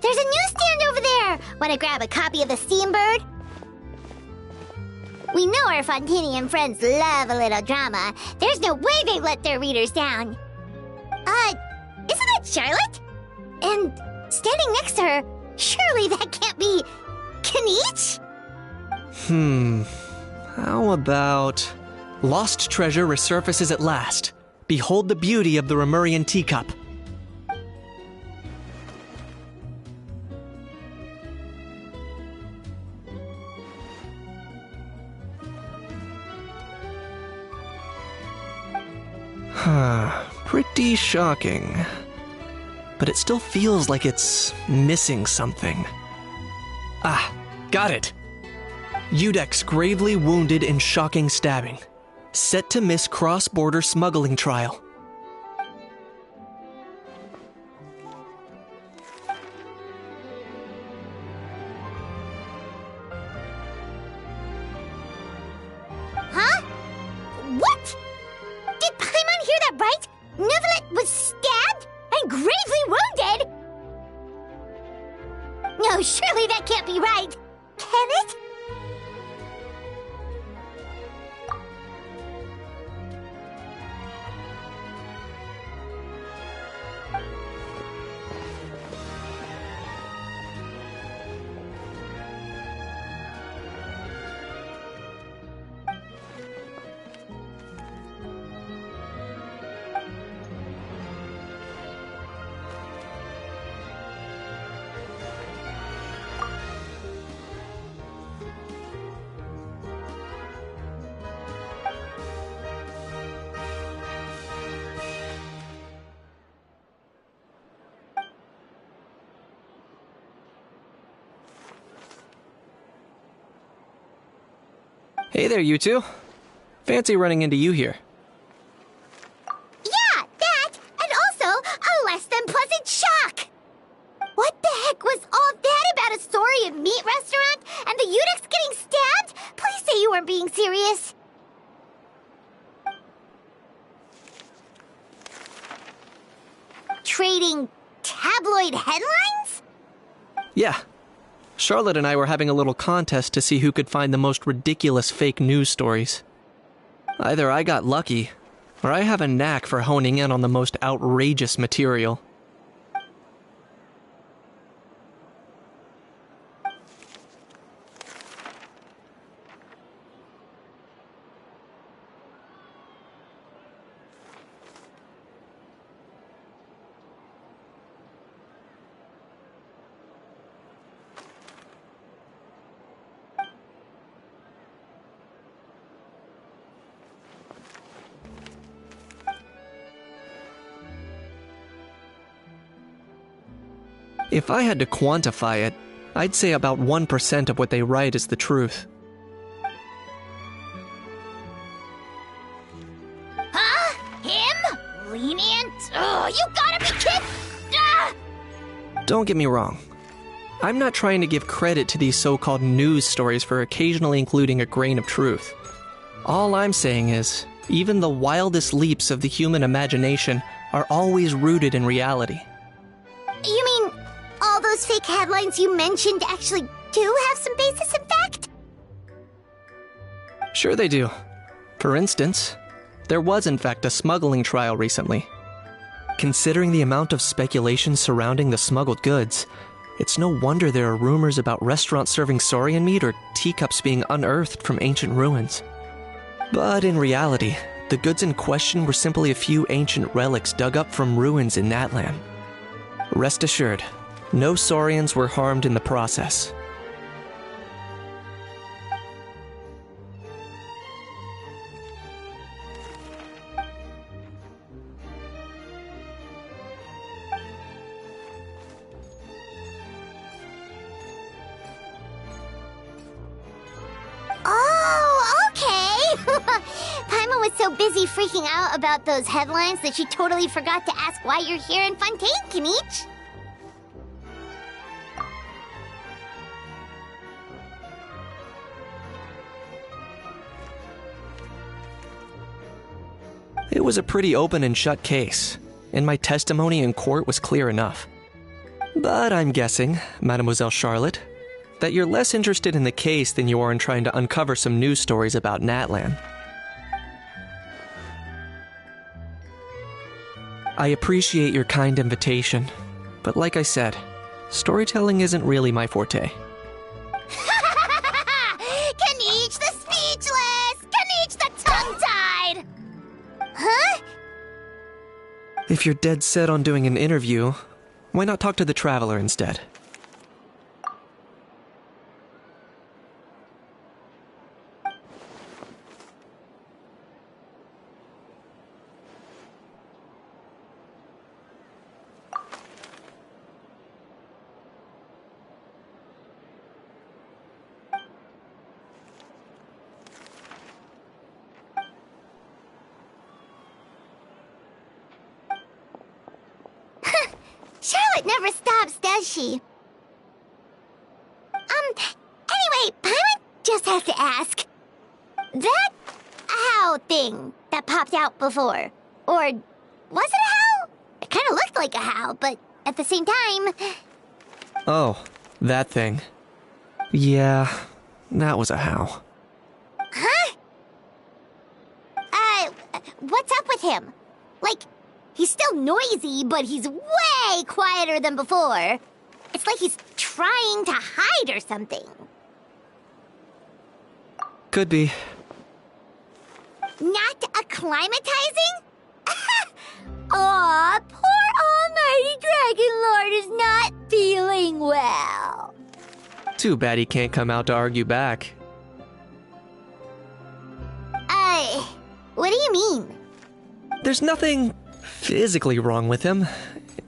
There's a newsstand over there! Wanna grab a copy of the Steambird? We know our Fontanian friends love a little drama. There's no way they let their readers down. Isn't that Charlotte? And standing next to her, surely that can't be Kinich? How about... Lost treasure resurfaces at last. Behold the beauty of the Remurian teacup. Pretty shocking. But it still feels like it's missing something. Ah, got it! Udex gravely wounded in shocking stabbing. Set to miss cross-border smuggling trial. Huh? What? Did Paimon hear that right? Neuvillette was stabbed and gravely wounded? No, surely that can't be right. Can it? Hey there, you two. Fancy running into you here. Yeah, that, and also a less than pleasant shock. What the heck was all that about a Saurian meat restaurant and the Udex getting stabbed? Please say you weren't being serious. Trading tabloid headlines? Yeah. Charlotte and I were having a little contest to see who could find the most ridiculous fake news stories. Either I got lucky, or I have a knack for honing in on the most outrageous material. If I had to quantify it, I'd say about 1% of what they write is the truth. Huh? Him? Lenient? Oh, you gotta be kidding! Ah! Don't get me wrong. I'm not trying to give credit to these so-called news stories for occasionally including a grain of truth. All I'm saying is, even the wildest leaps of the human imagination are always rooted in reality. You mean all those fake headlines you mentioned actually do have some basis in fact? Sure they do. For instance, there was in fact a smuggling trial recently. Considering the amount of speculation surrounding the smuggled goods, it's no wonder there are rumors about restaurants serving saurian meat or teacups being unearthed from ancient ruins. But in reality, the goods in question were simply a few ancient relics dug up from ruins in that land. Rest assured, no saurians were harmed in the process. Oh, okay! Paimon was so busy freaking out about those headlines that she totally forgot to ask why you're here in Fontaine, Kinich. It was a pretty open and shut case, and my testimony in court was clear enough. But I'm guessing, Mademoiselle Charlotte, that you're less interested in the case than you are in trying to uncover some news stories about Natlan. I appreciate your kind invitation, but like I said, storytelling isn't really my forte. Kaniche the speechless! Kaniche the tongue-tied! Huh? If you're dead set on doing an interview, why not talk to the Traveler instead? Charlotte never stops, does she? Anyway, Paimon just has to ask. That owl thing that popped out before, or was it a howl? It kind of looked like a howl, but at the same time... Oh, that thing. Yeah, that was a howl. Huh? What's up with him? Like, he's still noisy, but he's way quieter than before. It's like he's trying to hide or something. Could be. Not acclimatizing? Aw, poor Almighty Dragon Lord is not feeling well. Too bad he can't come out to argue back. What do you mean? There's nothing physically wrong with him.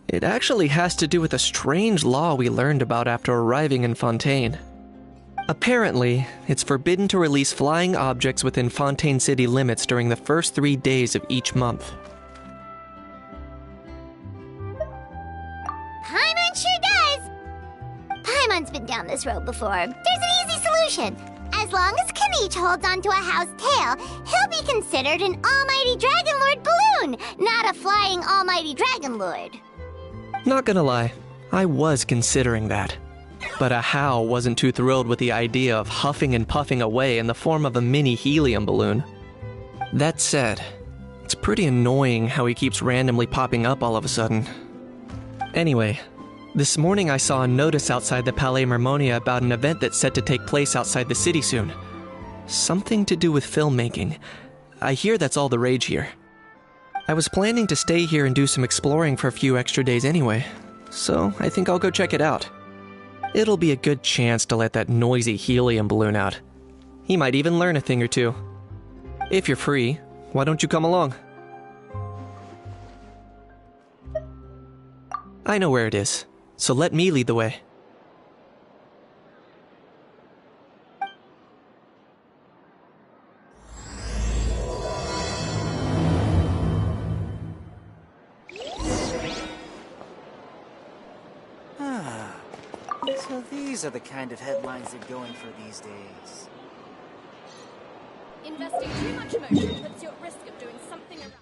It actually has to do with a strange law we learned about after arriving in Fontaine. Apparently, it's forbidden to release flying objects within Fontaine city limits during the first 3 days of each month. Paimon sure does! Paimon's been down this road before. There's an easy solution. As long as Kaniche holds onto a how's tail, he'll be considered an Almighty Dragon Lord balloon, not a flying Almighty Dragon Lord. Not gonna lie, I was considering that. But a How wasn't too thrilled with the idea of huffing and puffing away in the form of a mini helium balloon. That said, it's pretty annoying how he keeps randomly popping up all of a sudden. Anyway, this morning I saw a notice outside the Palais Mermonia about an event that's set to take place outside the city soon. Something to do with filmmaking. I hear that's all the rage here. I was planning to stay here and do some exploring for a few extra days anyway, so I think I'll go check it out. It'll be a good chance to let that noisy helium balloon out. He might even learn a thing or two. If you're free, why don't you come along? I know where it is, so let me lead the way. So these are the kind of headlines they're going for these days. Investing too much emotion puts you at risk of doing something around.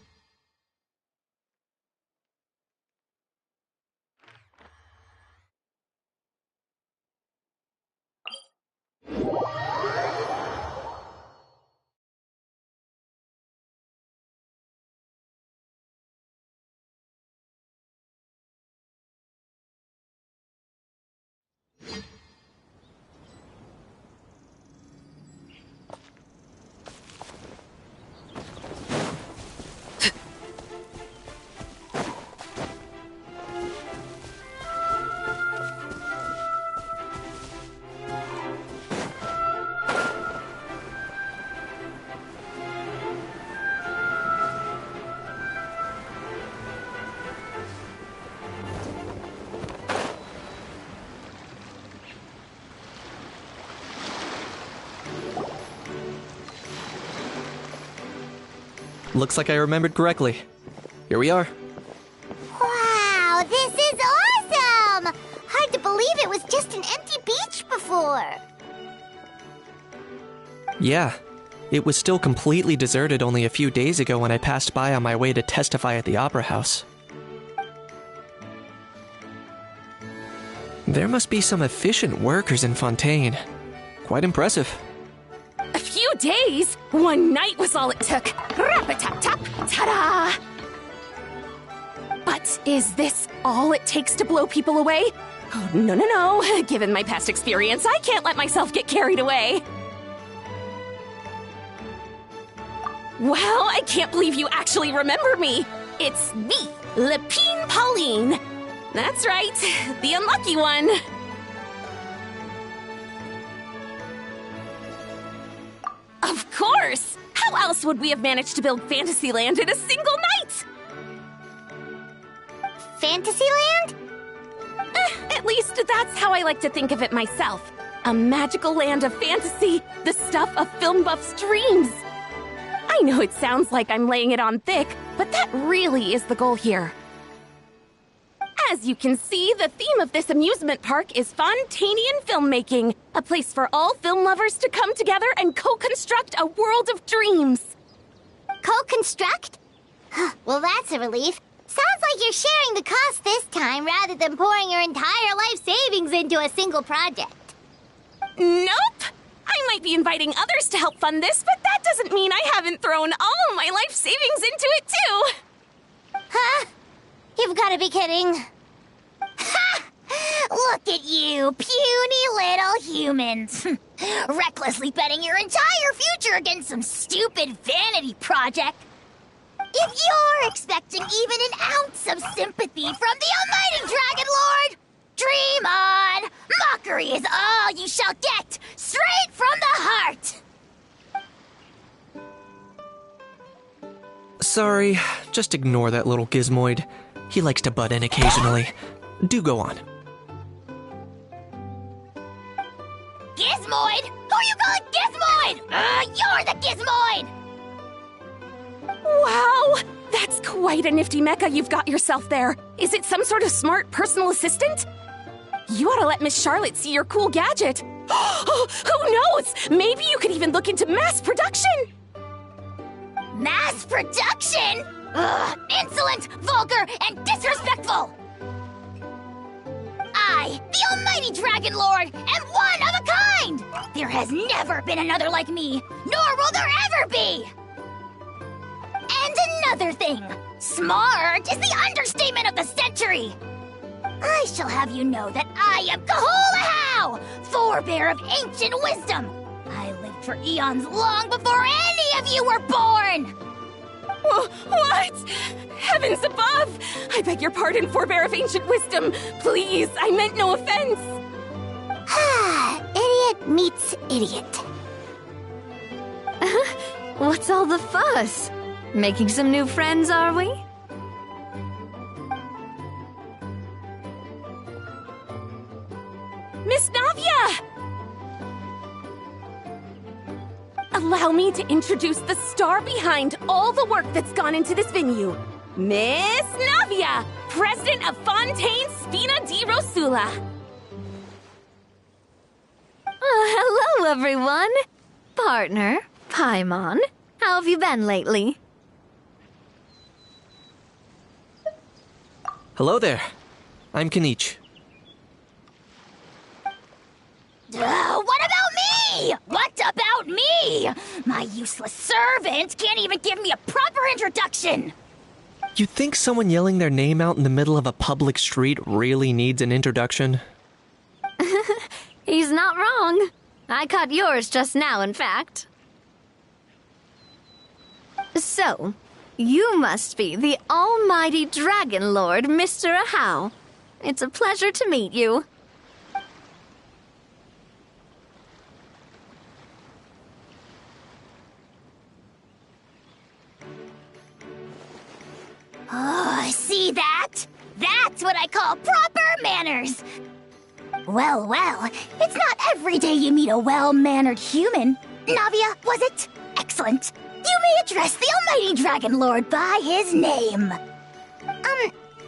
Looks like I remembered correctly. Here we are. Wow, this is awesome! Hard to believe it was just an empty beach before. Yeah, it was still completely deserted only a few days ago when I passed by on my way to testify at the Opera House. There must be some efficient workers in Fontaine. Quite impressive. A few days? One night was all it took. Rap-a-tap-tap, ta-da! But is this all it takes to blow people away? Oh, no. Given my past experience, I can't let myself get carried away. Well, I can't believe you actually remember me. It's me, Lepine Pauline. That's right, the unlucky one. Of course! How else would we have managed to build Fantasyland in a single night? Fantasyland? At least that's how I like to think of it myself. A magical land of fantasy, the stuff of film buffs' dreams. I know it sounds like I'm laying it on thick, but that really is the goal here. As you can see, the theme of this amusement park is Fontainian filmmaking, a place for all film lovers to come together and co-construct a world of dreams. Co-construct? Well, that's a relief. Sounds like you're sharing the cost this time rather than pouring your entire life savings into a single project. Nope! I might be inviting others to help fund this, but that doesn't mean I haven't thrown all my life savings into it, too! Huh? You've got to be kidding. Ha! Look at you, puny little humans. Recklessly betting your entire future against some stupid vanity project. If you're expecting even an ounce of sympathy from the almighty Dragon Lord, dream on! Mockery is all you shall get, straight from the heart! Sorry, just ignore that little gizmoid. He likes to butt in occasionally. Do go on. Gizmoid? Who you calling Gizmoid? You're the Gizmoid! Wow! That's quite a nifty mecha you've got yourself there. Is it some sort of smart personal assistant? You ought to let Miss Charlotte see your cool gadget. Who knows? Maybe you could even look into mass production! Mass production? Ugh, insolent, vulgar, and disrespectful! I, the almighty Dragon Lord, am one of a kind! There has never been another like me, nor will there ever be! And another thing, smart is the understatement of the century! I shall have you know that I am Kahulahau, forebear of ancient wisdom! I lived for eons long before any of you were born! What? Heavens above! I beg your pardon, forebear of ancient wisdom. Please, I meant no offense. Idiot meets idiot. What's all the fuss? Making some new friends, are we? Miss Navia! Allow me to introduce the star behind all the work that's gone into this venue. Miss Navia, president of Fontaine Spina di Rosula. Hello, everyone. Partner, Paimon, how have you been lately? Hello there. I'm Kenichi. What about me? What about me? My useless servant can't even give me a proper introduction. You think someone yelling their name out in the middle of a public street really needs an introduction? He's not wrong. I caught yours just now, in fact. So, you must be the almighty Dragon Lord, Mr. Ahau. It's a pleasure to meet you. Oh, see that? That's what I call proper manners. Well, it's not every day you meet a well-mannered human. Navia, was it? Excellent. You may address the almighty Dragon Lord by his name.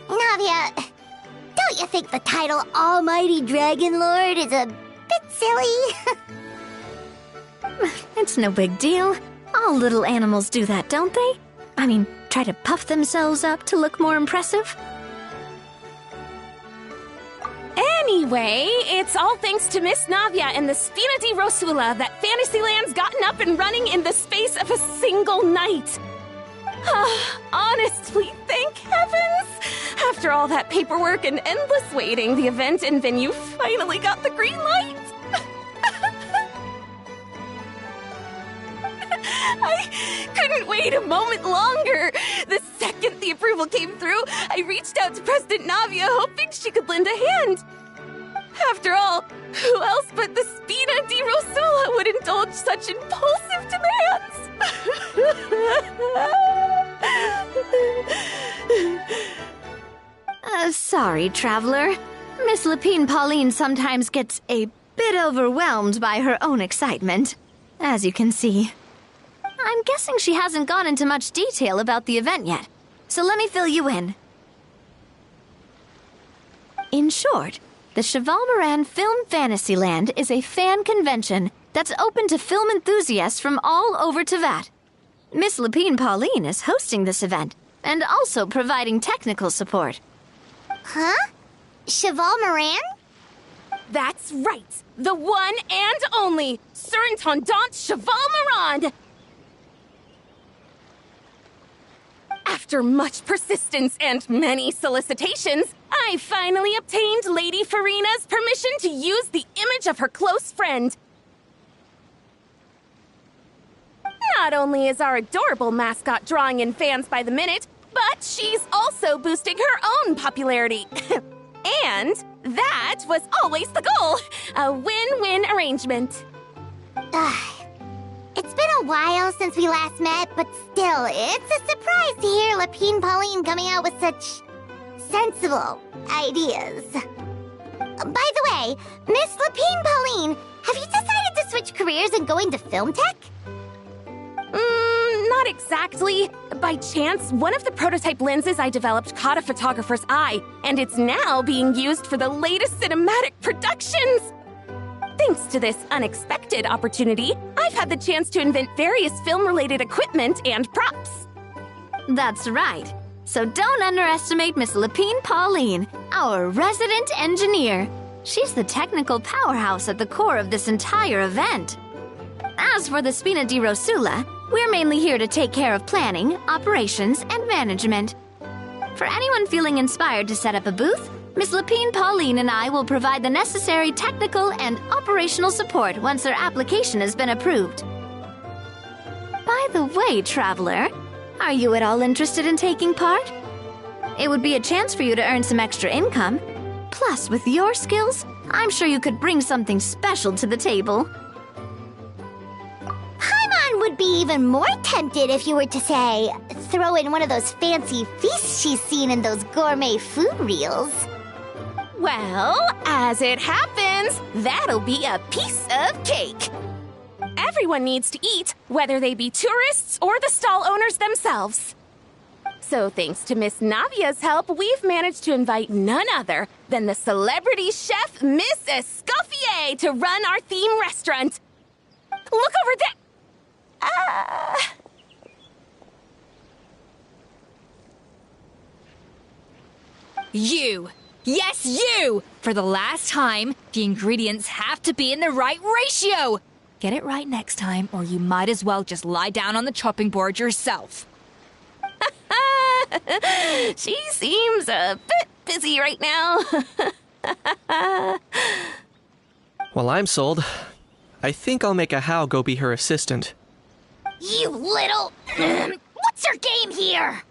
Navia, don't you think the title Almighty Dragon Lord is a bit silly? It's no big deal. All little animals do that, don't they? I mean, try to puff themselves up to look more impressive. Anyway, it's all thanks to Miss Navia and the Spina di Rosula that Fantasyland's gotten up and running in the space of a single night. Honestly, thank heavens! After all that paperwork and endless waiting, the event and venue finally got the green light. I couldn't wait a moment longer. The second the approval came through, I reached out to President Navia, hoping she could lend a hand. After all, who else but the Spina di Rosula would indulge such impulsive demands? Sorry, traveler. Miss Lapine Pauline sometimes gets a bit overwhelmed by her own excitement, as you can see. I'm guessing she hasn't gone into much detail about the event yet, so let me fill you in. In short, the Cheval Moran Film Fantasyland is a fan convention that's open to film enthusiasts from all over Teyvat. Miss Lapine Pauline is hosting this event and also providing technical support. Huh? Cheval Moran? That's right! The one and only Surintendant Cheval Moran! After much persistence and many solicitations, I finally obtained Lady Farina's permission to use the image of her close friend. Not only is our adorable mascot drawing in fans by the minute, but she's also boosting her own popularity. And that was always the goal, a win-win arrangement. It's been a while since we last met, but still, it's a surprise to hear Lapine Pauline coming out with such sensible ideas. By the way, Miss Lapine Pauline, have you decided to switch careers and go into film tech? Not exactly. By chance, one of the prototype lenses I developed caught a photographer's eye, and it's now being used for the latest cinematic productions. Thanks to this unexpected opportunity, I've had the chance to invent various film-related equipment and props. That's right. So don't underestimate Miss Lapine Pauline, our resident engineer. She's the technical powerhouse at the core of this entire event. As for the Spina di Rosula, we're mainly here to take care of planning, operations, and management. For anyone feeling inspired to set up a booth, Miss Lapine Pauline and I will provide the necessary technical and operational support once their application has been approved. By the way, traveler, are you at all interested in taking part? It would be a chance for you to earn some extra income. Plus, with your skills, I'm sure you could bring something special to the table. Paimon would be even more tempted if you were to, say, throw in one of those fancy feasts she's seen in those gourmet food reels. Well, as it happens, that'll be a piece of cake. Everyone needs to eat, whether they be tourists or the stall owners themselves. So thanks to Miss Navia's help, we've managed to invite none other than the celebrity chef, Miss Escoffier, to run our theme restaurant. Look over there! You! Yes, you! For the last time, the ingredients have to be in the right ratio! Get it right next time, or you might as well just lie down on the chopping board yourself. She seems a bit busy right now. Well, I'm sold. I think I'll make a How go be her assistant. You little... What's your game here?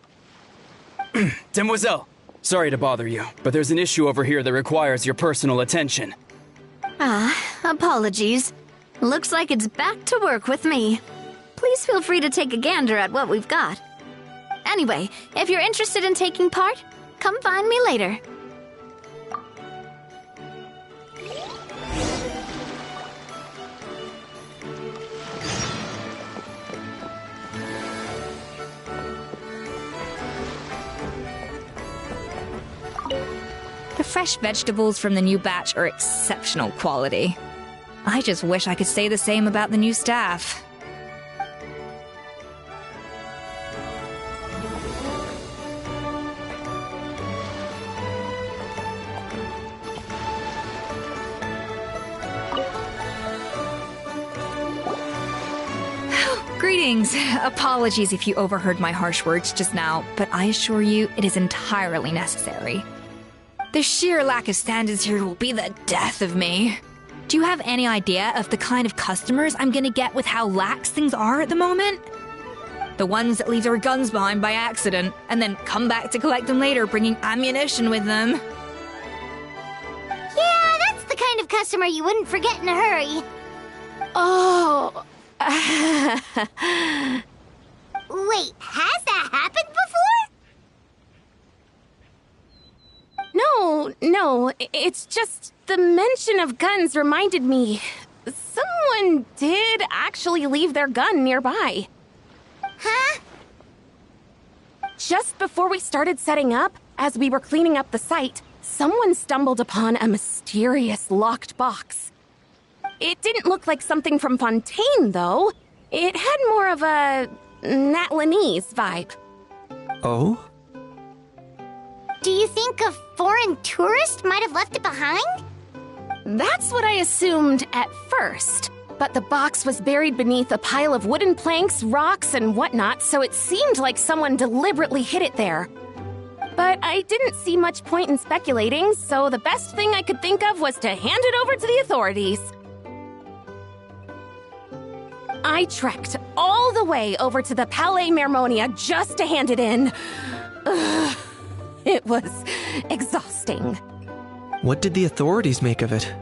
Demoiselle, sorry to bother you, but there's an issue over here that requires your personal attention. Apologies. Looks like it's back to work with me. Please feel free to take a gander at what we've got. Anyway, if you're interested in taking part, come find me later. The fresh vegetables from the new batch are exceptional quality. I just wish I could say the same about the new staff. Greetings. Apologies if you overheard my harsh words just now, but I assure you it is entirely necessary. The sheer lack of standards here will be the death of me. Do you have any idea of the kind of customers I'm gonna get with how lax things are at the moment? The ones that leave their guns behind by accident and then come back to collect them later, bringing ammunition with them. Yeah, that's the kind of customer you wouldn't forget in a hurry. Oh. Wait, has that happened before? No, it's just the mention of guns reminded me. Someone did actually leave their gun nearby. Huh? Just before we started setting up, as we were cleaning up the site, someone stumbled upon a mysterious locked box. It didn't look like something from Fontaine, though. It had more of a Natlanese vibe. Oh? Do you think a foreign tourist might have left it behind? That's what I assumed at first. But the box was buried beneath a pile of wooden planks, rocks, and whatnot, so it seemed like someone deliberately hid it there. But I didn't see much point in speculating, so the best thing I could think of was to hand it over to the authorities. I trekked all the way over to the Palais Mermonia just to hand it in. Ugh, it was exhausting. What did the authorities make of it?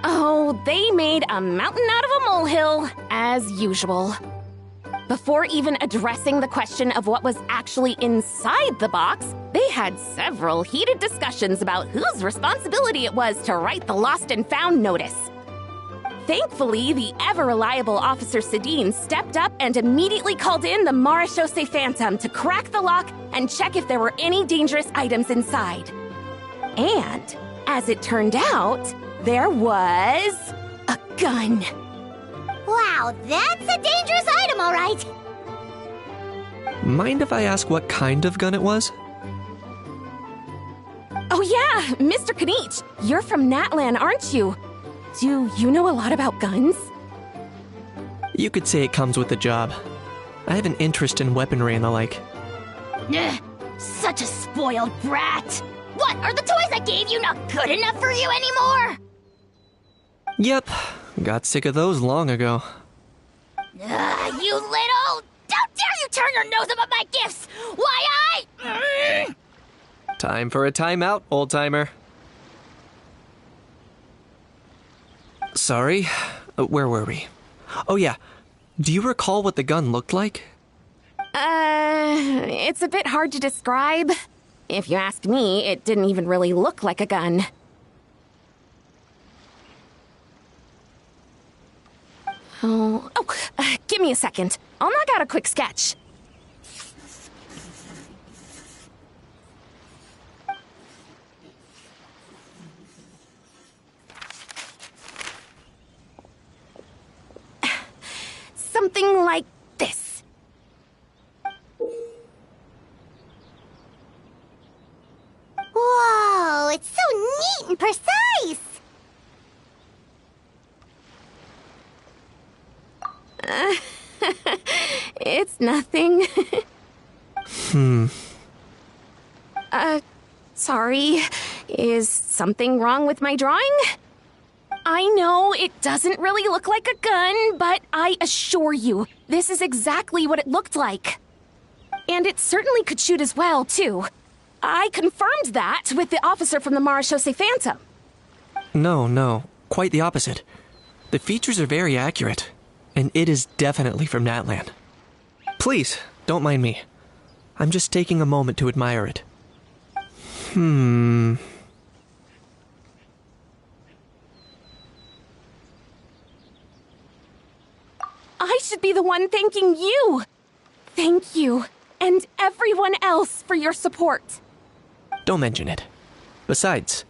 Oh, they made a mountain out of a molehill, as usual. Before even addressing the question of what was actually inside the box, they had several heated discussions about whose responsibility it was to write the lost and found notice. Thankfully, the ever-reliable Officer Sedine stepped up and immediately called in the Marechaussee Phantom to crack the lock and check if there were any dangerous items inside. And, as it turned out, there was a gun. Wow, that's a dangerous item, all right. Mind if I ask what kind of gun it was? Oh yeah, Mr. Kanich, you're from Natlan, aren't you? Do you know a lot about guns? You could say it comes with the job. I have an interest in weaponry and the like. Ugh, such a spoiled brat. What, are the toys I gave you not good enough for you anymore? Yep, got sick of those long ago. You little... Don't dare you turn your nose up at my gifts! Why, Time for a timeout, old-timer. Sorry, where were we? Oh yeah, do you recall what the gun looked like? It's a bit hard to describe. If you ask me, it didn't even really look like a gun. Give me a second. I'll knock out a quick sketch. Something like this. Whoa, it's so neat and precise! It's nothing. Sorry. Is something wrong with my drawing? I know it doesn't really look like a gun, but I assure you, this is exactly what it looked like. And it certainly could shoot as well, too. I confirmed that with the officer from the Marechaussee Phantom. No, quite the opposite. The features are very accurate, and it is definitely from Natlan. Please, don't mind me. I'm just taking a moment to admire it. I should be the one thanking you. Thank you, and everyone else for your support. Don't mention it. Besides,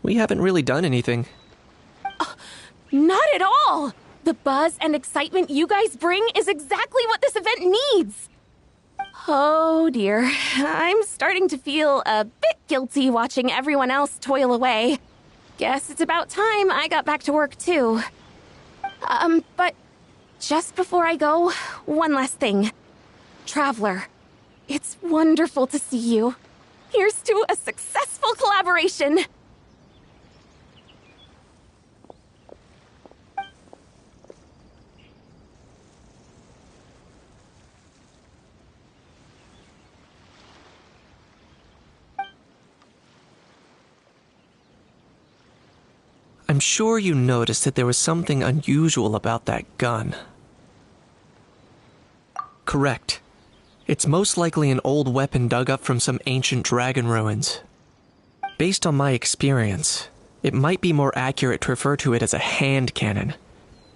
we haven't really done anything. Not at all! The buzz and excitement you guys bring is exactly what this event needs! Oh dear, I'm starting to feel a bit guilty watching everyone else toil away. Guess it's about time I got back to work too. But Just before I go, one last thing. Traveler, it's wonderful to see you. Here's to a successful collaboration! I'm sure you noticed that there was something unusual about that gun. Correct. It's most likely an old weapon dug up from some ancient dragon ruins. Based on my experience, it might be more accurate to refer to it as a hand cannon.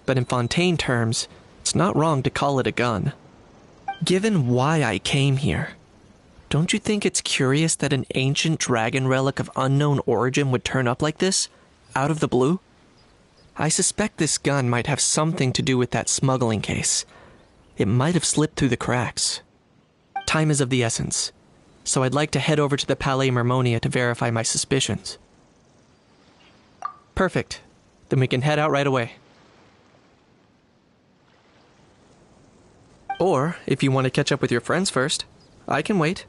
But in Fontaine terms, it's not wrong to call it a gun. Given why I came here, don't you think it's curious that an ancient dragon relic of unknown origin would turn up like this? Out of the blue? I suspect this gun might have something to do with that smuggling case. It might have slipped through the cracks. Time is of the essence, so I'd like to head over to the Palais Mermonia to verify my suspicions. Perfect. Then we can head out right away. Or, if you want to catch up with your friends first, I can wait.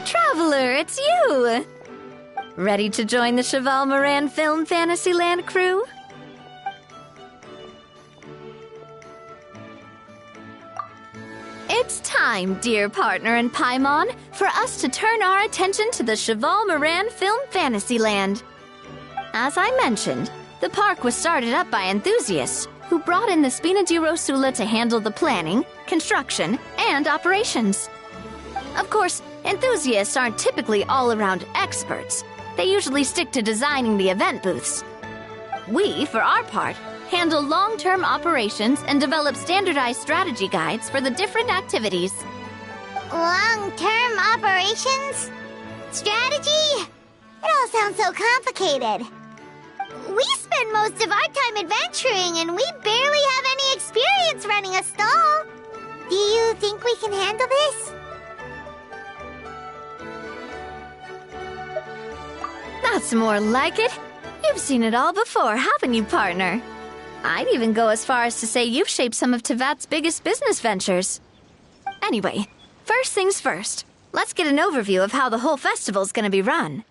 Traveler, it's you! Ready to join the Cheval Moran Film Fantasyland crew? It's time, dear partner in Paimon, for us to turn our attention to the Cheval Moran Film Fantasyland. As I mentioned, the park was started up by enthusiasts who brought in the Spina di Rosula to handle the planning, construction, and operations. Of course, enthusiasts aren't typically all-around experts. They usually stick to designing the event booths. We, for our part, handle long-term operations and develop standardized strategy guides for the different activities. Long-term operations? Strategy? It all sounds so complicated. We spend most of our time adventuring and we barely have any experience running a stall. Do you think we can handle this? That's more like it. You've seen it all before, haven't you, partner? I'd even go as far as to say you've shaped some of Tevat's biggest business ventures. Anyway, first things first. Let's get an overview of how the whole festival's gonna be run.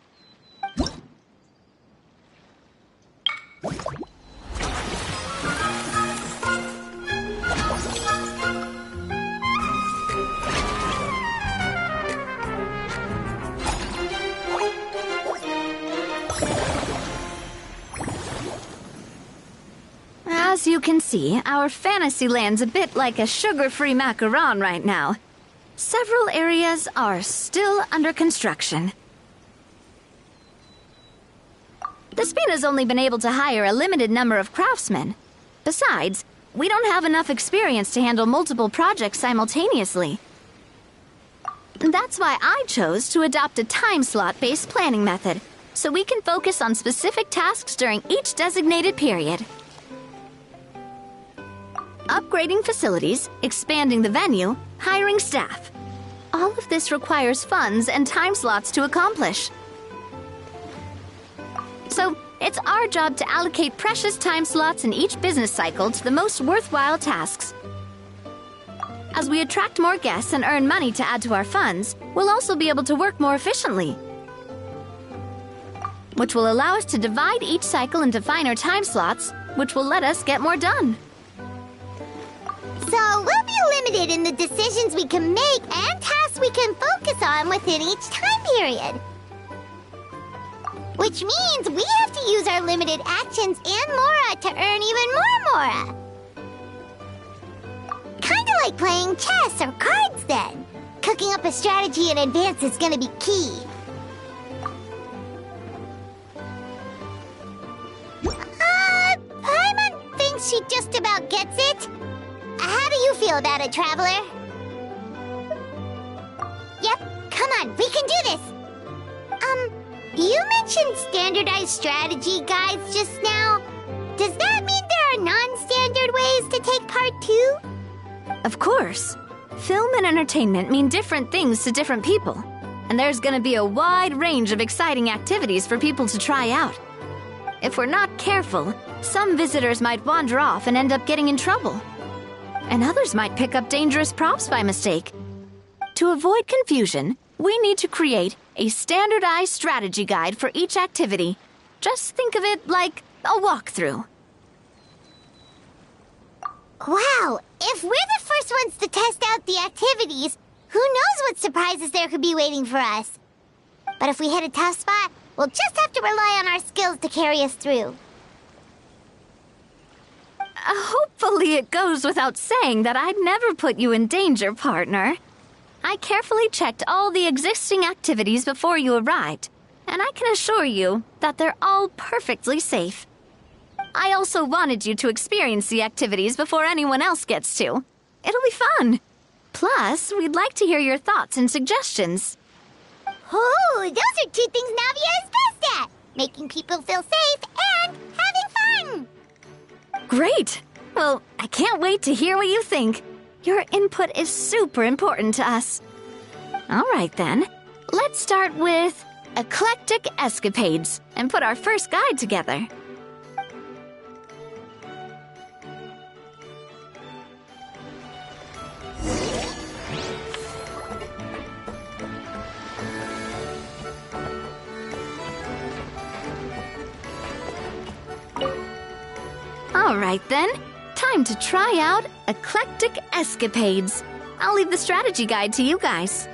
As you can see, our Fantasyland's a bit like a sugar-free macaron right now. Several areas are still under construction. The Spina's only been able to hire a limited number of craftsmen. Besides, we don't have enough experience to handle multiple projects simultaneously. That's why I chose to adopt a time slot-based planning method, so we can focus on specific tasks during each designated period. Upgrading facilities, expanding the venue, hiring staff. All of this requires funds and time slots to accomplish. So, it's our job to allocate precious time slots in each business cycle to the most worthwhile tasks. As we attract more guests and earn money to add to our funds, we'll also be able to work more efficiently, which will allow us to divide each cycle into finer time slots, which will let us get more done. So we'll be limited in the decisions we can make and tasks we can focus on within each time period. Which means we have to use our limited actions and Mora to earn even more Mora. Kinda like playing chess or cards then. Cooking up a strategy in advance is gonna be key. Paimon thinks she just about gets it. How do you feel about it, Traveler? on, we can do this! You mentioned standardized strategy guides just now. Does that mean there are non-standard ways to take part too? Of course. Film and entertainment mean different things to different people. And there's gonna be a wide range of exciting activities for people to try out. If we're not careful, some visitors might wander off and end up getting in trouble. And others might pick up dangerous props by mistake. To avoid confusion, we need to create a standardized strategy guide for each activity. Just think of it like a walkthrough. Wow, if we're the first ones to test out the activities, who knows what surprises there could be waiting for us? But if we hit a tough spot, we'll just have to rely on our skills to carry us through. Hopefully it goes without saying that I'd never put you in danger, partner. I carefully checked all the existing activities before you arrived, and I can assure you that they're all perfectly safe. I also wanted you to experience the activities before anyone else gets to. It'll be fun. Plus, we'd like to hear your thoughts and suggestions. Oh, those are two things Navia is best at! Making people feel safe and having fun! Great! Well, I can't wait to hear what you think. Your input is super important to us. All right, then. Let's start with eclectic escapades and put our first guide together. All right, then. Time to try out eclectic escapades. I'll leave the strategy guide to you guys.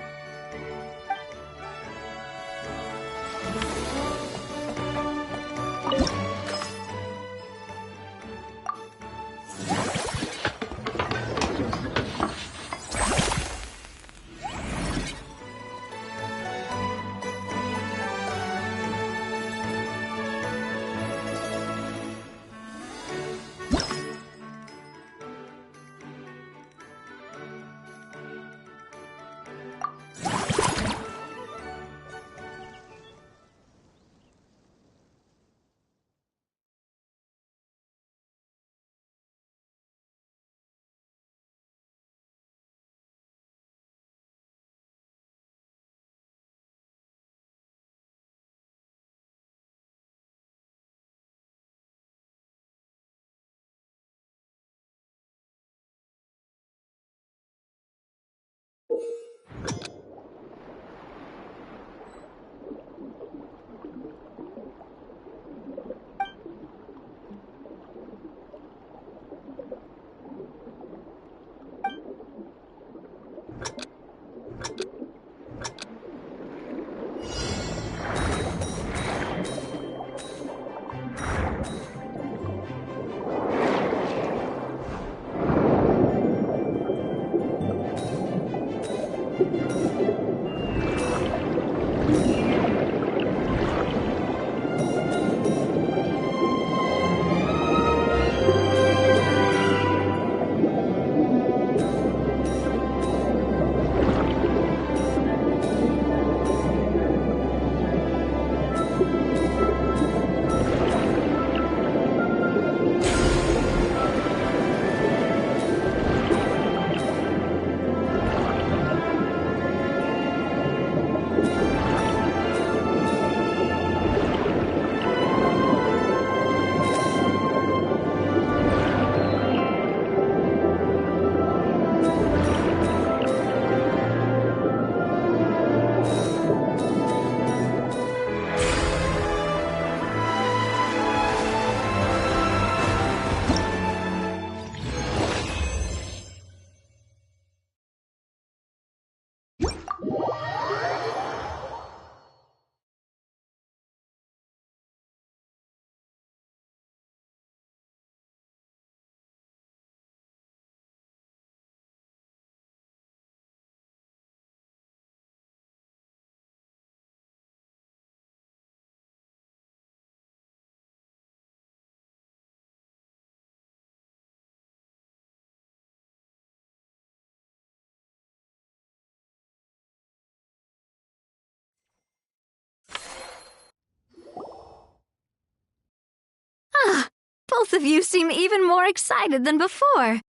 Both of you seem even more excited than before.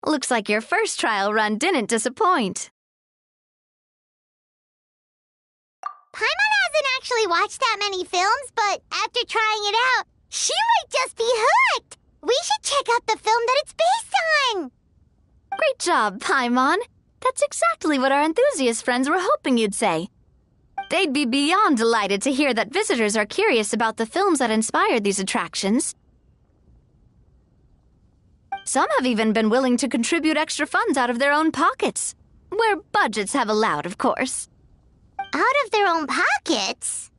Looks like your first trial run didn't disappoint. Paimon hasn't actually watched that many films, but after trying it out, she might just be hooked. We should check out the film that it's based on. Great job, Paimon. That's exactly what our enthusiast friends were hoping you'd say. They'd be beyond delighted to hear that visitors are curious about the films that inspired these attractions. Some have even been willing to contribute extra funds out of their own pockets. Where budgets have allowed, of course. Out of their own pockets?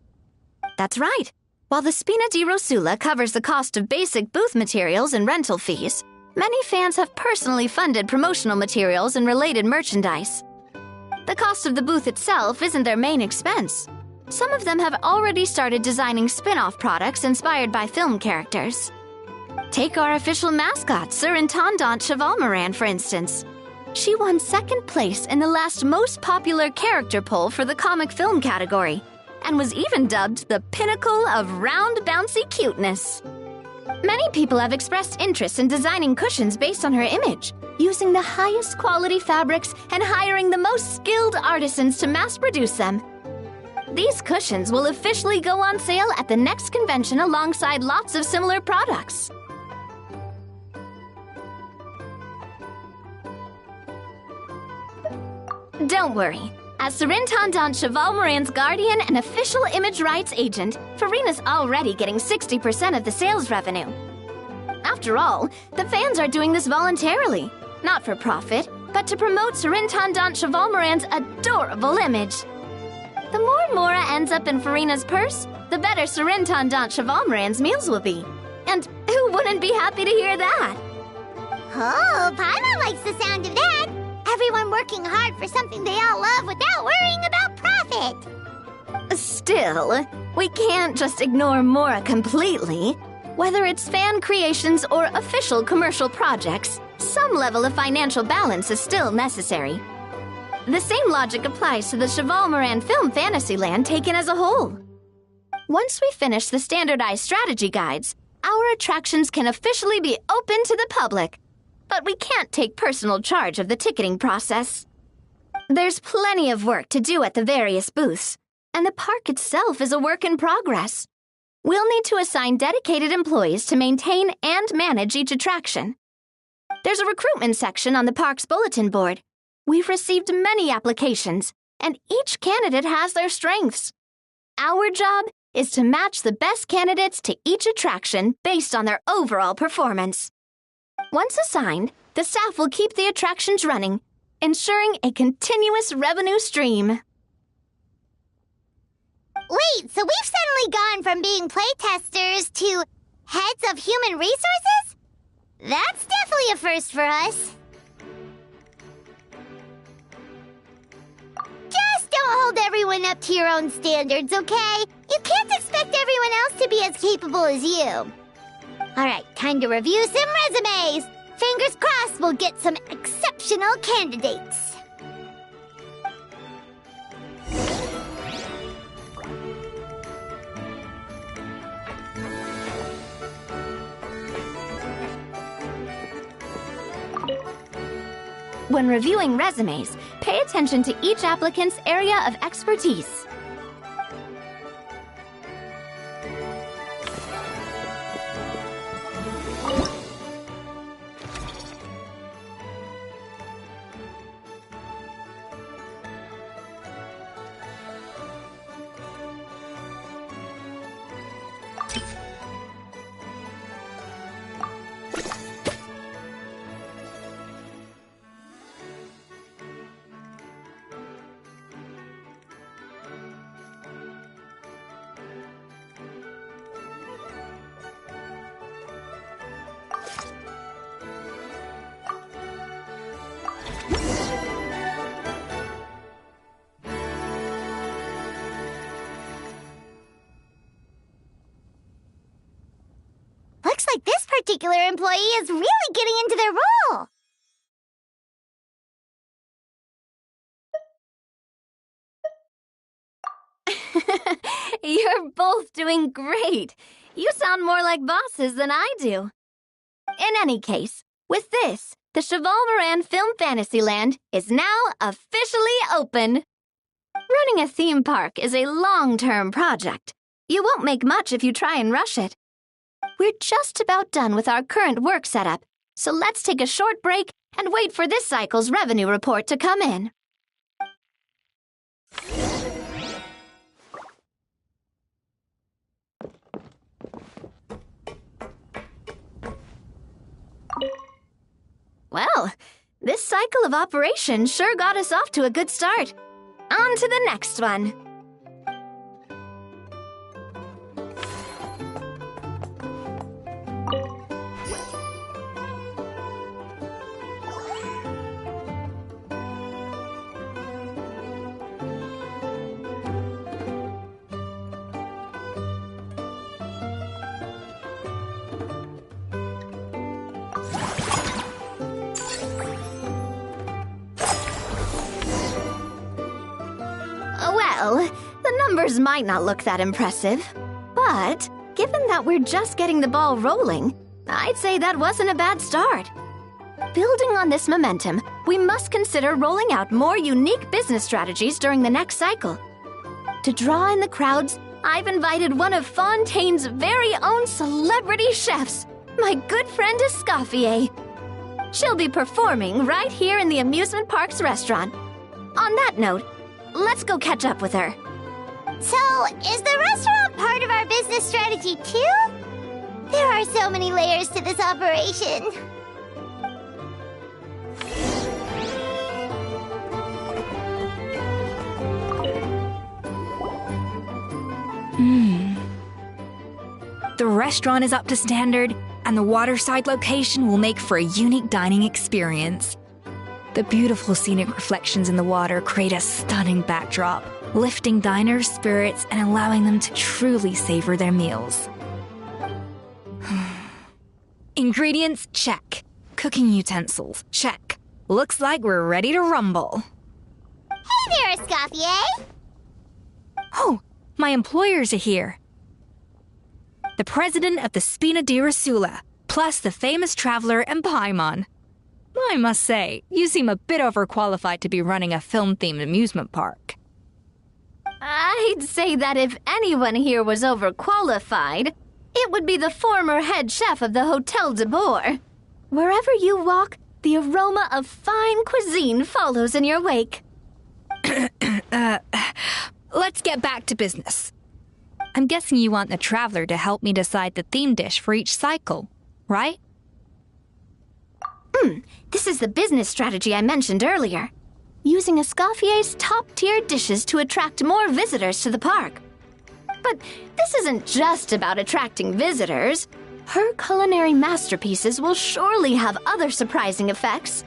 That's right. While the Spina di Rosula covers the cost of basic booth materials and rental fees, many fans have personally funded promotional materials and related merchandise. The cost of the booth itself isn't their main expense. Some of them have already started designing spin-off products inspired by film characters. Take our official mascot, Surintendant Chevalmoran, for instance. She won second place in the last most popular character poll for the comic film category, and was even dubbed the pinnacle of round, bouncy cuteness. Many people have expressed interest in designing cushions based on her image, using the highest quality fabrics and hiring the most skilled artisans to mass produce them. These cushions will officially go on sale at the next convention alongside lots of similar products. Don't worry. As Surintendant Chevalmoran's guardian and official image rights agent, Farina's already getting 60% of the sales revenue. After all, the fans are doing this voluntarily, not for profit, but to promote Surintendant Chevalmoran's adorable image. The more Mora ends up in Farina's purse, the better Surintendant Chevalmoran's meals will be. And who wouldn't be happy to hear that? Oh, Paimon likes the sound of that. Everyone working hard for something they all love without worrying about profit. Still, we can't just ignore Mora completely. Whether it's fan creations or official commercial projects, some level of financial balance is still necessary. The same logic applies to the Chevalmoran film Fantasyland taken as a whole. Once we finish the standardized strategy guides, our attractions can officially be open to the public. But we can't take personal charge of the ticketing process. There's plenty of work to do at the various booths, and the park itself is a work in progress. We'll need to assign dedicated employees to maintain and manage each attraction. There's a recruitment section on the park's bulletin board. We've received many applications, and each candidate has their strengths. Our job is to match the best candidates to each attraction based on their overall performance. Once assigned, the staff will keep the attractions running, ensuring a continuous revenue stream. Wait, so we've suddenly gone from being playtesters to heads of human resources? That's definitely a first for us. Just don't hold everyone up to your own standards, okay? You can't expect everyone else to be as capable as you. Alright, time to review some resumes. Fingers crossed we'll get some exceptional candidates. When reviewing resumes, pay attention to each applicant's area of expertise. Looks like this particular employee is really getting into their role. You're both doing great. You sound more like bosses than I do. In any case, with this, the Chevalmoran Film Fantasyland is now officially open. Running a theme park is a long-term project. You won't make much if you try and rush it. We're just about done with our current work setup, so let's take a short break and wait for this cycle's revenue report to come in. Well, this cycle of operation sure got us off to a good start. On to the next one. Well, the numbers might not look that impressive, but given that we're just getting the ball rolling, I'd say that wasn't a bad start. Building on this momentum, we must consider rolling out more unique business strategies during the next cycle. To draw in the crowds, I've invited one of Fontaine's very own celebrity chefs, my good friend Escoffier. She'll be performing right here in the amusement park's restaurant. On that note, let's go catch up with her. So, is the restaurant part of our business strategy too? There are so many layers to this operation. The restaurant is up to standard, and the waterside location will make for a unique dining experience. The beautiful scenic reflections in the water create a stunning backdrop, lifting diners' spirits and allowing them to truly savor their meals. Ingredients, check. Cooking utensils, check. Looks like we're ready to rumble. Hey there, Escoffier! Oh, my employers are here. The president of the Spina di Rasula, plus the famous traveler and Paimon. I must say, you seem a bit overqualified to be running a film-themed amusement park. I'd say that if anyone here was overqualified, it would be the former head chef of the Hotel de Boer. Wherever you walk, the aroma of fine cuisine follows in your wake. Let's get back to business. I'm guessing you want the traveler to help me decide the theme dish for each cycle, right? This is the business strategy I mentioned earlier. Using Escoffier's top-tier dishes to attract more visitors to the park. But this isn't just about attracting visitors. Her culinary masterpieces will surely have other surprising effects.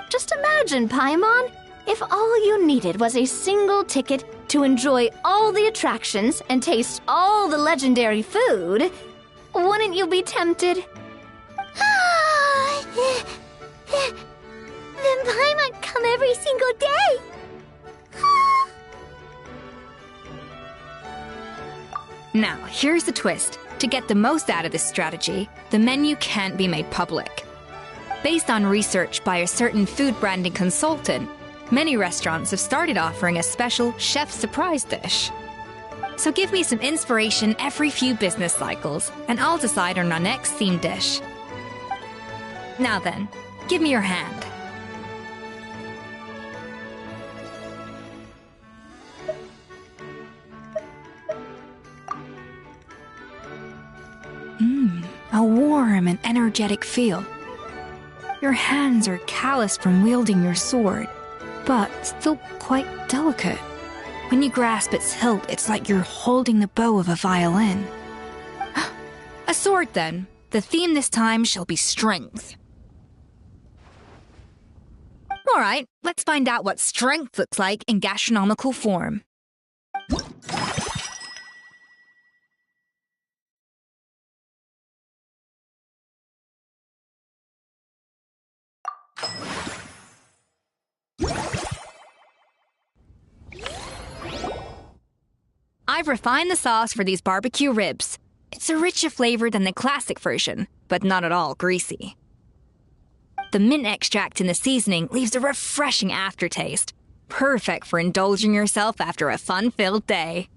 Just imagine, Paimon, if all you needed was a single ticket to enjoy all the attractions and taste all the legendary food. Wouldn't you be tempted? Then Paimon come every single day. Now, here's the twist. To get the most out of this strategy, the menu can't be made public. Based on research by a certain food branding consultant, many restaurants have started offering a special chef surprise dish. So give me some inspiration every few business cycles, and I'll decide on our next theme dish. Now then, give me your hand. A warm and energetic feel. Your hands are calloused from wielding your sword, but still quite delicate. When you grasp its hilt, it's like you're holding the bow of a violin. A sword, then. The theme this time shall be strength. All right, let's find out what strength looks like in gastronomical form. I've refined the sauce for these barbecue ribs. It's a richer flavor than the classic version, but not at all greasy. The mint extract in the seasoning leaves a refreshing aftertaste, perfect for indulging yourself after a fun-filled day.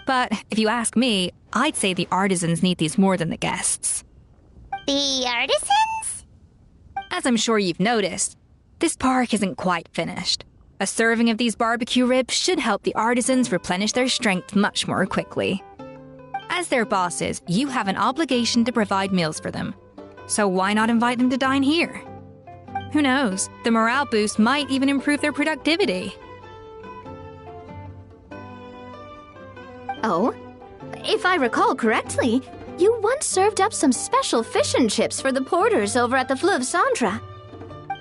But if you ask me, I'd say the artisans need these more than the guests. The artisans? As I'm sure you've noticed, this park isn't quite finished. A serving of these barbecue ribs should help the artisans replenish their strength much more quickly. As their bosses, you have an obligation to provide meals for them. So why not invite them to dine here? Who knows, the morale boost might even improve their productivity. Oh, if I recall correctly, you once served up some special fish and chips for the porters over at the Fleuve Centre.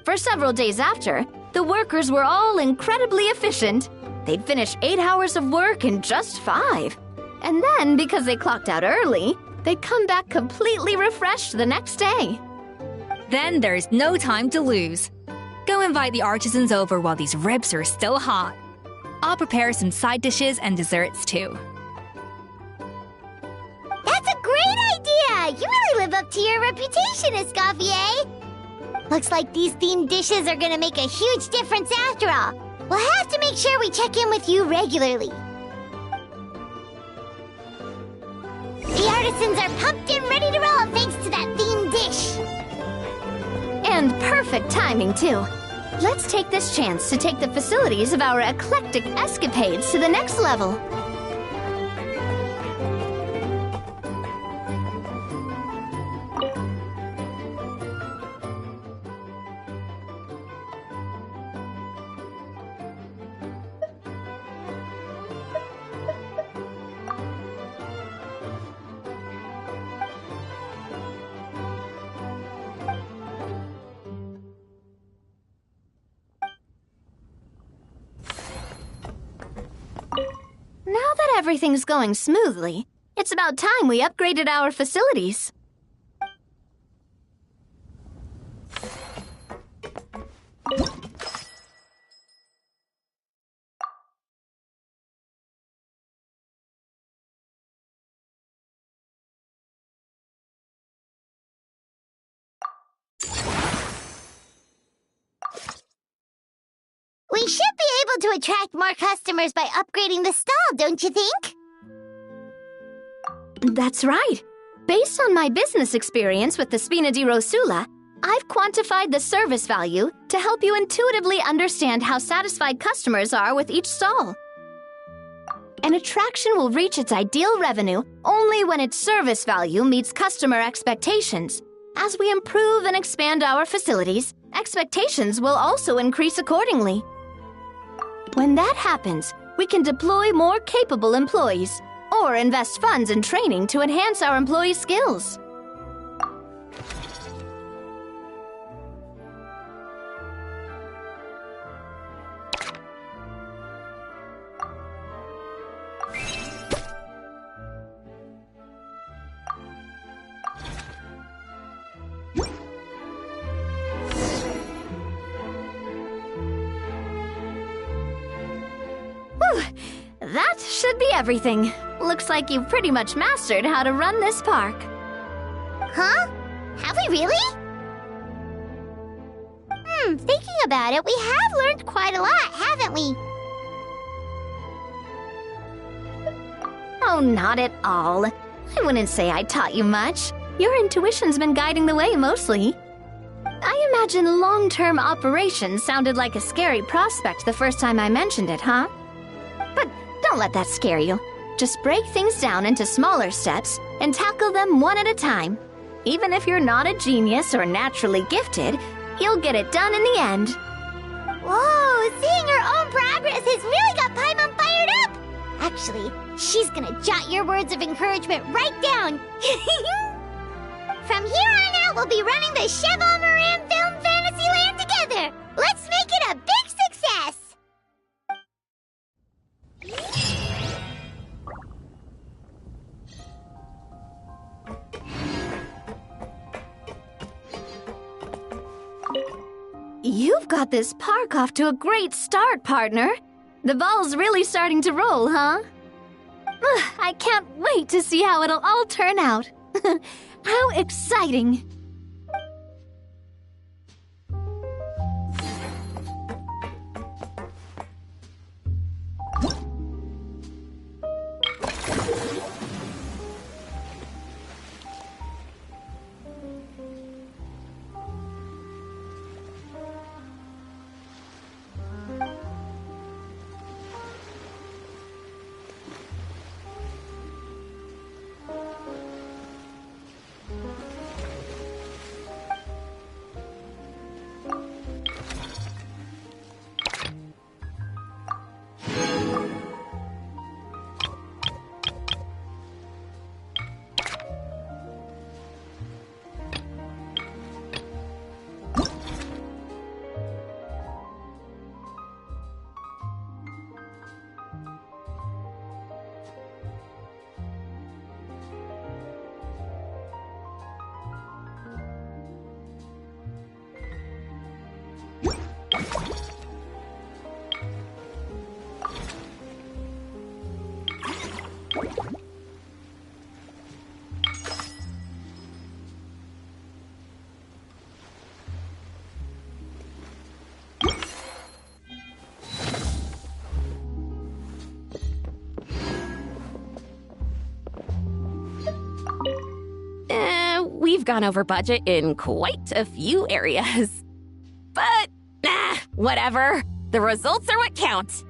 For several days after, the workers were all incredibly efficient. They'd finish 8 hours of work in just 5. And then, because they clocked out early, they'd come back completely refreshed the next day. Then there's no time to lose. Go invite the artisans over while these ribs are still hot. I'll prepare some side dishes and desserts too. That's a great idea! You really live up to your reputation, Escoffier! Looks like these themed dishes are gonna make a huge difference after all. We'll have to make sure we check in with you regularly. The artisans are pumped and ready to roll thanks to that themed dish. And perfect timing, too. Let's take this chance to take the facilities of our eclectic escapades to the next level. Now that everything's going smoothly, it's about time we upgraded our facilities. We should be able to attract more customers by upgrading the stall, don't you think? That's right. Based on my business experience with the Spina di Rosula, I've quantified the service value to help you intuitively understand how satisfied customers are with each stall. An attraction will reach its ideal revenue only when its service value meets customer expectations. As we improve and expand our facilities, expectations will also increase accordingly. When that happens, we can deploy more capable employees or invest funds in training to enhance our employees' skills. That should be everything. Looks like you've pretty much mastered how to run this park. Huh? Have we really? Thinking about it, we have learned quite a lot, haven't we? Oh, not at all. I wouldn't say I taught you much. Your intuition's been guiding the way mostly. I imagine long-term operations sounded like a scary prospect the first time I mentioned it, huh? But don't let that scare you. Just break things down into smaller steps and tackle them one at a time. Even if you're not a genius or naturally gifted, you'll get it done in the end. Whoa, seeing her own progress has really got Paimon fired up! Actually, she's gonna jot your words of encouragement right down. From here on out, we'll be running the Cheval Moran Film Fantasyland together! Let's make it a big success! You've got this park off to a great start, partner. The ball's really starting to roll, huh? I can't wait to see how it'll all turn out. How exciting! We've gone over budget in quite a few areas. But, whatever. The results are what count.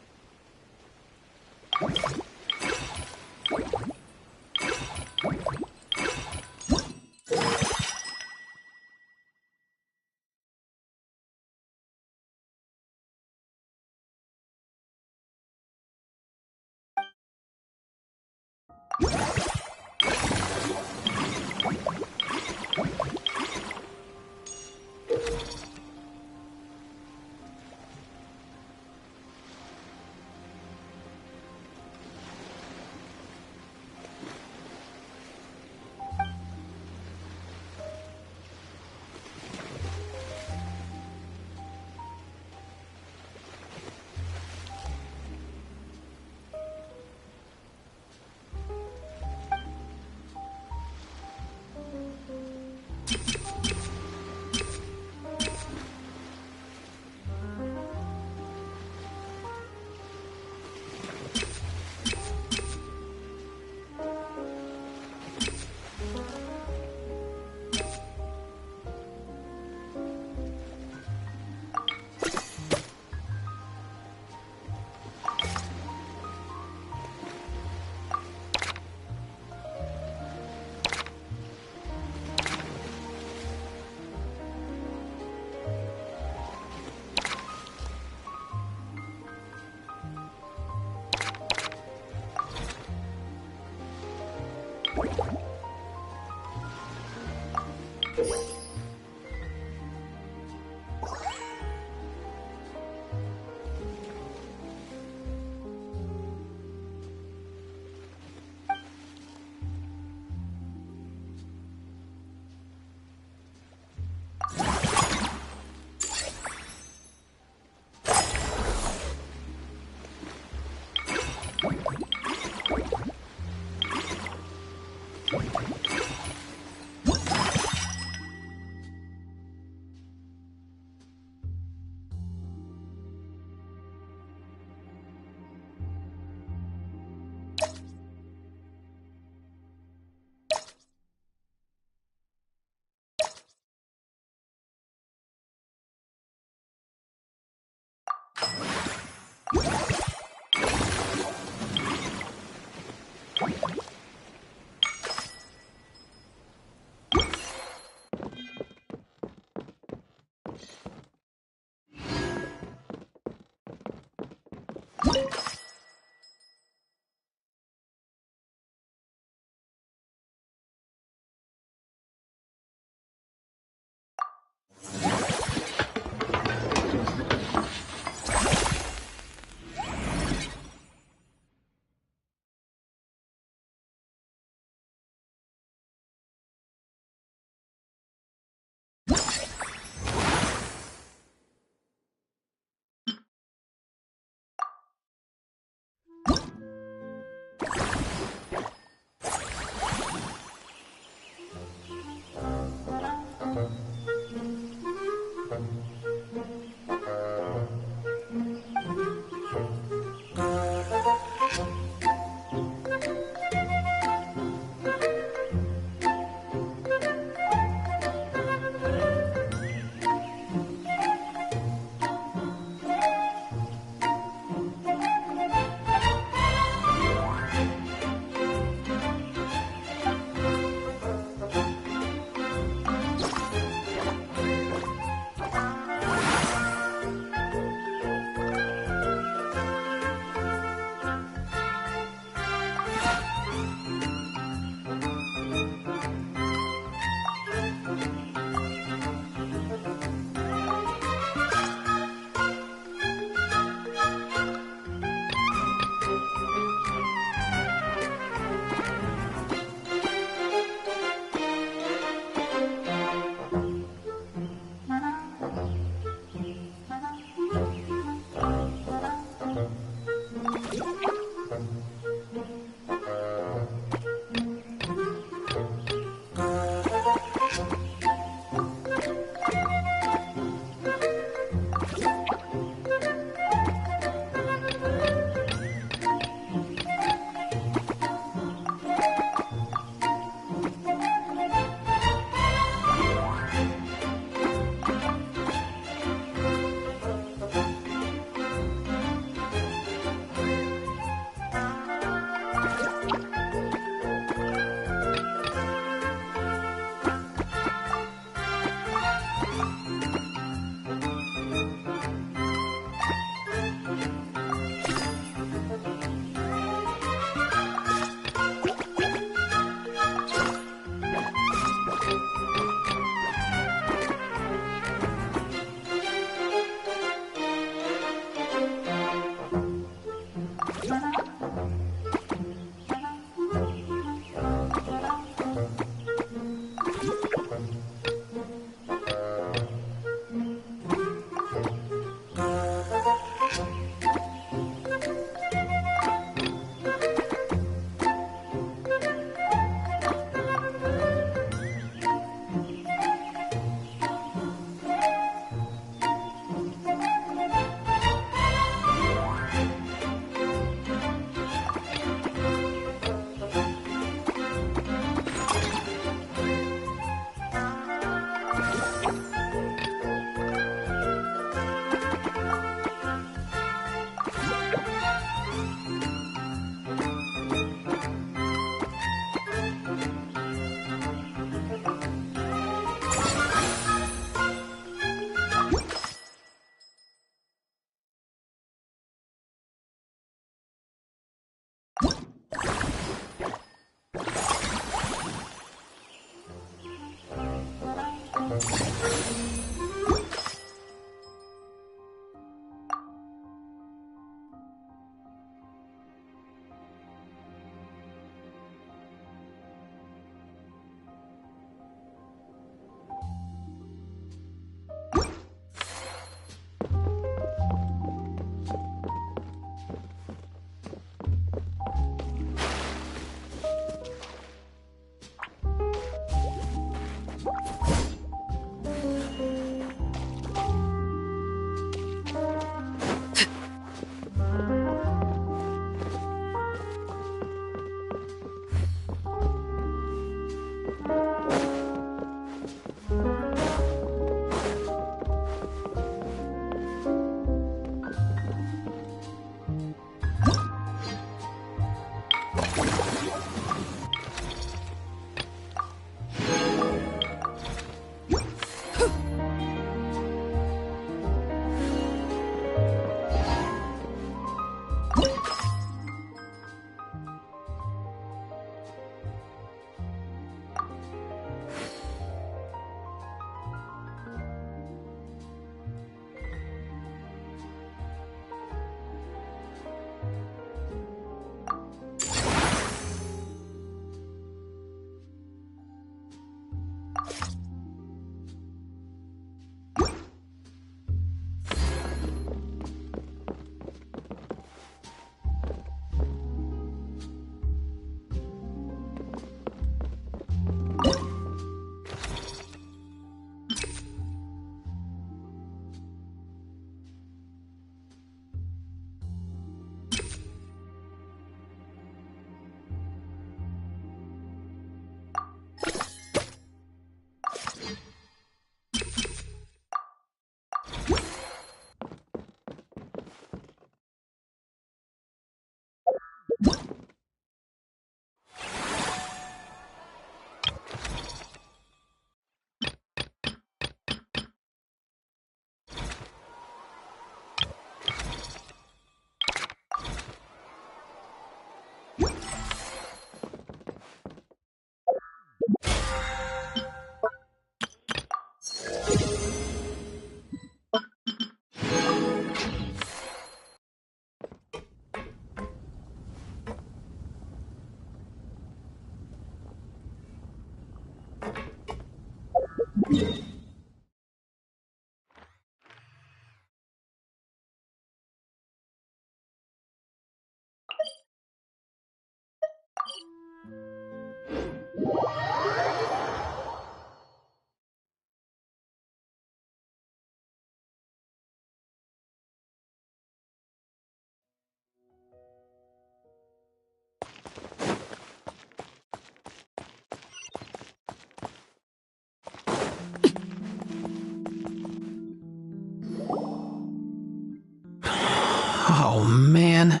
Oh, man.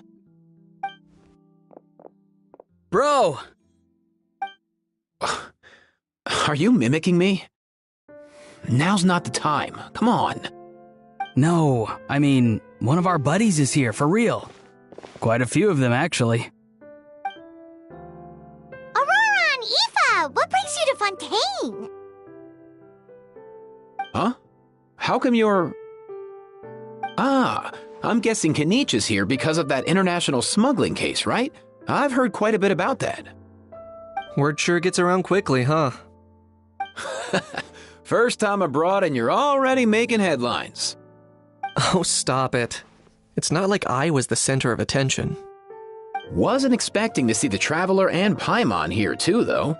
Bro! Are you mimicking me? Now's not the time. Come on. No, I mean, one of our buddies is here, for real. Quite a few of them, actually. Aurora and Aoife, what brings you to Fontaine? Huh? How come you're... Ah, I'm guessing Kaniche is here because of that international smuggling case, right? I've heard quite a bit about that. Word sure gets around quickly, huh? First time abroad and you're already making headlines. Oh, stop it. It's not like I was the center of attention. Wasn't expecting to see the Traveler and Paimon here too, though.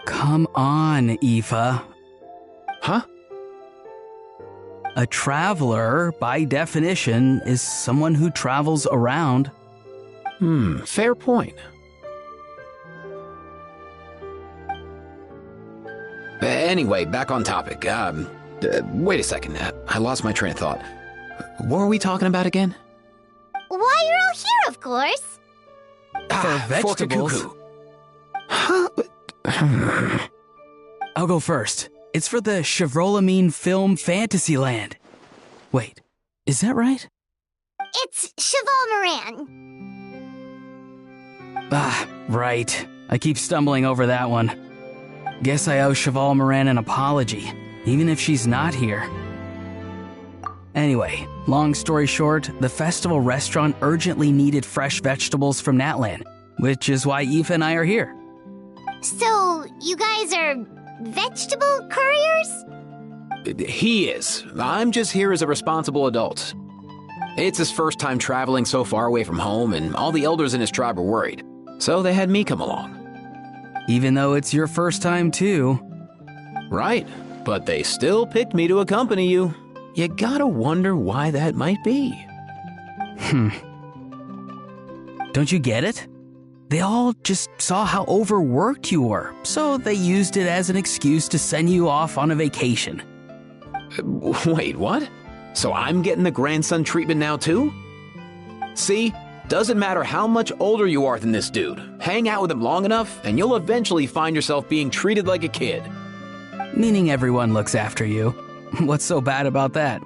Come on, Aoife. Huh? A traveler, by definition, is someone who travels around. Fair point. Anyway, back on topic. Wait a second. I lost my train of thought. What were we talking about again? Why, you're all here, of course. For vegetables. For Kakuku. Huh? I'll go first. It's for the Chevrolamine film Fantasyland. Wait, is that right? It's Cheval Moran. Ah, right. I keep stumbling over that one. Guess I owe Cheval Moran an apology, even if she's not here. Anyway, long story short, the festival restaurant urgently needed fresh vegetables from Natlan, which is why Aoife and I are here. So, you guys are vegetable couriers? He is. I'm just here as a responsible adult. It's his first time traveling so far away from home, and all the elders in his tribe were worried. So they had me come along. Even though it's your first time too. Right, but they still picked me to accompany you. You gotta wonder why that might be. Don't you get it? They all just saw how overworked you were, so they used it as an excuse to send you off on a vacation. Wait, what? So I'm getting the grandson treatment now too? See? Doesn't matter how much older you are than this dude. Hang out with him long enough, and you'll eventually find yourself being treated like a kid. Meaning everyone looks after you. What's so bad about that?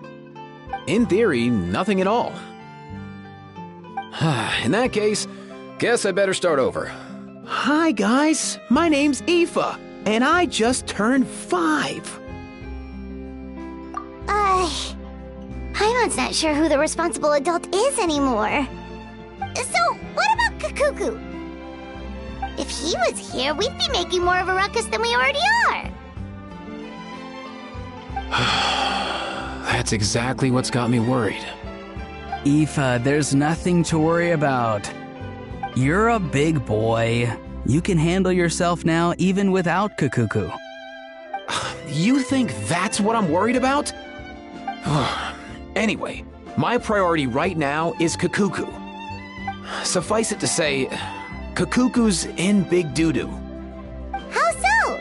In theory, nothing at all. In that case, guess I better start over. Hi guys, my name's Aoife, and I just turned 5. Paimon's not sure who the responsible adult is anymore. So, what about Kakuku? If he was here, we'd be making more of a ruckus than we already are. That's exactly what's got me worried. Aoife, there's nothing to worry about. You're a big boy. You can handle yourself now even without Kakuku. You think that's what I'm worried about? Anyway, my priority right now is Kakuku. Suffice it to say, Kakuku's in big doo-doo. How so?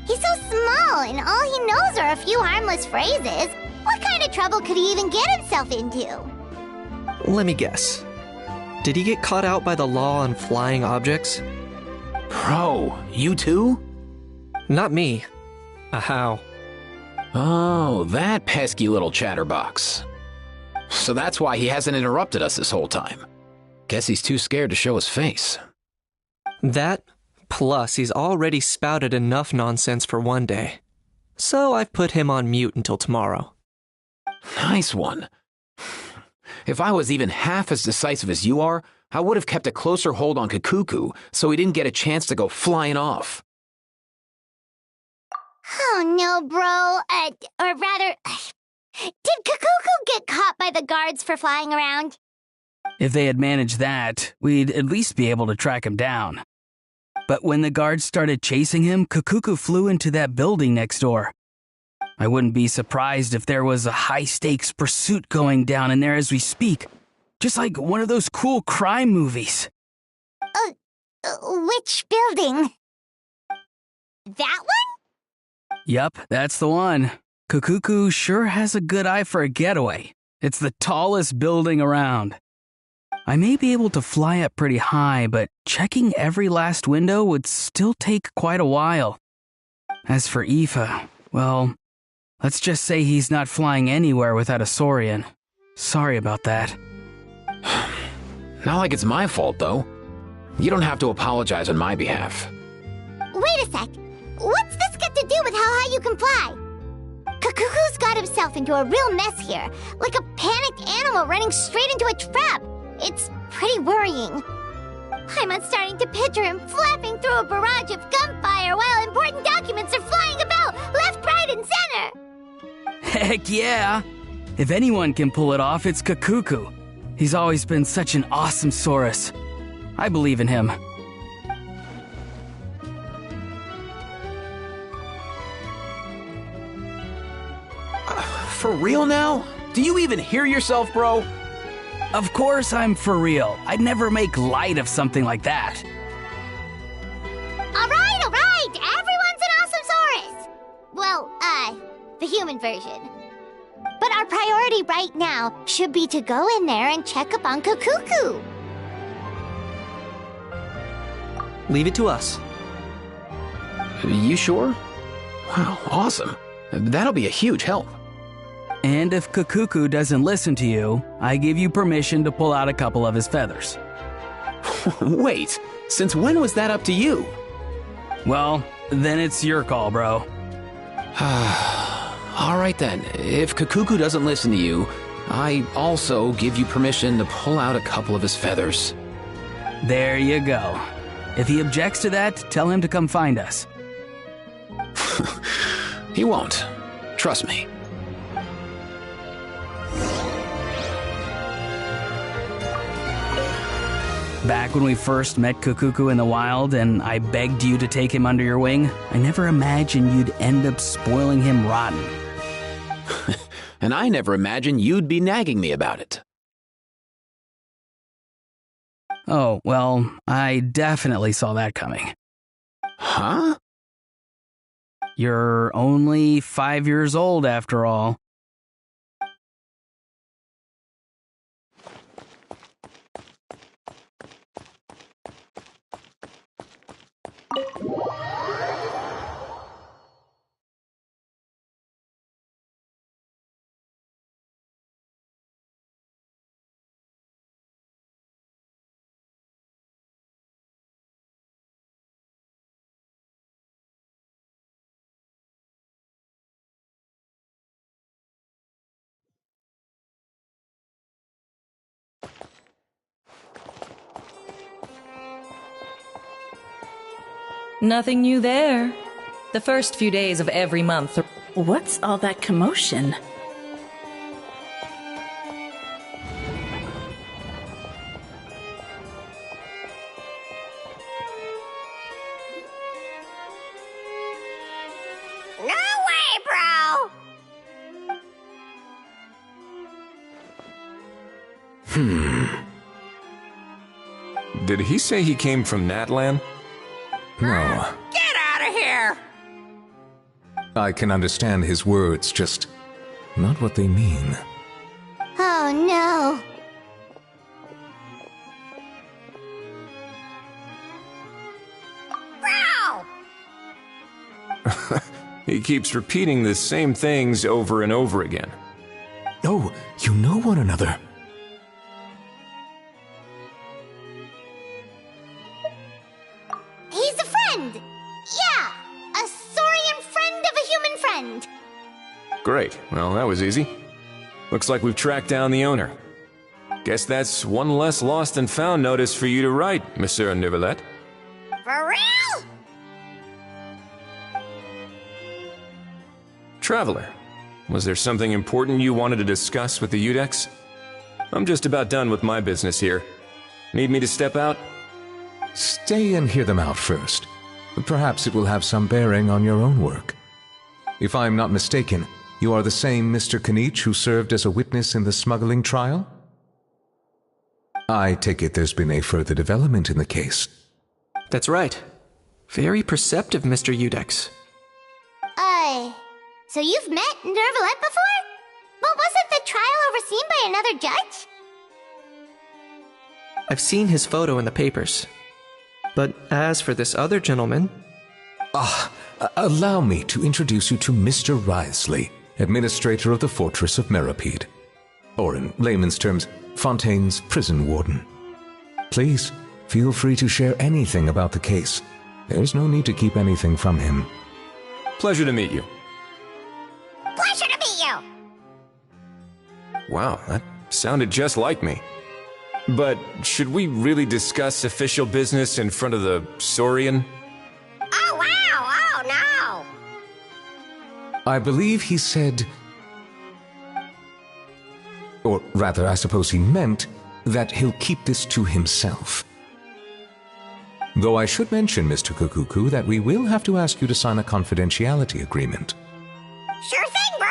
He's so small, and all he knows are a few harmless phrases. What kind of trouble could he even get himself into? Let me guess. Did he get caught out by the law on flying objects? Bro, you too? Not me. How? Oh, that pesky little chatterbox. So that's why he hasn't interrupted us this whole time. Guess he's too scared to show his face. That, plus he's already spouted enough nonsense for one day. So I've put him on mute until tomorrow. Nice one. If I was even half as decisive as you are, I would have kept a closer hold on Kakuku so he didn't get a chance to go flying off. Oh no, bro. Or rather, did Kakuku get caught by the guards for flying around? If they had managed that, we'd at least be able to track him down. But when the guards started chasing him, Kakuku flew into that building next door. I wouldn't be surprised if there was a high-stakes pursuit going down in there as we speak. Just like one of those cool crime movies. Which building? That one? Yup, that's the one. Kakuku sure has a good eye for a getaway. It's the tallest building around. I may be able to fly up pretty high, but checking every last window would still take quite a while. As for Aoife, well, let's just say he's not flying anywhere without a Saurian. Sorry about that. Not like it's my fault, though. You don't have to apologize on my behalf. Wait a sec. What's this got to do with how high you can fly? Kakuku's got himself into a real mess here, like a panicked animal running straight into a trap. It's pretty worrying. I'm starting to picture him flapping through a barrage of gunfire while important documents are flying about left, right, and center. Heck yeah! If anyone can pull it off, it's Kakuku. He's always been such an awesome Saurus. I believe in him. For real now? Do you even hear yourself, bro? Of course I'm for real. I'd never make light of something like that. All right. Everyone's an awesome Saurus. Well, the human version. But our priority right now should be to go in there and check up on Kakuku. Leave it to us. You sure? Wow, awesome. That'll be a huge help. And if Kakuku doesn't listen to you, I give you permission to pull out a couple of his feathers. Wait, since when was that up to you? Well, then it's your call, bro. All right then, if Kakuku doesn't listen to you, I also give you permission to pull out a couple of his feathers. There you go. If he objects to that, tell him to come find us. He won't. Trust me. Back when we first met Kakuku in the wild and I begged you to take him under your wing, I never imagined you'd end up spoiling him rotten. And I never imagined you'd be nagging me about it. Oh, well, I definitely saw that coming. Huh? You're only 5 years old after all. Nothing new there. The first few days of every month. What's all that commotion? No way, bro! Did he say he came from Natlan? No. Get out of here! I can understand his words, just not what they mean. Oh no. Bro! He keeps repeating the same things over and over again. Oh, you know one another. He's a friend! Yeah! A Saurian friend of a human friend! Great. Well, that was easy. Looks like we've tracked down the owner. Guess that's one less lost and found notice for you to write, Monsieur Neuvillette. For real? Traveler, was there something important you wanted to discuss with the Udex? I'm just about done with my business here. Need me to step out? Stay and hear them out first. Perhaps it will have some bearing on your own work. If I'm not mistaken, you are the same Mr. Kanich who served as a witness in the smuggling trial? I take it there's been a further development in the case. That's right. Very perceptive, Mr. Udex. So you've met Nervalette before? But wasn't the trial overseen by another judge? I've seen his photo in the papers. But as for this other gentleman... Allow me to introduce you to Mr. Wriothesley, administrator of the Fortress of Meripede. Or in layman's terms, Fontaine's prison warden. Please, feel free to share anything about the case. There's no need to keep anything from him. Pleasure to meet you. Pleasure to meet you! Wow, that sounded just like me. But should we really discuss official business in front of the Saurian? Oh, wow! Oh, no! I believe he said... Or rather, I suppose he meant that he'll keep this to himself. Though I should mention, Mr. Kukuku, that we will have to ask you to sign a confidentiality agreement. Sure thing, bro!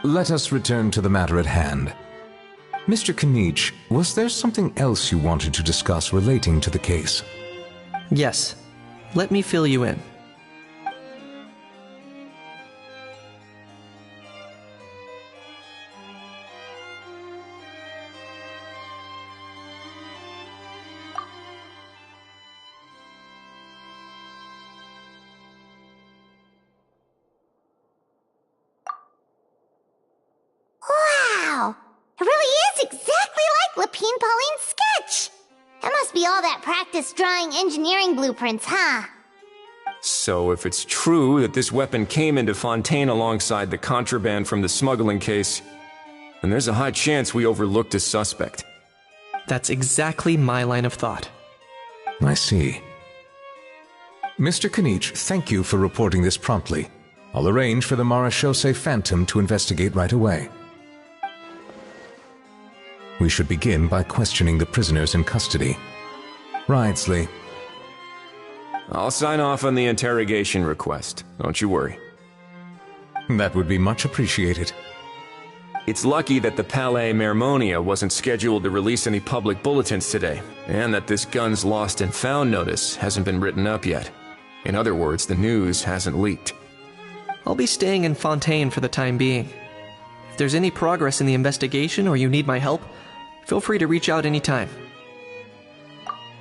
Let us return to the matter at hand. Mr. Kanich, was there something else you wanted to discuss relating to the case? Yes. Let me fill you in. Wow! It really is exactly like Lapine Pauline's sketch! That must be all that practice drawing engineering blueprints, huh? So if it's true that this weapon came into Fontaine alongside the contraband from the smuggling case, then there's a high chance we overlooked a suspect. That's exactly my line of thought. I see. Mr. Kanich, thank you for reporting this promptly. I'll arrange for the Marechaussee Phantom to investigate right away. We should begin by questioning the prisoners in custody. Wriothesley. I'll sign off on the interrogation request. Don't you worry. That would be much appreciated. It's lucky that the Palais Mermonia wasn't scheduled to release any public bulletins today, and that this guns lost and found notice hasn't been written up yet. In other words, the news hasn't leaked. I'll be staying in Fontaine for the time being. If there's any progress in the investigation or you need my help, feel free to reach out anytime.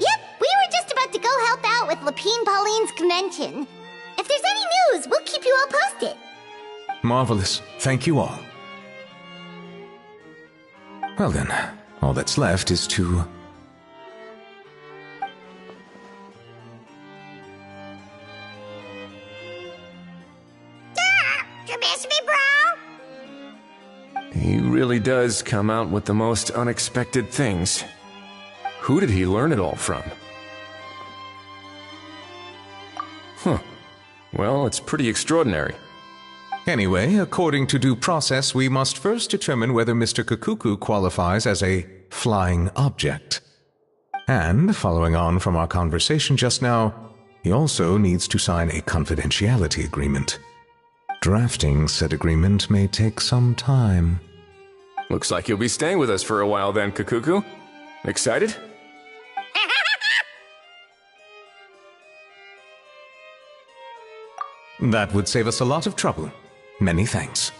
Yep, we were just about to go help out with Lapine Pauline's convention. If there's any news, we'll keep you all posted. Marvelous. Thank you all. Well then, all that's left is to... You miss me, bro? He really does come out with the most unexpected things. Who did he learn it all from? Huh. Well, it's pretty extraordinary. Anyway, according to due process, we must first determine whether Mr. Kukuku qualifies as a flying object. And, following on from our conversation just now, he also needs to sign a confidentiality agreement. Drafting said agreement may take some time. Looks like you'll be staying with us for a while then, Kukuku. Excited? That would save us a lot of trouble. Many thanks.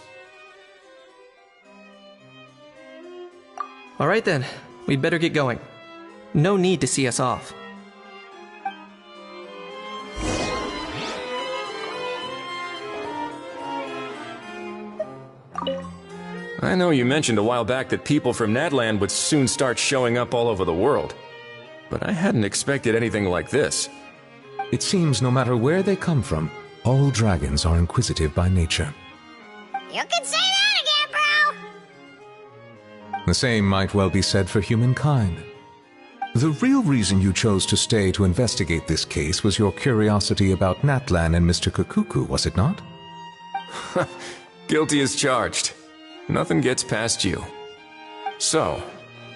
All right then, we'd better get going. No need to see us off. I know you mentioned a while back that people from Natland would soon start showing up all over the world, but I hadn't expected anything like this. It seems no matter where they come from, all dragons are inquisitive by nature. You can say that again, bro! The same might well be said for humankind. The real reason you chose to stay to investigate this case was your curiosity about Natlan and Mr. Kukuku, was it not? Guilty as charged. Nothing gets past you. So,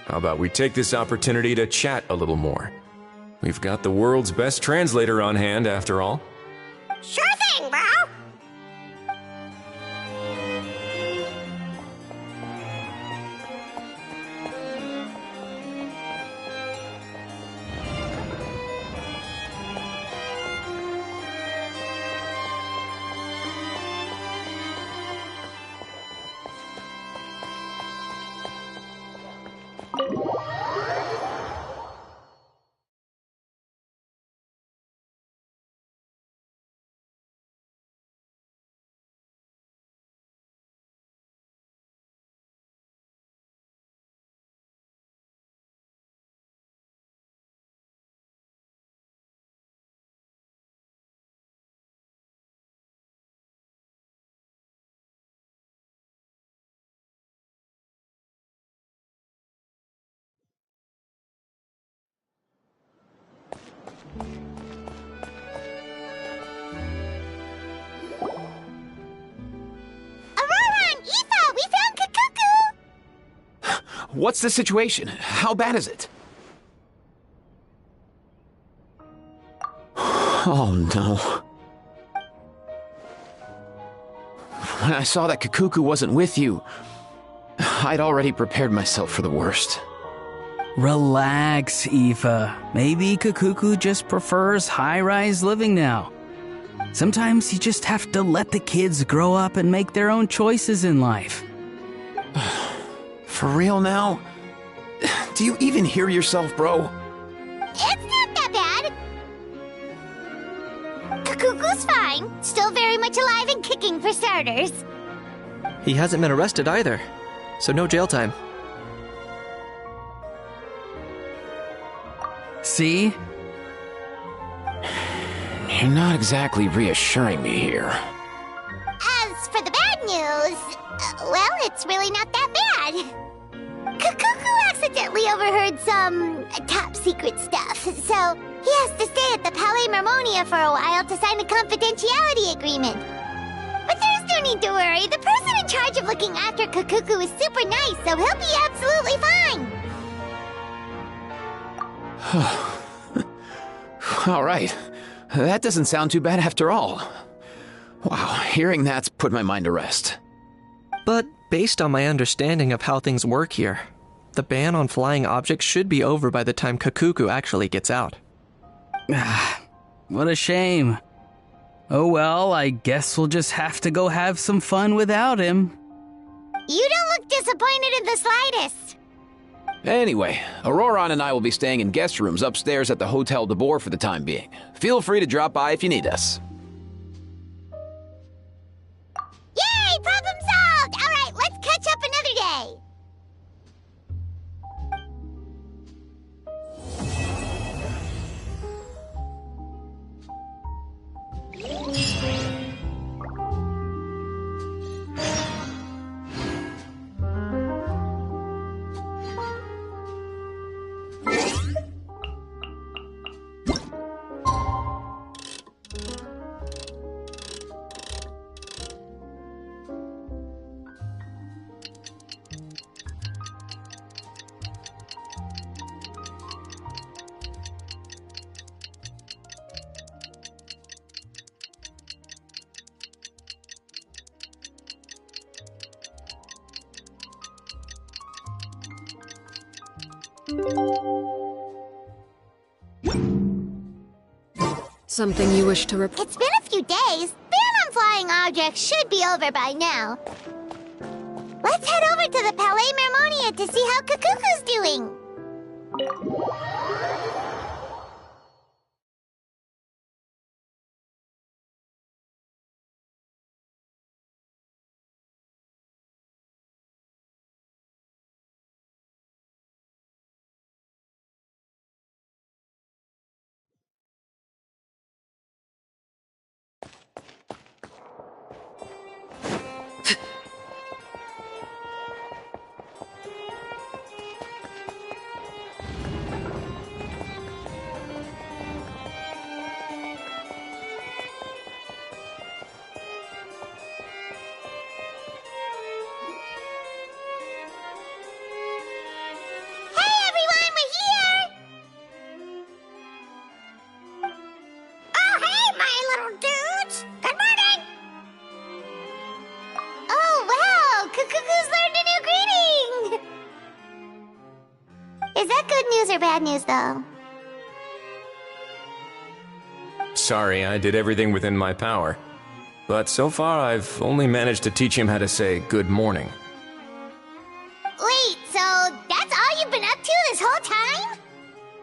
how about we take this opportunity to chat a little more? We've got the world's best translator on hand, after all. Sure thing, bro! What's the situation? How bad is it? Oh no. When I saw that Kakuku wasn't with you, I'd already prepared myself for the worst. Relax, Aoife. Maybe Kakuku just prefers high-rise living now. Sometimes you just have to let the kids grow up and make their own choices in life. For real now? Do you even hear yourself, bro? It's not that bad. Kakuku's fine. Still very much alive and kicking for starters. He hasn't been arrested either, so no jail time. See? You're not exactly reassuring me here. As for the bad news, well, it's really not that bad. Kakuku accidentally overheard some top-secret stuff, so he has to stay at the Palais Mermonia for a while to sign a confidentiality agreement. But there's no need to worry. The person in charge of looking after Kakuku is super nice, so he'll be absolutely fine. All right. That doesn't sound too bad after all. Wow, hearing that's put my mind to rest. But based on my understanding of how things work here, the ban on flying objects should be over by the time Kakuku actually gets out. What a shame. Oh well, I guess we'll just have to go have some fun without him. You don't look disappointed in the slightest. Anyway, Auroron and I will be staying in guest rooms upstairs at the Hotel de Boer for the time being. Feel free to drop by if you need us. Yay! Problem solved! All right, let's catch up another day. Something you wish to report? It's been a few days. Ban on flying objects should be over by now. Let's head over to the Palais Mermonia to see how Kakuku's doing. Is that good news or bad news, though? Sorry, I did everything within my power. But so far, I've only managed to teach him how to say good morning. Wait, so that's all you've been up to this whole time?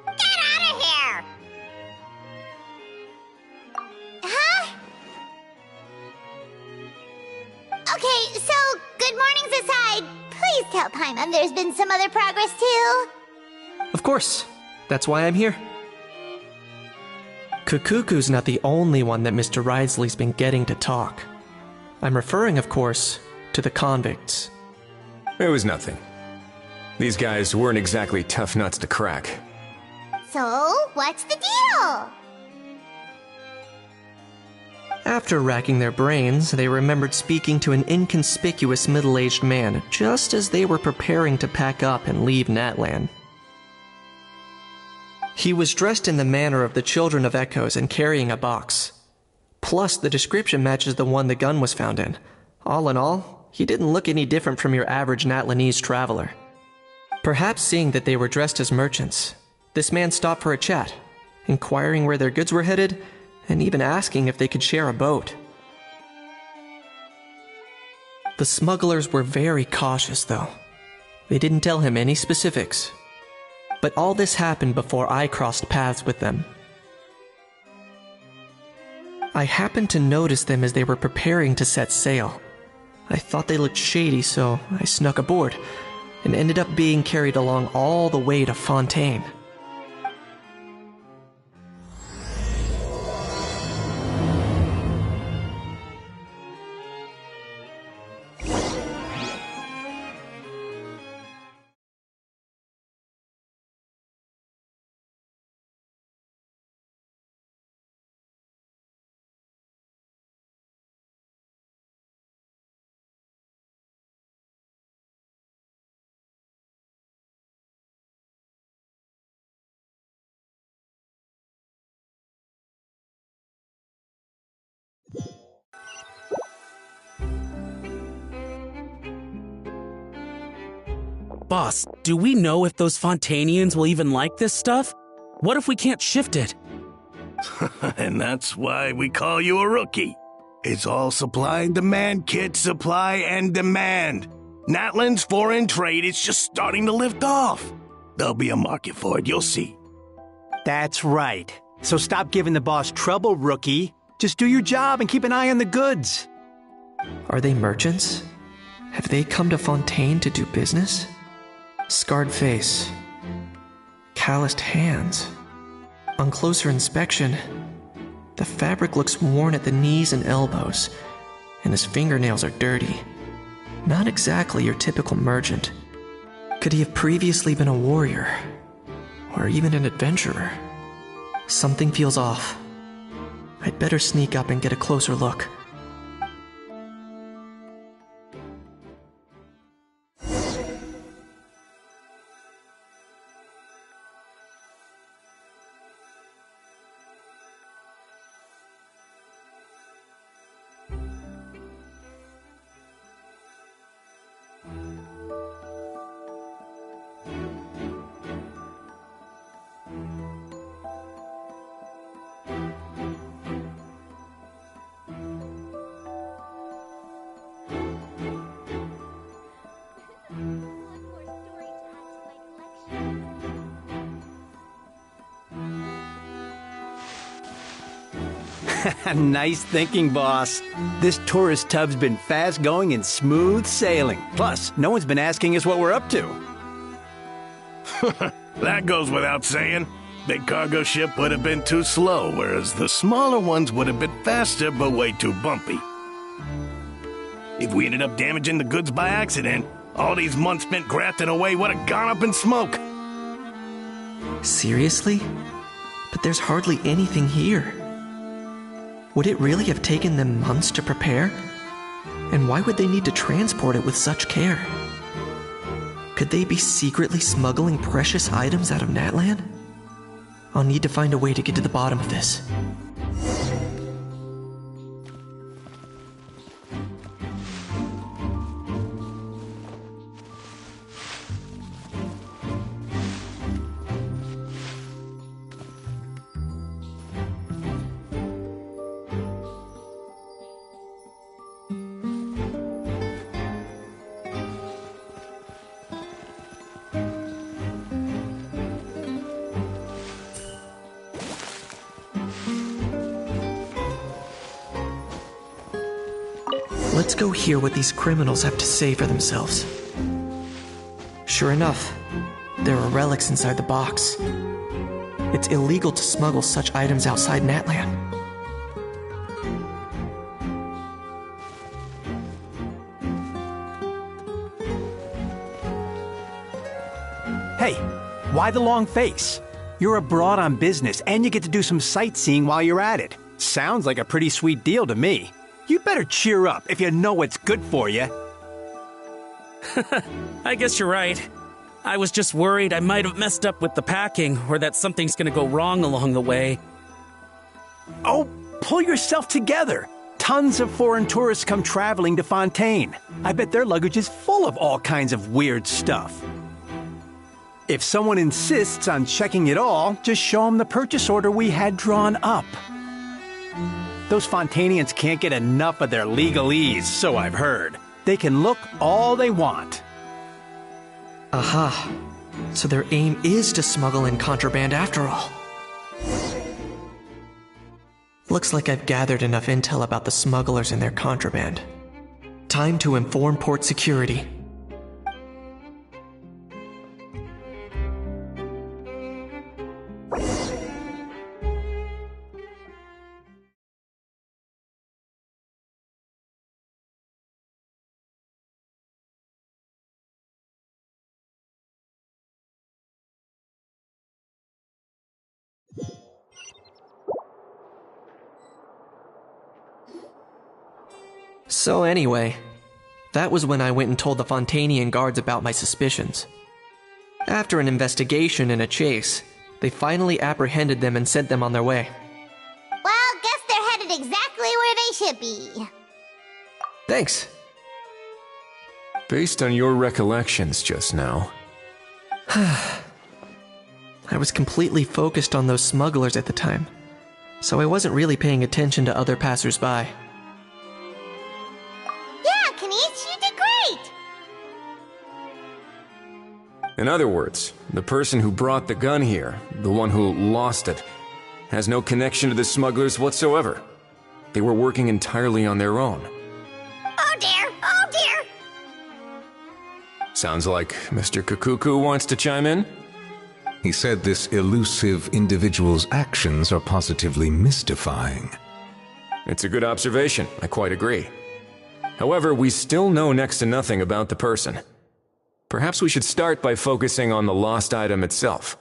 Get out of here! Huh? Okay, so good mornings aside, please tell Paimon there's been some other progress too. Of course. That's why I'm here. Kukuku's not the only one that Mr. Ridesley's been getting to talk. I'm referring, of course, to the convicts. It was nothing. These guys weren't exactly tough nuts to crack. So, what's the deal? After racking their brains, they remembered speaking to an inconspicuous middle-aged man just as they were preparing to pack up and leave Natlan. He was dressed in the manner of the Children of Echoes and carrying a box. Plus, the description matches the one the gun was found in. All in all, he didn't look any different from your average Natlanese traveler. Perhaps seeing that they were dressed as merchants, this man stopped for a chat, inquiring where their goods were headed, and even asking if they could share a boat. The smugglers were very cautious, though. They didn't tell him any specifics. But all this happened before I crossed paths with them. I happened to notice them as they were preparing to set sail. I thought they looked shady, so I snuck aboard, and ended up being carried along all the way to Fontaine. Boss, do we know if those Fontanians will even like this stuff? What if we can't shift it? And that's why we call you a rookie. It's all supply and demand, kid. Supply and demand. Natlan's foreign trade is just starting to lift off. There'll be a market for it, you'll see. That's right. So stop giving the boss trouble, rookie. Just do your job and keep an eye on the goods. Are they merchants? Have they come to Fontaine to do business? Scarred face. Calloused hands. On closer inspection, the fabric looks worn at the knees and elbows, and his fingernails are dirty. Not exactly your typical merchant. Could he have previously been a warrior? Or even an adventurer? Something feels off. I'd better sneak up and get a closer look. Nice thinking, boss. This tourist tub's been fast going and smooth sailing. Plus, no one's been asking us what we're up to. That goes without saying. Big cargo ship would have been too slow, whereas the smaller ones would have been faster but way too bumpy. If we ended up damaging the goods by accident, all these months spent grafting away would have gone up in smoke. Seriously? But there's hardly anything here. Would it really have taken them months to prepare? And why would they need to transport it with such care? Could they be secretly smuggling precious items out of Natlan? I'll need to find a way to get to the bottom of this. Let's go hear what these criminals have to say for themselves. Sure enough, there are relics inside the box. It's illegal to smuggle such items outside Natlan. Hey, why the long face? You're abroad on business and you get to do some sightseeing while you're at it. Sounds like a pretty sweet deal to me. You better cheer up if you know what's good for you. I guess you're right. I was just worried I might have messed up with the packing or that something's gonna go wrong along the way. Oh, pull yourself together. Tons of foreign tourists come traveling to Fontaine. I bet their luggage is full of all kinds of weird stuff. If someone insists on checking it all, just show them the purchase order we had drawn up. Those Fontainians can't get enough of their legalese, so I've heard. They can look all they want. Aha. So their aim is to smuggle in contraband after all. Looks like I've gathered enough intel about the smugglers and their contraband. Time to inform port security. So anyway, that was when I went and told the Fontainian guards about my suspicions. After an investigation and a chase, they finally apprehended them and sent them on their way. Well, guess they're headed exactly where they should be. Thanks. Based on your recollections just now. I was completely focused on those smugglers at the time, so I wasn't really paying attention to other passersby. Yeah, Kanish, you did great! In other words, the person who brought the gun here, the one who lost it, has no connection to the smugglers whatsoever. They were working entirely on their own. Oh dear, oh dear! Sounds like Mr. Kakuku wants to chime in? He said this elusive individual's actions are positively mystifying. It's a good observation, I quite agree. However, we still know next to nothing about the person. Perhaps we should start by focusing on the lost item itself.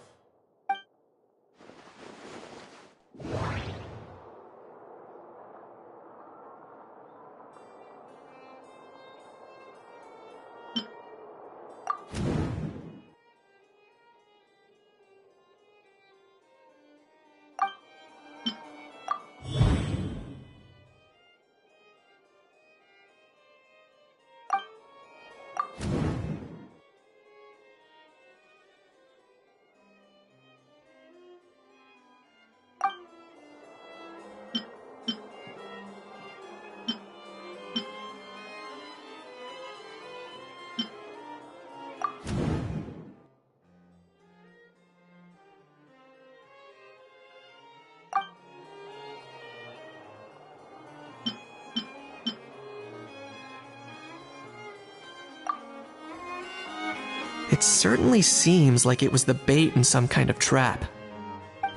It certainly seems like it was the bait in some kind of trap.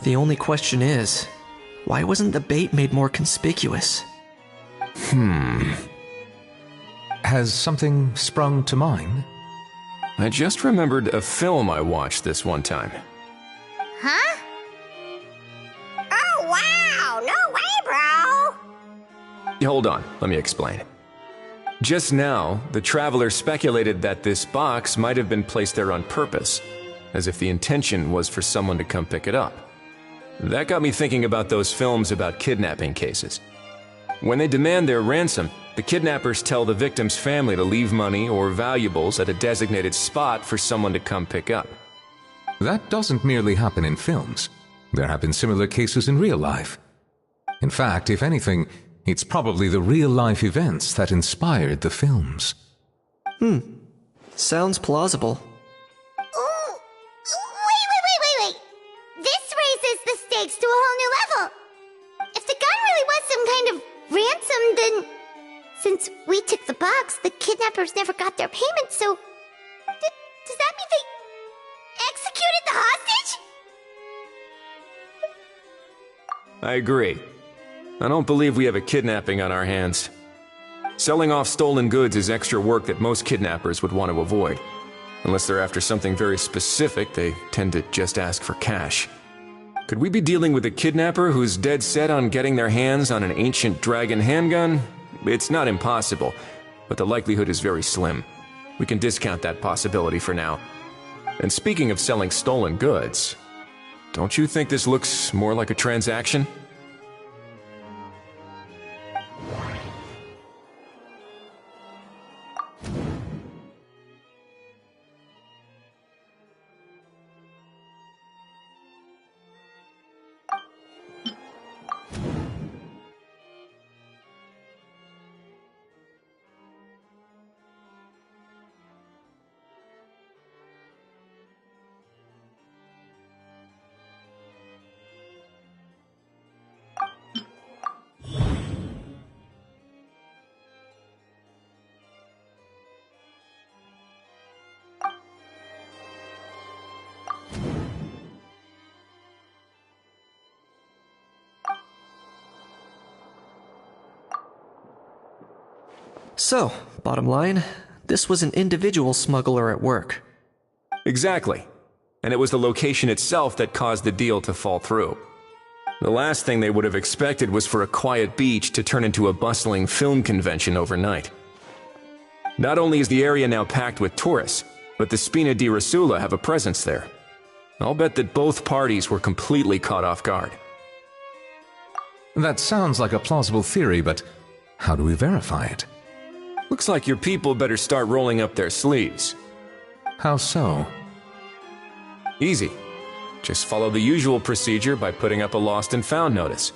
The only question is, why wasn't the bait made more conspicuous? Has something sprung to mind? I just remembered a film I watched this one time. Huh? Oh wow, no way, bro! Hold on, let me explain. Just now, the traveler speculated that this box might have been placed there on purpose, as if the intention was for someone to come pick it up. That got me thinking about those films about kidnapping cases. When they demand their ransom, the kidnappers tell the victim's family to leave money or valuables at a designated spot for someone to come pick up. That doesn't merely happen in films. There have been similar cases in real life. In fact, if anything, it's probably the real-life events that inspired the films. Sounds plausible. Ooh, wait. This raises the stakes to a whole new level. If the gun really was some kind of ransom, then since we took kidnappers never got their payment, so... does that mean they executed the hostage? I agree. I don't believe we have a kidnapping on our hands. Selling off stolen goods is extra work that most kidnappers would want to avoid. Unless they're after something very specific, they tend to just ask for cash. Could we be dealing with a kidnapper who's dead set on getting their hands on an ancient dragon handgun? It's not impossible, but the likelihood is very slim. We can discount that possibility for now. And speaking of selling stolen goods, don't you think this looks more like a transaction? So, bottom line, this was an individual smuggler at work. Exactly. And it was the location itself that caused the deal to fall through. The last thing they would have expected was for a quiet beach to turn into a bustling film convention overnight. Not only is the area now packed with tourists, but the Spina di Rosula have a presence there. I'll bet that both parties were completely caught off guard. That sounds like a plausible theory, but how do we verify it? Looks like your people better start rolling up their sleeves. How so? Easy. Just follow the usual procedure by putting up a lost and found notice.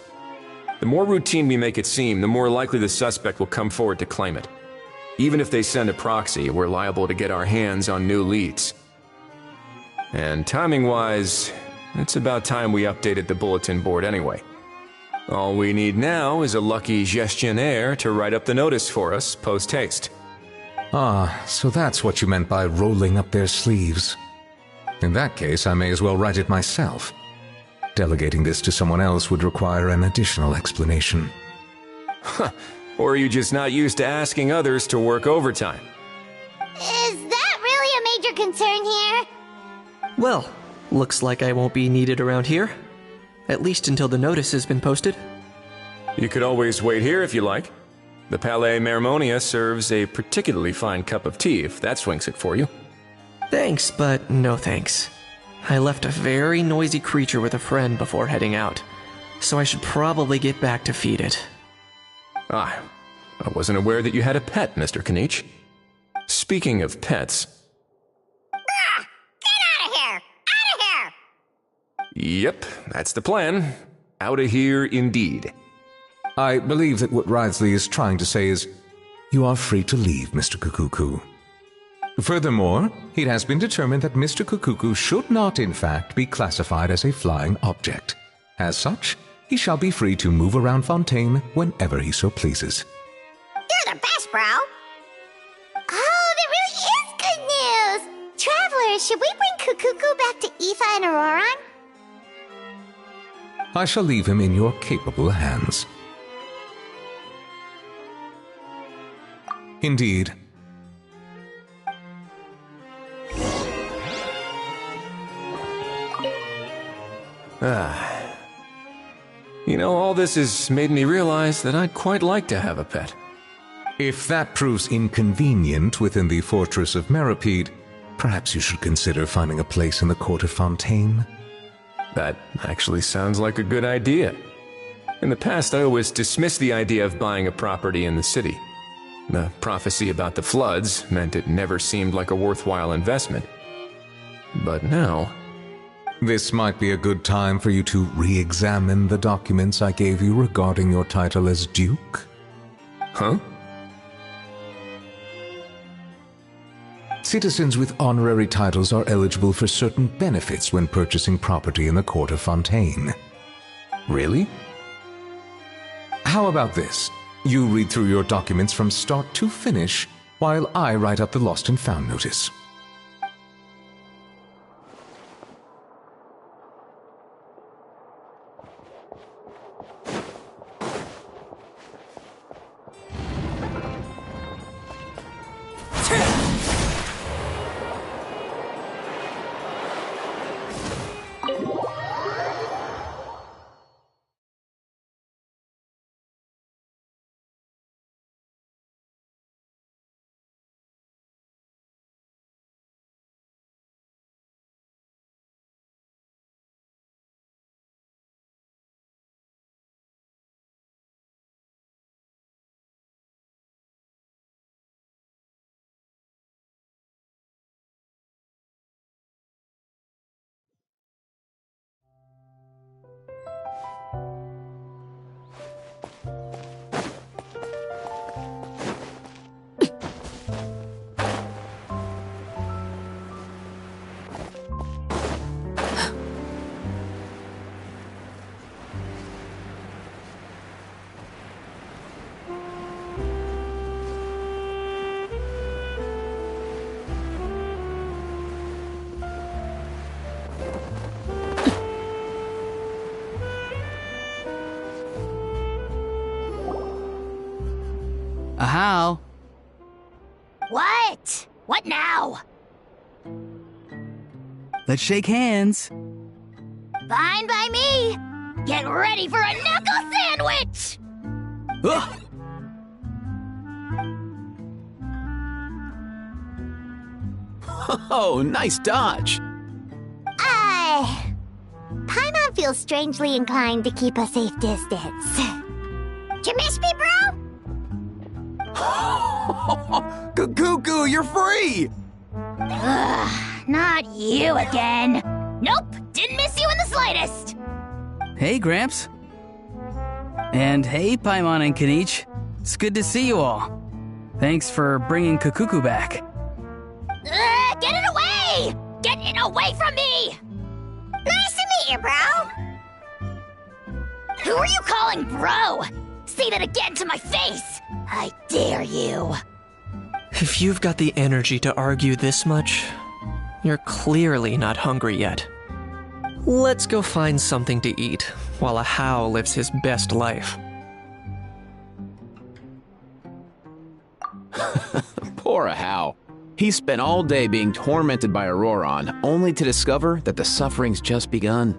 The more routine we make it seem, the more likely the suspect will come forward to claim it. Even if they send a proxy, we're liable to get our hands on new leads. And timing-wise, it's about time we updated the bulletin board anyway. All we need now is a lucky gestionnaire to write up the notice for us post-haste. Ah, so that's what you meant by rolling up their sleeves. In that case, I may as well write it myself. Delegating this to someone else would require an additional explanation. Or are you just not used to asking others to work overtime? Is that really a major concern here? Well, looks like I won't be needed around here. At least until the notice has been posted. You could always wait here if you like. The Palais Mermonia serves a particularly fine cup of tea if that swings it for you. Thanks, but no thanks. I left a very noisy creature with a friend before heading out, so I should probably get back to feed it. Ah, I wasn't aware that you had a pet, Mr. Kanich. Speaking of pets... Get out of here! Out of here! Yep, that's the plan. Out of here indeed. I believe that what Wriothesley is trying to say is, you are free to leave, Mr. Kukuku. Furthermore, it has been determined that Mr. Kukuku should not, in fact, be classified as a flying object. As such, he shall be free to move around Fontaine whenever he so pleases. You're the best, bro! Oh, that really is good news! Travelers, should we bring Kukuku back to Aoife and Auroran? I shall leave him in your capable hands. Indeed. You know, all this has made me realize that I'd quite like to have a pet. If that proves inconvenient within the fortress of Meripede, perhaps you should consider finding a place in the court of Fontaine. That actually sounds like a good idea. In the past, I always dismissed the idea of buying a property in the city. The prophecy about the floods meant it never seemed like a worthwhile investment. But now... This might be a good time for you to re-examine the documents I gave you regarding your title as Duke. Huh? Citizens with honorary titles are eligible for certain benefits when purchasing property in the court of Fontaine. Really? How about this? You read through your documents from start to finish, while I write up the lost and found notice. How? What? What now? Let's shake hands. Fine by me. Get ready for a knuckle sandwich! Ugh. Oh, nice dodge. Paimon feels strangely inclined to keep a safe distance. Did you miss me, bro? Cuckoo, you're free! Ugh, not you again. Nope, didn't miss you in the slightest. Hey, Gramps. And hey, Paimon and Kanich. It's good to see you all. Thanks for bringing Kukuku back. Get it away! Get it away from me! Nice to meet you, bro. Who are you calling bro? Say that again to my face! I dare you. If you've got the energy to argue this much, you're clearly not hungry yet. Let's go find something to eat while a How lives his best life. Poor How. He spent all day being tormented by Auroron, only to discover that the suffering's just begun.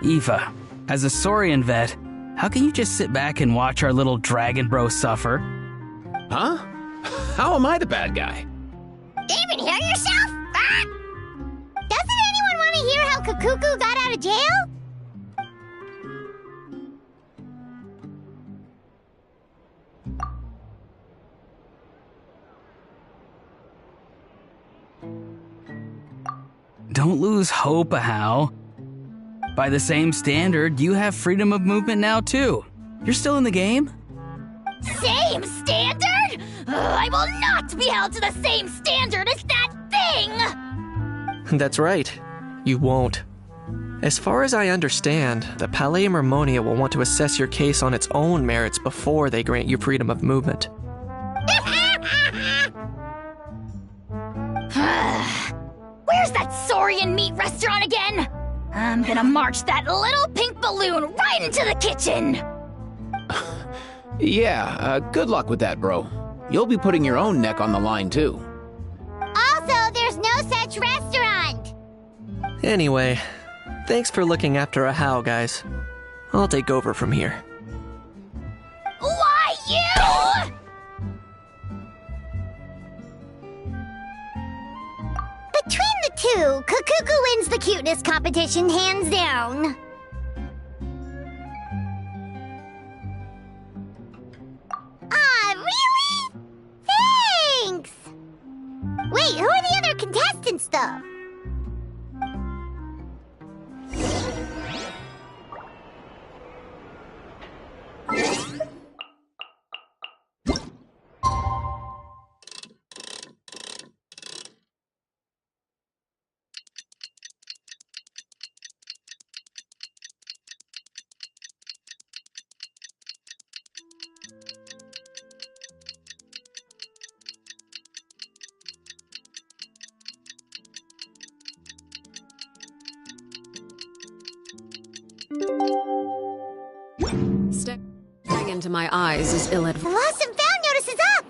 Eva, as a Saurian vet, how can you just sit back and watch our little dragon bro suffer? Huh? How am I the bad guy? Even hear yourself? Ah! Doesn't anyone want to hear how Kukuku got out of jail? Don't lose hope, How. By the same standard, you have freedom of movement now, too. You're still in the game? Same standard? I will not be held to the same standard as that thing! That's right. You won't. As far as I understand, the Palais Mermonia will want to assess your case on its own merits before they grant you freedom of movement. Where's that Saurian meat restaurant again? I'm gonna march that little pink balloon right into the kitchen! Yeah, good luck with that, bro. You'll be putting your own neck on the line, too. Also, there's no such restaurant! Anyway, thanks for looking after a How, guys. I'll take over from here. Why, you?! Between the two, Kukuku wins the cuteness competition hands down. Ah, really? Thanks! Wait, who are the other contestants, though? into my eyes is ill-advised. The lost and found notice is up!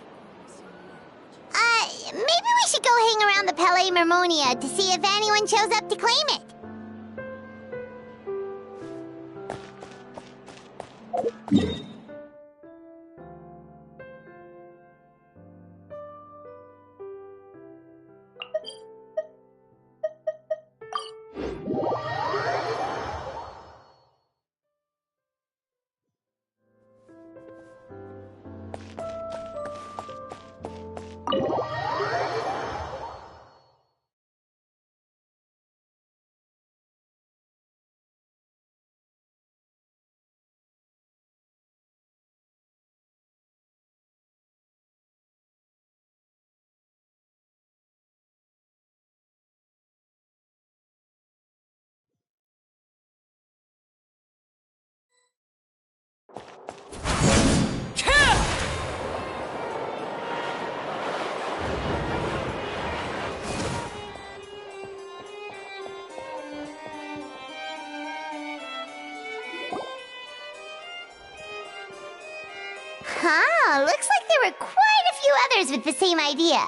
Maybe we should go hang around the Palais Mermonia to see if anyone shows up to claim it. Huh, looks like there were quite a few others with the same idea.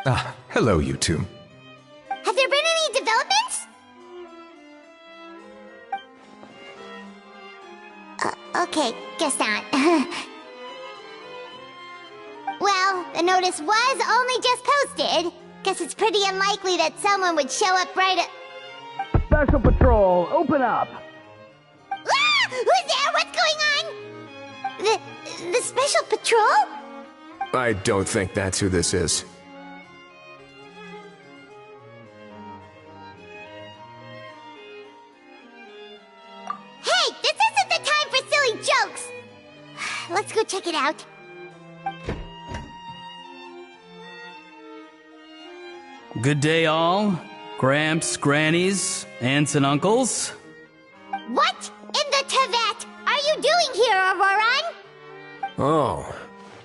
Ah, hello, you two. Have there been any developments? Okay, guess not. Well, the notice was only just posted. Guess it's pretty unlikely that someone would show up right at... Special Patrol, open up! Ah! Who's there? What's going on? The Special Patrol? I don't think that's who this is. Hey, this isn't the time for silly jokes! Let's go check it out. Good day, all. Gramps, grannies, aunts, and uncles. What in the Tevet are you doing here, Auroran? Oh,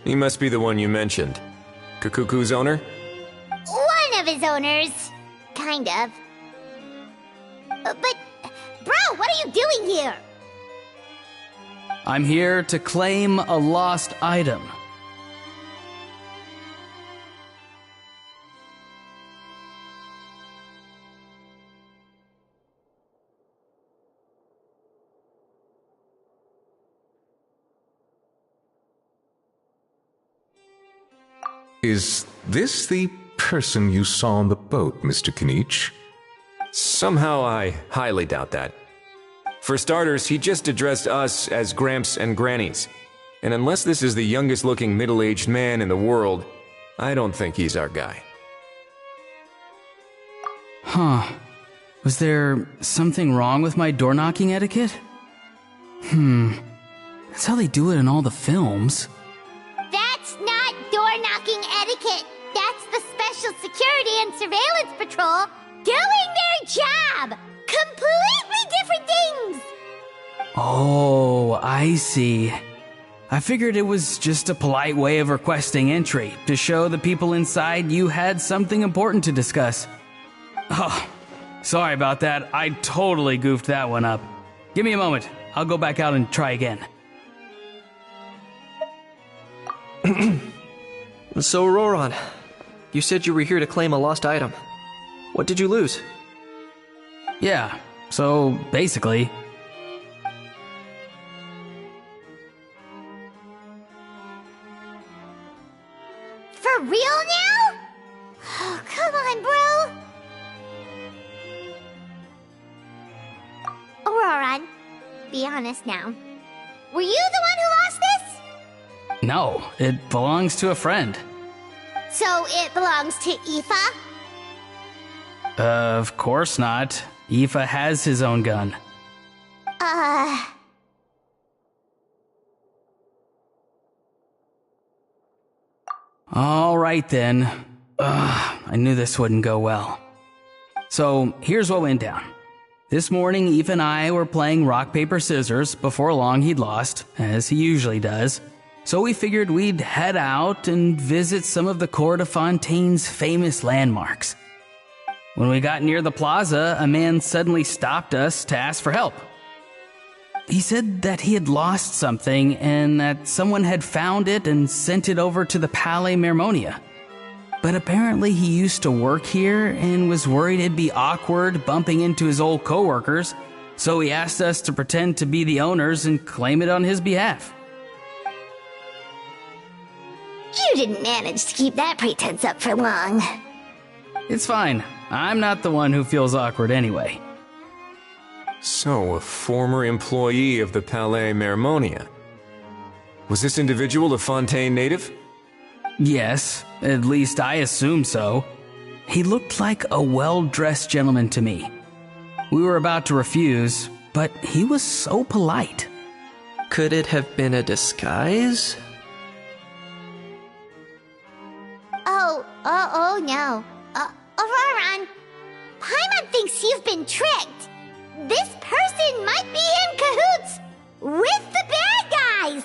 he must be the one you mentioned. Kukuku's owner? One of his owners. Kind of. But, bro, what are you doing here? I'm here to claim a lost item. Is this the person you saw on the boat, Mr. Kinich? Somehow I highly doubt that. For starters, he just addressed us as Gramps and Grannies. And unless this is the youngest looking middle-aged man in the world, I don't think he's our guy. Huh. Was there something wrong with my door-knocking etiquette? That's how they do it in all the films. That's not door-knocking etiquette. That's the Special Security and Surveillance Patrol doing their job. Completely different things. Oh, I see. I figured it was just a polite way of requesting entry to show the people inside you had something important to discuss. Oh, sorry about that. I totally goofed that one up. Give me a moment. I'll go back out and try again. So, Roran, you said you were here to claim a lost item. What did you lose? Yeah, so basically... For real now? Oh, come on, bro. Auroran, be honest now. Were you the one who lost this? No, it belongs to a friend. So it belongs to Aoife? Of course not. Aoife has his own gun. All right then. I knew this wouldn't go well. So here's what went down. This morning, Aoife and I were playing rock, paper, scissors. Before long, he'd lost, as he usually does. So we figured we'd head out and visit some of the Cour de Fontaine's famous landmarks. When we got near the plaza, a man suddenly stopped us to ask for help. He said that he had lost something and that someone had found it and sent it over to the Palais Mermonia. But apparently he used to work here and was worried it'd be awkward bumping into his old coworkers, so he asked us to pretend to be the owners and claim it on his behalf. You didn't manage to keep that pretense up for long. It's fine. I'm not the one who feels awkward anyway. So, a former employee of the Palais Mermonia. Was this individual a Fontaine native? Yes, at least I assume so. He looked like a well-dressed gentleman to me. We were about to refuse, but he was so polite. Could it have been a disguise? Oh no. Auroron, Paimon thinks you've been tricked. This person might be in cahoots with the bad guys.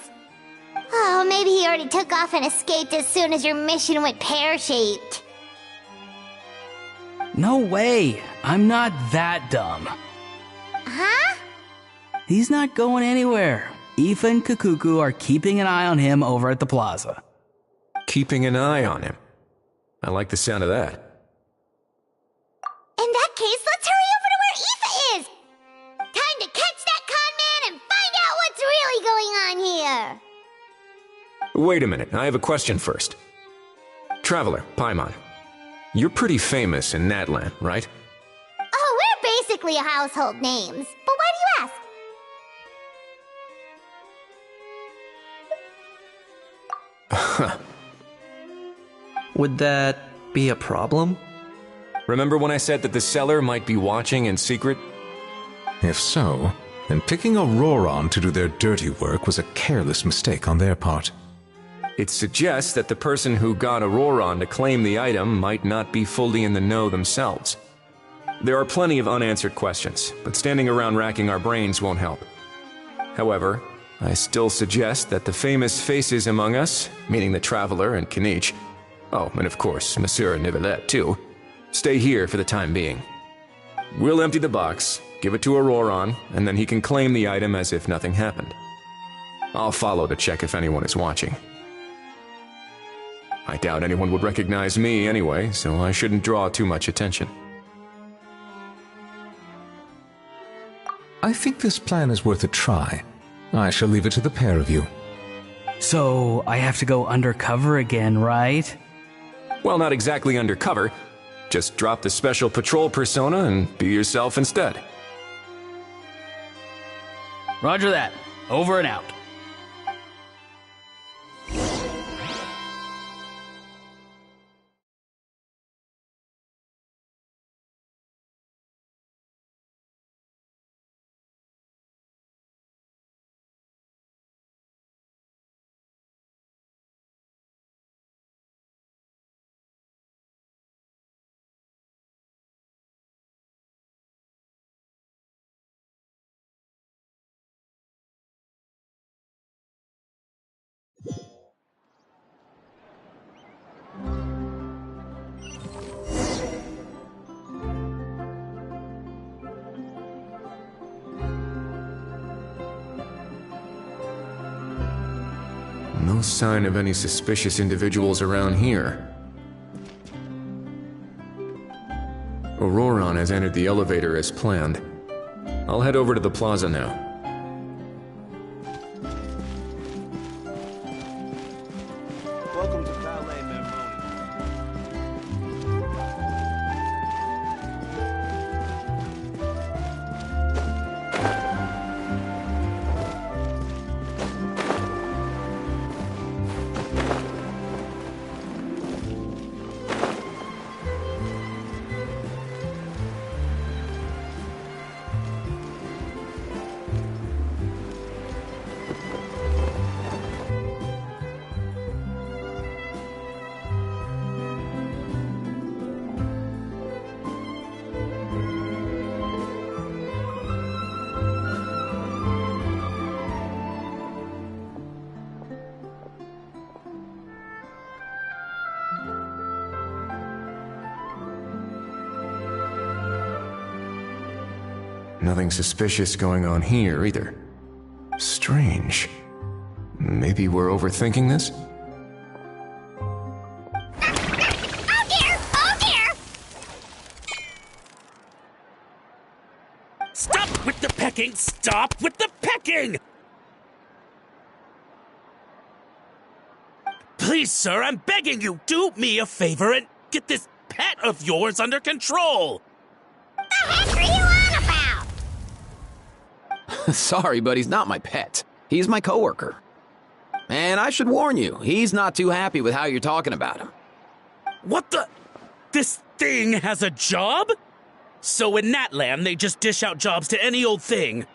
Oh, maybe he already took off and escaped as soon as your mission went pear-shaped. No way. I'm not that dumb. Huh? He's not going anywhere. Aoife and Kakuku are keeping an eye on him over at the plaza. Keeping an eye on him. I like the sound of that. In that case, let's hurry over to where Aoife is! Time to catch that con man and find out what's really going on here! Wait a minute, I have a question first. Traveler, Paimon, you're pretty famous in Natland, right? Oh, we're basically a household names. But why do you ask? Would that be a problem? Remember when I said that the seller might be watching in secret? If so, then picking Auroron to do their dirty work was a careless mistake on their part. It suggests that the person who got Auroron to claim the item might not be fully in the know themselves. There are plenty of unanswered questions, but standing around racking our brains won't help. However, I still suggest that the famous faces among us, meaning the Traveler and Kinich, oh, and of course, Monsieur Nivelette too, stay here for the time being. We'll empty the box, give it to Auroron, and then he can claim the item as if nothing happened. I'll follow to check if anyone is watching. I doubt anyone would recognize me anyway, so I shouldn't draw too much attention. I think this plan is worth a try. I shall leave it to the pair of you. So, I have to go undercover again, right? Well, not exactly undercover. Just drop the special patrol persona and be yourself instead. Roger that. Over and out. No sign of any suspicious individuals around here. Auroron has entered the elevator as planned. I'll head over to the plaza now. Welcome to Palais Mermonia. Nothing suspicious going on here, either. Strange. Maybe we're overthinking this? Oh dear! Oh dear! Stop with the pecking! Stop with the pecking! Please, sir, I'm begging you, do me a favor and get this pet of yours under control! The heck are you on about? Sorry, but he's not my pet. He's my coworker. And I should warn you, he's not too happy with how you're talking about him. What the? This thing has a job? So in that land, they just dish out jobs to any old thing.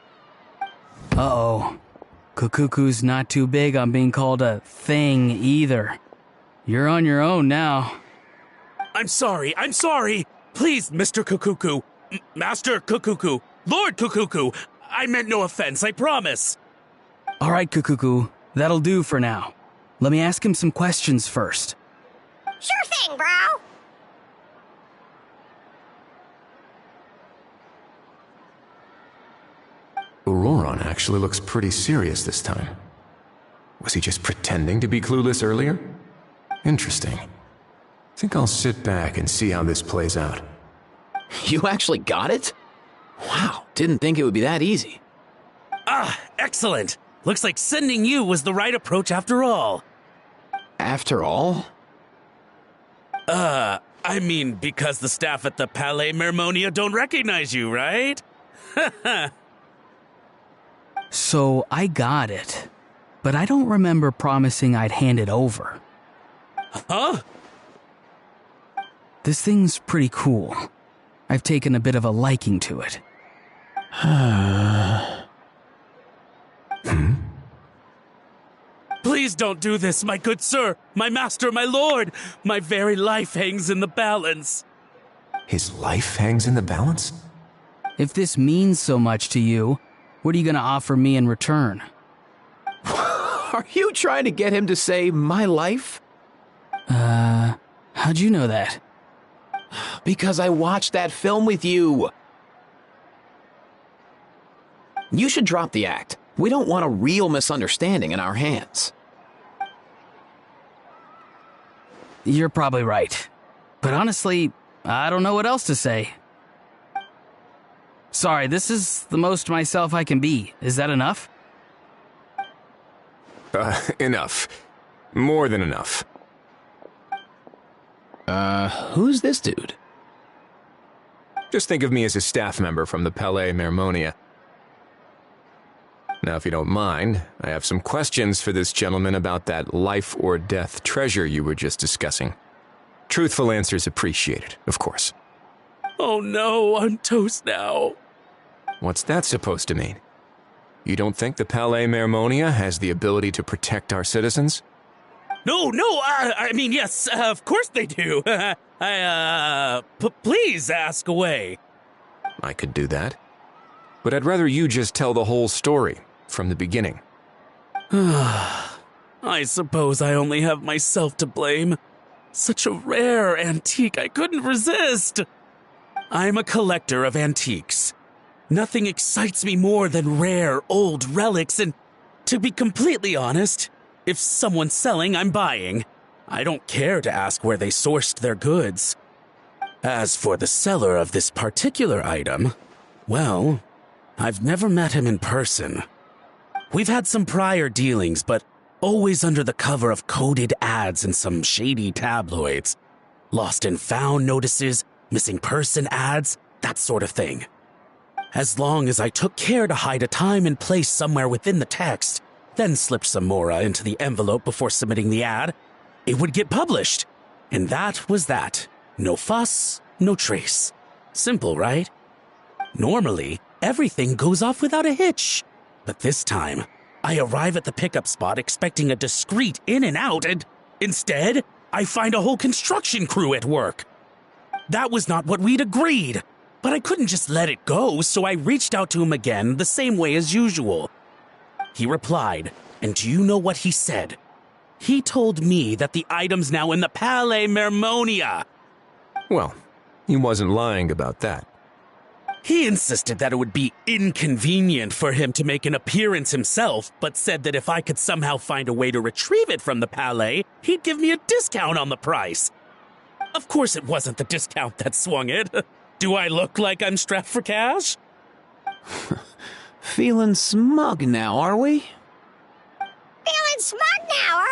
Uh-oh. Kukuku's not too big on being called a thing either. You're on your own now. I'm sorry. Please, Mr. Kukuku. Master Kukuku. Lord Kukuku. I meant no offense, I promise. All right, Kukuku. That'll do for now. Let me ask him some questions first. Sure thing, bro. Auroron actually looks pretty serious this time. Was he just pretending to be clueless earlier? Interesting. Think I'll sit back and see how this plays out. You actually got it? Wow, didn't think it would be that easy. Ah, excellent. Looks like sending you was the right approach after all. After all? I mean, because the staff at the Palais Mermonia don't recognize you, right? So I got it, but I don't remember promising I'd hand it over. Huh? This thing's pretty cool. I've taken a bit of a liking to it. Please don't do this, my good sir, my master, my lord. My very life hangs in the balance. His life hangs in the balance? If this means so much to you, what are you gonna offer me in return? Are you trying to get him to say my life? How'd you know that? Because I watched that film with you. You should drop the act. We don't want a real misunderstanding in our hands. You're probably right. But honestly, I don't know what else to say. Sorry, this is the most myself I can be. Is that enough? Enough. More than enough. Who's this dude? Just think of me as a staff member from the Palais Mermonia. Now, if you don't mind, I have some questions for this gentleman about that life or death treasure you were just discussing. Truthful answers appreciated, of course. Oh no, I'm toast now. What's that supposed to mean? You don't think the Palais Mermonia has the ability to protect our citizens? No, I mean, yes, of course they do. Please ask away. I could do that. But I'd rather you just tell the whole story, from the beginning. I suppose I only have myself to blame. Such a rare antique, I couldn't resist. I'm a collector of antiques. Nothing excites me more than rare, old relics, and to be completely honest, if someone's selling, I'm buying. I don't care to ask where they sourced their goods. As for the seller of this particular item, well, I've never met him in person. We've had some prior dealings, but always under the cover of coded ads in some shady tabloids. Lost and found notices, missing person ads, that sort of thing. As long as I took care to hide a time and place somewhere within the text, then slipped some mora into the envelope before submitting the ad, it would get published. And that was that. No fuss, no trace. Simple, right? Normally, everything goes off without a hitch. But this time, I arrive at the pickup spot expecting a discreet in and out, and instead, I find a whole construction crew at work. That was not what we'd agreed, but I couldn't just let it go, so I reached out to him again the same way as usual. He replied, and do you know what he said? He told me that the item's now in the Palais Mermonia. Well, he wasn't lying about that. He insisted that it would be inconvenient for him to make an appearance himself, but said that if I could somehow find a way to retrieve it from the Palais, he'd give me a discount on the price. Of course it wasn't the discount that swung it. Do I look like I'm strapped for cash? Feeling smug now, are we? Feeling smug now, are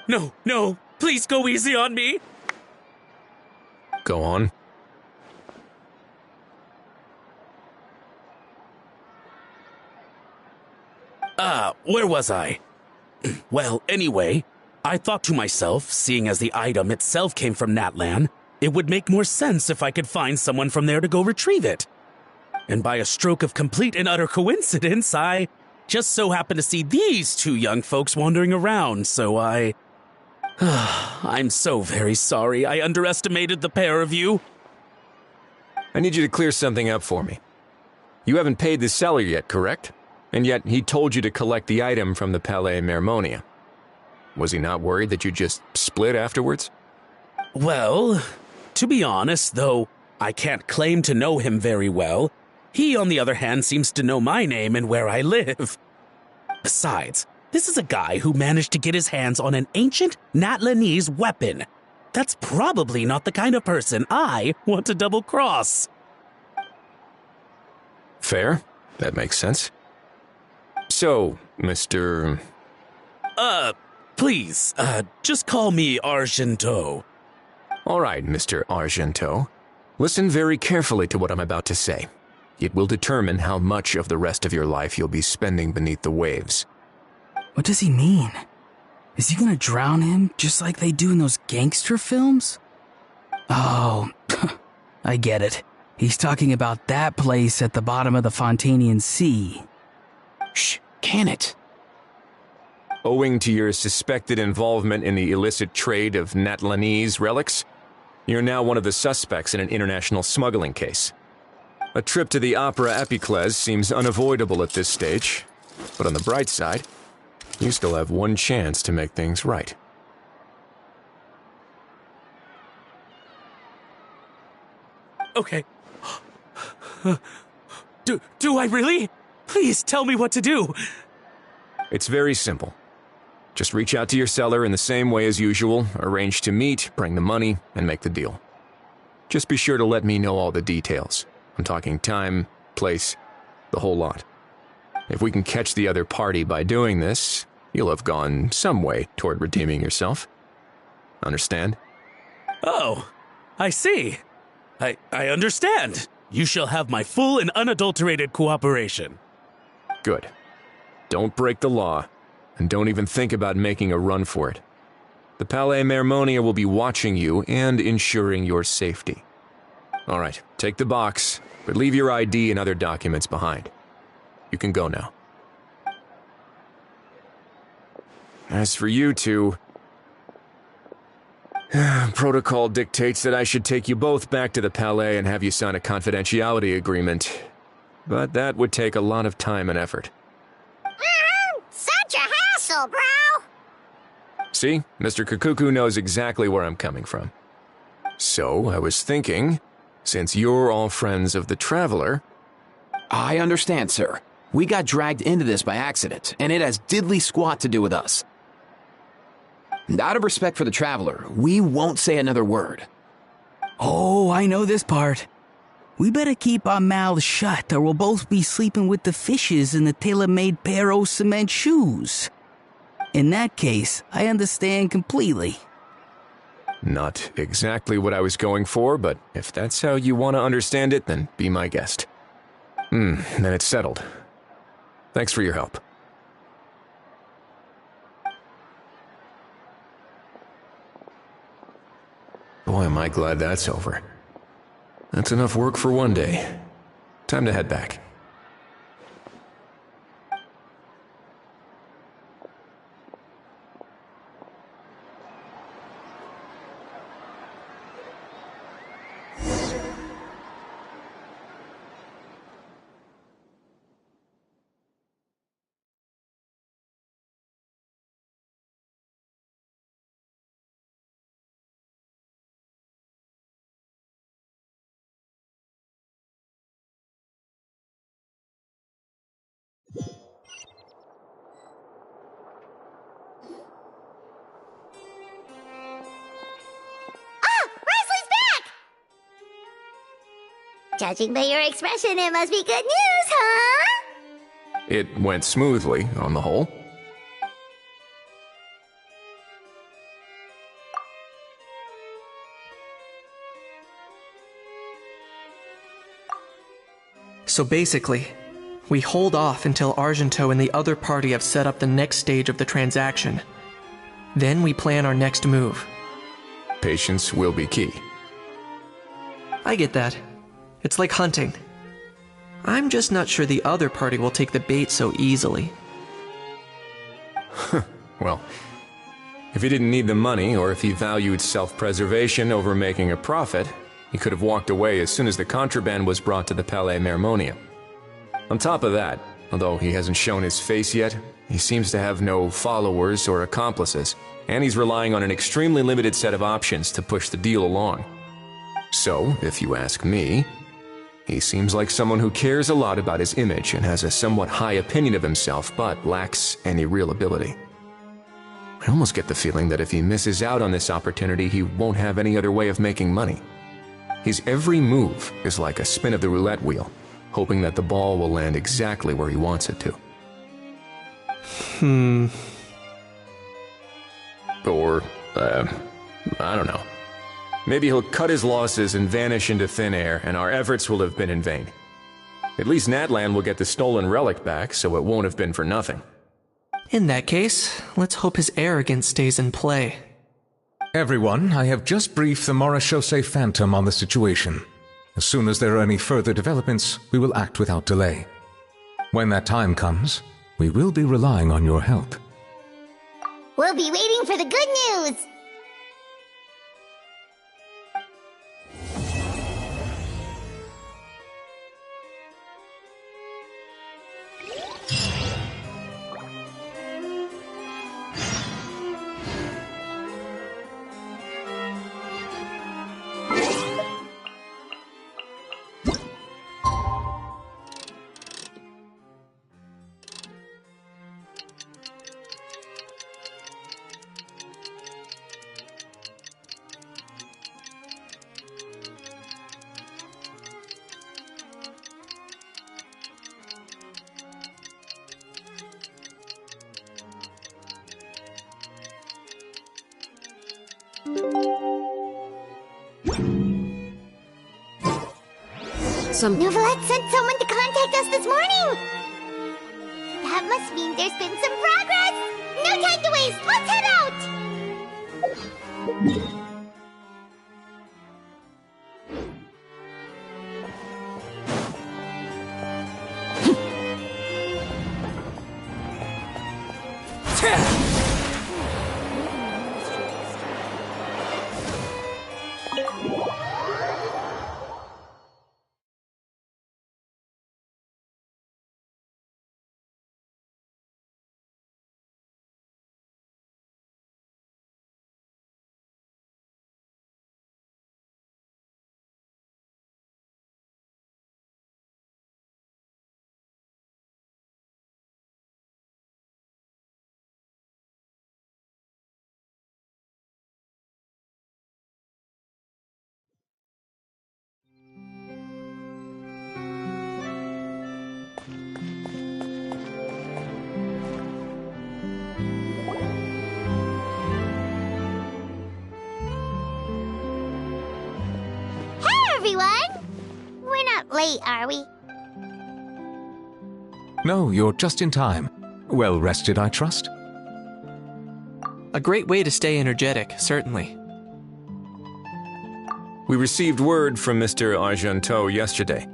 we? No, please go easy on me. Go on. Where was I? Well, anyway, I thought to myself, seeing as the item itself came from Natlan, it would make more sense if I could find someone from there to go retrieve it. And by a stroke of complete and utter coincidence, I just so happened to see these two young folks wandering around, so I'm so very sorry I underestimated the pair of you. I need you to clear something up for me. You haven't paid the seller yet, correct? And yet he told you to collect the item from the Palais Mermonia. Was he not worried that you just split afterwards? Well, to be honest, though I can't claim to know him very well, he, on the other hand, seems to know my name and where I live. Besides, this is a guy who managed to get his hands on an ancient Natlanese weapon. That's probably not the kind of person I want to double-cross. Fair. That makes sense. So, Mr. Please, just call me Argento. All right, Mr. Argento. Listen very carefully to what I'm about to say. It will determine how much of the rest of your life you'll be spending beneath the waves. What does he mean? Is he gonna drown him just like they do in those gangster films? Oh, I get it. He's talking about that place at the bottom of the Fontanian Sea. Shh, can it? Owing to your suspected involvement in the illicit trade of Natlanese relics, you're now one of the suspects in an international smuggling case. A trip to the Opera Epiclese seems unavoidable at this stage, but on the bright side, you still have one chance to make things right. Okay. Do I really? Please tell me what to do. It's very simple. Just reach out to your seller in the same way as usual, arrange to meet, bring the money, and make the deal. Just be sure to let me know all the details. I'm talking time, place, the whole lot. If we can catch the other party by doing this, you'll have gone some way toward redeeming yourself. Understand? Oh, I see. I understand. You shall have my full and unadulterated cooperation. Good. Don't break the law, and don't even think about making a run for it. The Palais Mermonia will be watching you and ensuring your safety. All right, take the box, but leave your ID and other documents behind. You can go now. As for you two, protocol dictates that I should take you both back to the Palais and have you sign a confidentiality agreement. But that would take a lot of time and effort. Such a hassle, bro! See, Mr. Kikuku knows exactly where I'm coming from. So, I was thinking, since you're all friends of the Traveler... I understand, sir. We got dragged into this by accident, and it has diddly squat to do with us. And out of respect for the Traveler, we won't say another word. Oh, I know this part. We better keep our mouths shut or we'll both be sleeping with the fishes in the tailor-made pair of cement shoes. In that case, I understand completely. Not exactly what I was going for, but if that's how you want to understand it, then be my guest. Then it's settled. Thanks for your help. Boy, am I glad that's over. That's enough work for one day. Time to head back. Judging by your expression, it must be good news, huh? It went smoothly, on the whole. So basically, we hold off until Argento and the other party have set up the next stage of the transaction. Then we plan our next move. Patience will be key. I get that. It's like hunting. I'm just not sure the other party will take the bait so easily. Well, if he didn't need the money, or if he valued self-preservation over making a profit, he could have walked away as soon as the contraband was brought to the Palais Mermonia. On top of that, although he hasn't shown his face yet, he seems to have no followers or accomplices, and he's relying on an extremely limited set of options to push the deal along. So, if you ask me, he seems like someone who cares a lot about his image and has a somewhat high opinion of himself, but lacks any real ability. I almost get the feeling that if he misses out on this opportunity, he won't have any other way of making money. His every move is like a spin of the roulette wheel, hoping that the ball will land exactly where he wants it to. Or, I don't know. Maybe he'll cut his losses and vanish into thin air, and our efforts will have been in vain. At least Natlan will get the stolen relic back, so it won't have been for nothing. In that case, let's hope his arrogance stays in play. Everyone, I have just briefed the Marechaussee Phantom on the situation. As soon as there are any further developments, we will act without delay. When that time comes, we will be relying on your help. We'll be waiting for the good news! Novelette sent someone to contact us this morning! That must mean there's been some progress! No time to waste! Let's head late, are we? No, you're just in time. Well rested, I trust? A great way to stay energetic, certainly. We received word from Mr. Argento yesterday,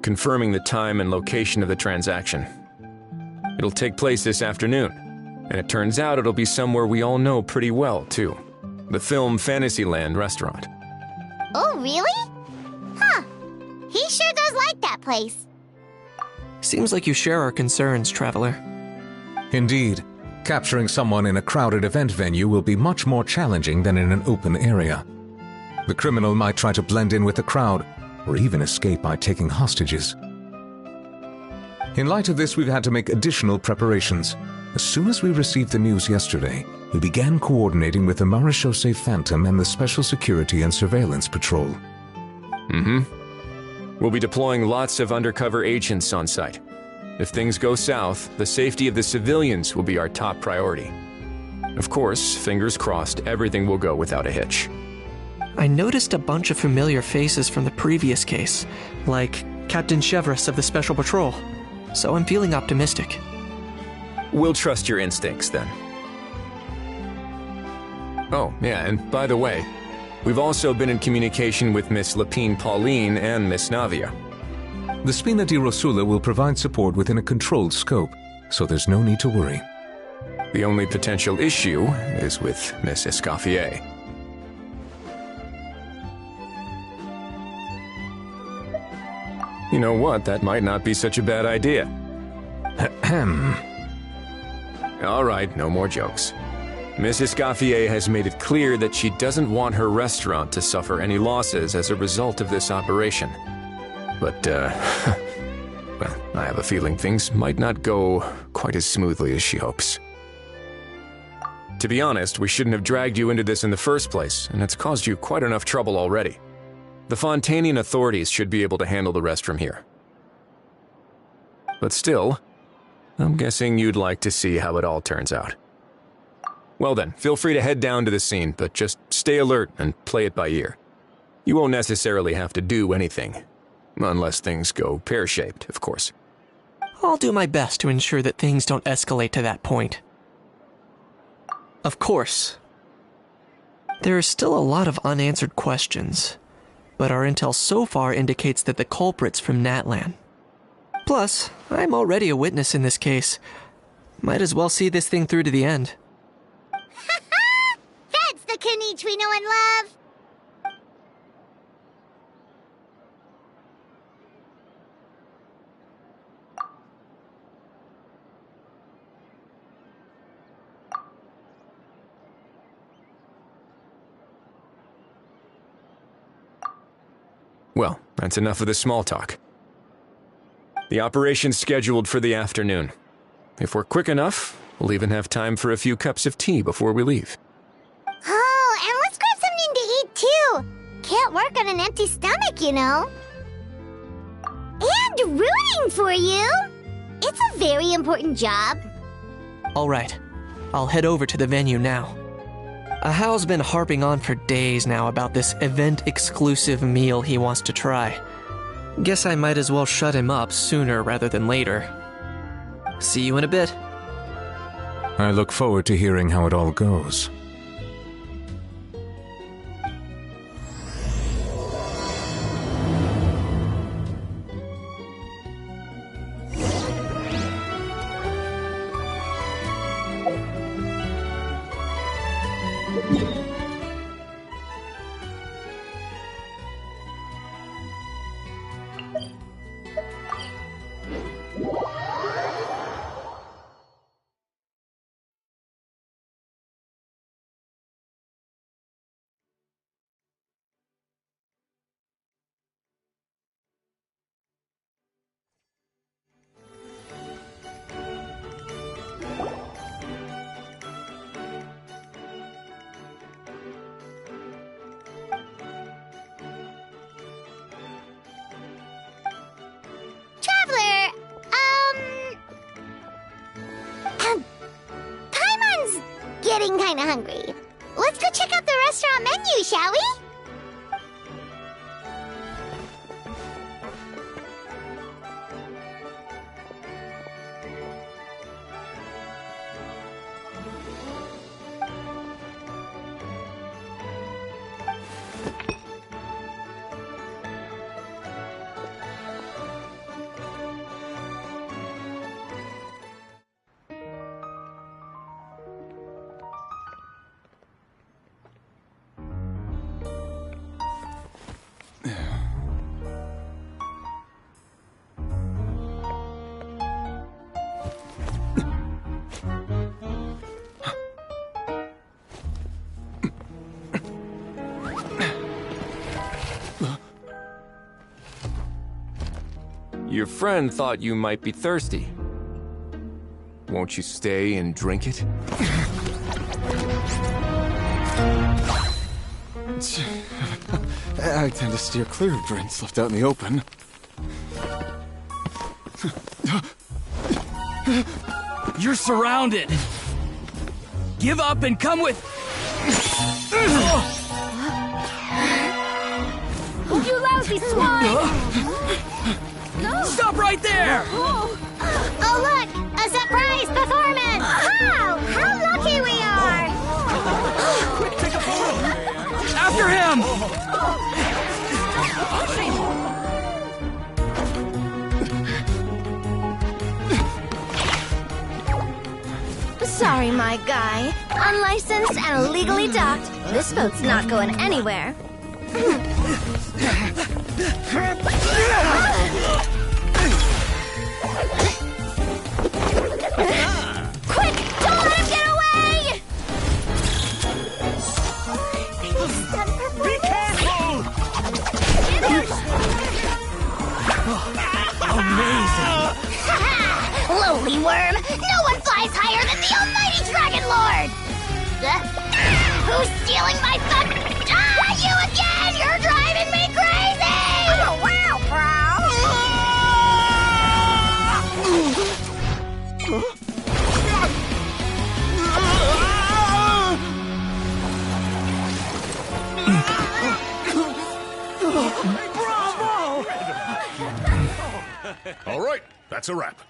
confirming the time and location of the transaction. It'll take place this afternoon, and it turns out it'll be somewhere we all know pretty well, too. The film Fantasyland restaurant. Oh, really? Huh. He sure does like that place. Seems like you share our concerns, Traveler. Indeed. Capturing someone in a crowded event venue will be much more challenging than in an open area. The criminal might try to blend in with the crowd, or even escape by taking hostages. In light of this, we've had to make additional preparations. As soon as we received the news yesterday, we began coordinating with the Marechaussee Phantom and the Special Security and Surveillance Patrol. We'll be deploying lots of undercover agents on site. If things go south, the safety of the civilians will be our top priority. Of course, fingers crossed, everything will go without a hitch. I noticed a bunch of familiar faces from the previous case, like Captain Chevrolet of the Special Patrol, so I'm feeling optimistic. We'll trust your instincts, then. Oh, yeah, and by the way, we've also been in communication with Miss Lapine Pauline and Miss Navia. The Spina di Rosula will provide support within a controlled scope, so there's no need to worry. The only potential issue is with Miss Escoffier. You know what? That might not be such a bad idea. Ahem. All right, no more jokes. Miss Escoffier has made it clear that she doesn't want her restaurant to suffer any losses as a result of this operation. But, well, I have a feeling things might not go quite as smoothly as she hopes. To be honest, we shouldn't have dragged you into this in the first place, and it's caused you quite enough trouble already. The Fontanian authorities should be able to handle the rest from here. But still, I'm guessing you'd like to see how it all turns out. Well then, feel free to head down to the scene, but just stay alert and play it by ear. You won't necessarily have to do anything. Unless things go pear-shaped, of course. I'll do my best to ensure that things don't escalate to that point. Of course. There are still a lot of unanswered questions, but our intel so far indicates that the culprit's from Natlan. Plus, I'm already a witness in this case. Might as well see this thing through to the end. That's the Kanichi we know and love! Well, that's enough of the small talk. The operation's scheduled for the afternoon. If we're quick enough, we'll even have time for a few cups of tea before we leave. Oh, and let's grab something to eat too! Can't work on an empty stomach, you know. And rooting for you! It's a very important job. Alright, I'll head over to the venue now. Ahao's been harping on for days now about this event-exclusive meal he wants to try. Guess I might as well shut him up sooner rather than later. See you in a bit. I look forward to hearing how it all goes. Getting kinda hungry. Let's go check out the restaurant menu, shall we? Your friend thought you might be thirsty. Won't you stay and drink it? I tend to steer clear of drinks left out in the open. You're surrounded. Give up and come with... You lousy swine! Stop right there! Oh, look! A surprise performance! Wow! How lucky we are! Quick, take a photo! After him! Sorry, my guy. Unlicensed and illegally docked, this boat's not going anywhere. Quick! Don't let him get away! Be careful! Amazing! Lowly worm! No one flies higher than the almighty Dragon Lord! Who's stealing my fun? Ah, you again! You're driving me crazy! Oh, wow, All right, that's a wrap.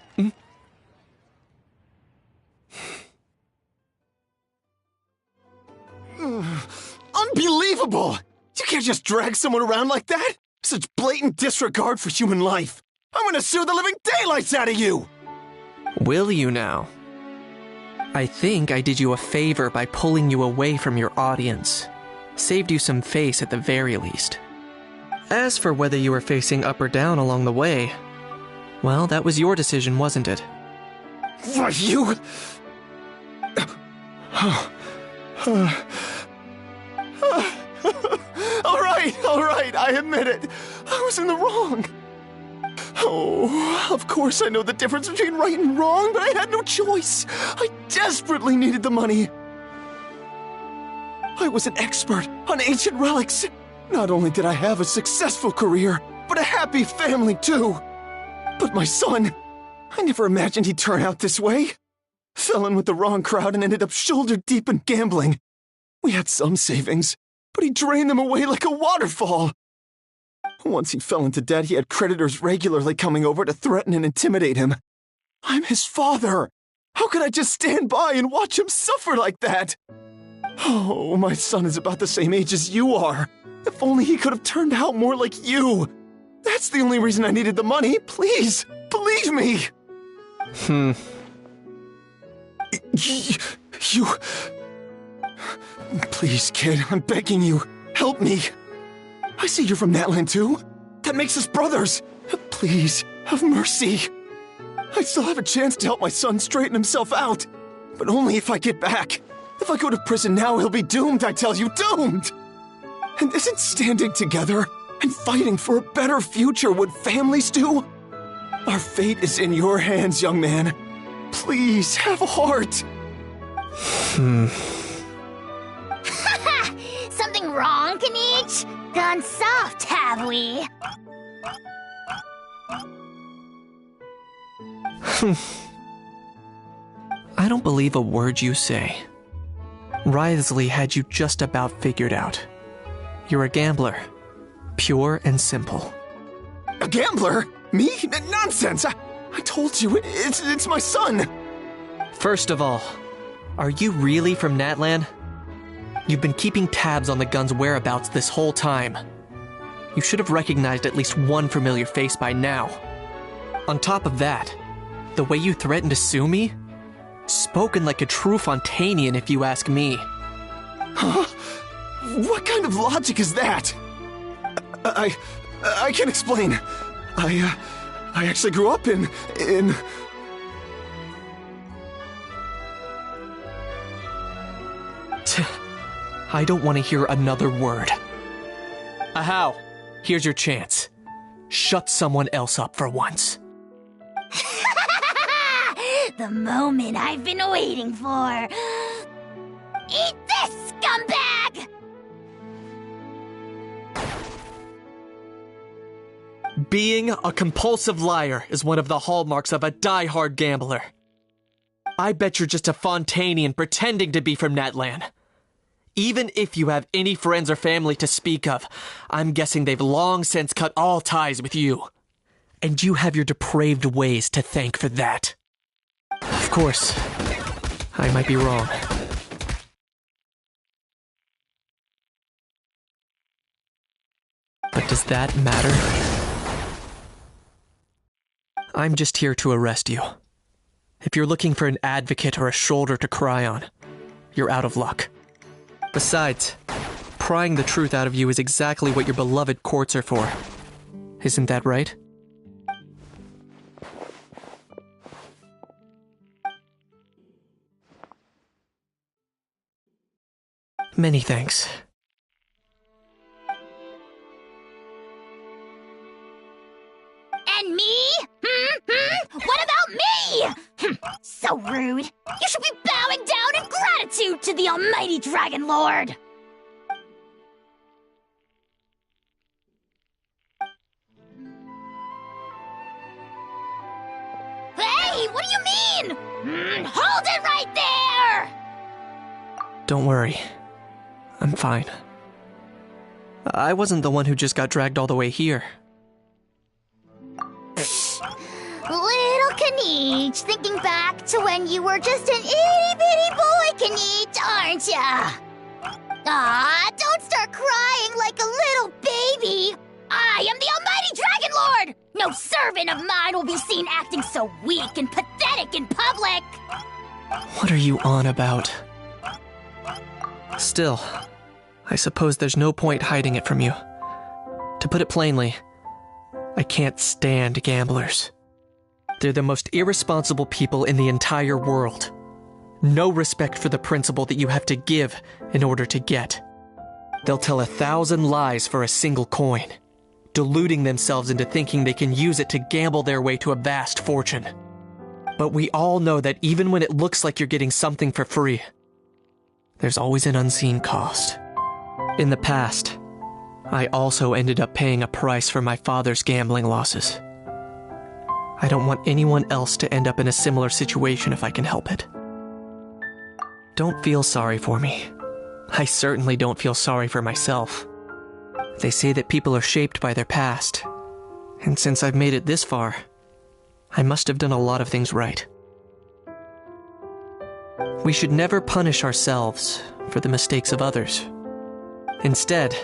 Unbelievable! You can't just drag someone around like that! Such blatant disregard for human life! I'm gonna sue the living daylights out of you! Will you now? I think I did you a favor by pulling you away from your audience. Saved you some face at the very least. As for whether you were facing up or down along the way, well, that was your decision, wasn't it? What, you? All right, I admit it. I was in the wrong. Oh, of course I know the difference between right and wrong, but I had no choice. I desperately needed the money. I was an expert on ancient relics. Not only did I have a successful career, but a happy family too. But my son, I never imagined he'd turn out this way. Fell in with the wrong crowd and ended up shoulder deep in gambling. We had some savings, but he drained them away like a waterfall. Once he fell into debt, he had creditors regularly coming over to threaten and intimidate him. I'm his father. How could I just stand by and watch him suffer like that? Oh, my son is about the same age as you are. If only he could have turned out more like you. That's the only reason I needed the money. Please, believe me. You... Please, kid, I'm begging you. Help me. I see you're from Natland too. That makes us brothers. Please, have mercy. I still have a chance to help my son straighten himself out. But only if I get back. If I go to prison now, he'll be doomed, I tell you, doomed! And isn't standing together and fighting for a better future what families do? Our fate is in your hands, young man. Please, have a heart. Something wrong, Kanich? Gone soft, have we? I don't believe a word you say. Wriothesley had you just about figured out. You're a gambler. Pure and simple. A gambler? Me? Nonsense! I told you, it's my son! First of all, are you really from Natland? You've been keeping tabs on the gun's whereabouts this whole time. You should have recognized at least one familiar face by now. On top of that, the way you threatened to sue me? Spoken like a true Fontanian, if you ask me. Huh? What kind of logic is that? I can explain. I actually grew up in... I don't want to hear another word. Ahau, here's your chance. Shut someone else up for once. The moment I've been waiting for. Eat this, scumbag! Being a compulsive liar is one of the hallmarks of a die-hard gambler. I bet you're just a Fontanian pretending to be from Natlan. Even if you have any friends or family to speak of, I'm guessing they've long since cut all ties with you. And you have your depraved ways to thank for that. Of course, I might be wrong. But does that matter? I'm just here to arrest you. If you're looking for an advocate or a shoulder to cry on, you're out of luck. Besides, prying the truth out of you is exactly what your beloved courts are for. Isn't that right? Many thanks. And me? What about me? So rude. You should be bowing down in gratitude to the almighty Dragon Lord. Hey, what do you mean? Hold it right there! Don't worry. I'm fine. I wasn't the one who just got dragged all the way here. Little Kniech, thinking back to when you were just an itty-bitty boy, Kniech, aren't ya? Ah, don't start crying like a little baby. I am the almighty Dragon Lord! No servant of mine will be seen acting so weak and pathetic in public! What are you on about? Still, I suppose there's no point hiding it from you. To put it plainly, I can't stand gamblers. They're the most irresponsible people in the entire world. No respect for the principle that you have to give in order to get. They'll tell 1,000 lies for a single coin, deluding themselves into thinking they can use it to gamble their way to a vast fortune. But we all know that even when it looks like you're getting something for free, there's always an unseen cost. In the past, I also ended up paying a price for my father's gambling losses. I don't want anyone else to end up in a similar situation if I can help it. Don't feel sorry for me. I certainly don't feel sorry for myself. They say that people are shaped by their past, and since I've made it this far, I must have done a lot of things right. We should never punish ourselves for the mistakes of others. Instead,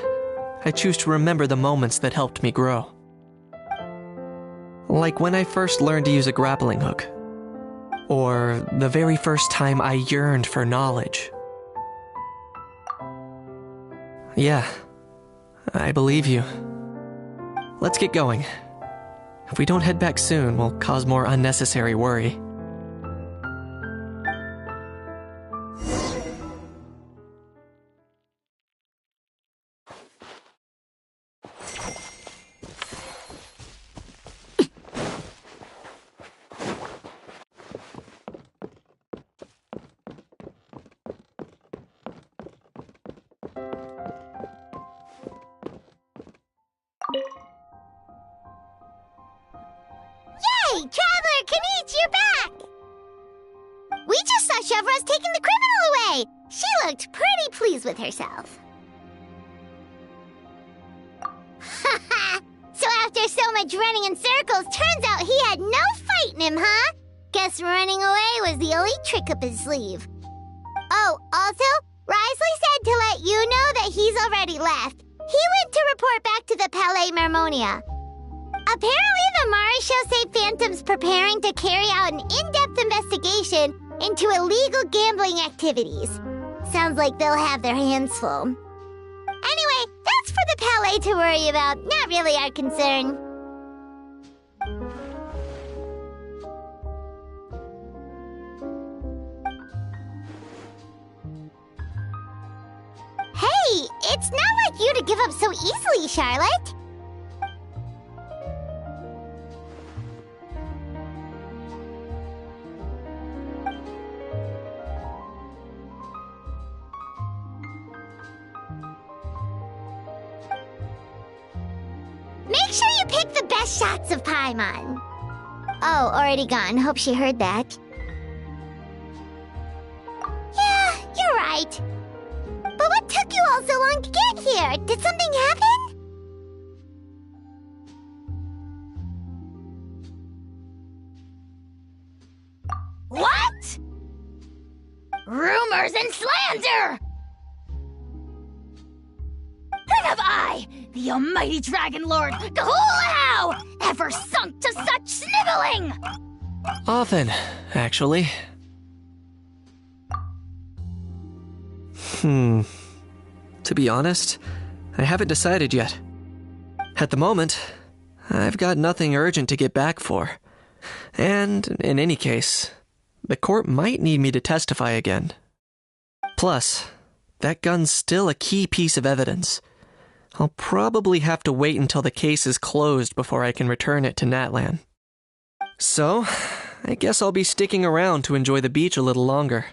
I choose to remember the moments that helped me grow. Like when I first learned to use a grappling hook. Or the very first time I yearned for knowledge. Yeah, I believe you. Let's get going. If we don't head back soon, we'll cause more unnecessary worry. Yay! Traveler Kniech, you're back! We just saw Chevro's taking the criminal away! She looked pretty pleased with herself. Haha! So after so much running in circles, turns out he had no fight in him, huh? Guess running away was the only trick up his sleeve. Oh, also, Risley said to let you know that he's already left. He went to report back to the Palais Mermonia. Apparently, the Maréchaux say Phantom's preparing to carry out an in-depth investigation into illegal gambling activities. Sounds like they'll have their hands full. Anyway, that's for the Palais to worry about, not really our concern. Hey, it's not like you to give up so easily, Charlotte. Make sure you pick the best shots of Paimon. Oh, already gone. Hope she heard that. Yeah, you're right. But what took you all so long to get here? Did something happen? What? Rumors and slander! And have I, the almighty Dragon Lord, Kahulahau, ever sunk to such sniveling? Often, actually. To be honest, I haven't decided yet. At the moment, I've got nothing urgent to get back for. And, in any case, the court might need me to testify again. Plus, that gun's still a key piece of evidence. I'll probably have to wait until the case is closed before I can return it to Natlan. So, I guess I'll be sticking around to enjoy the beach a little longer.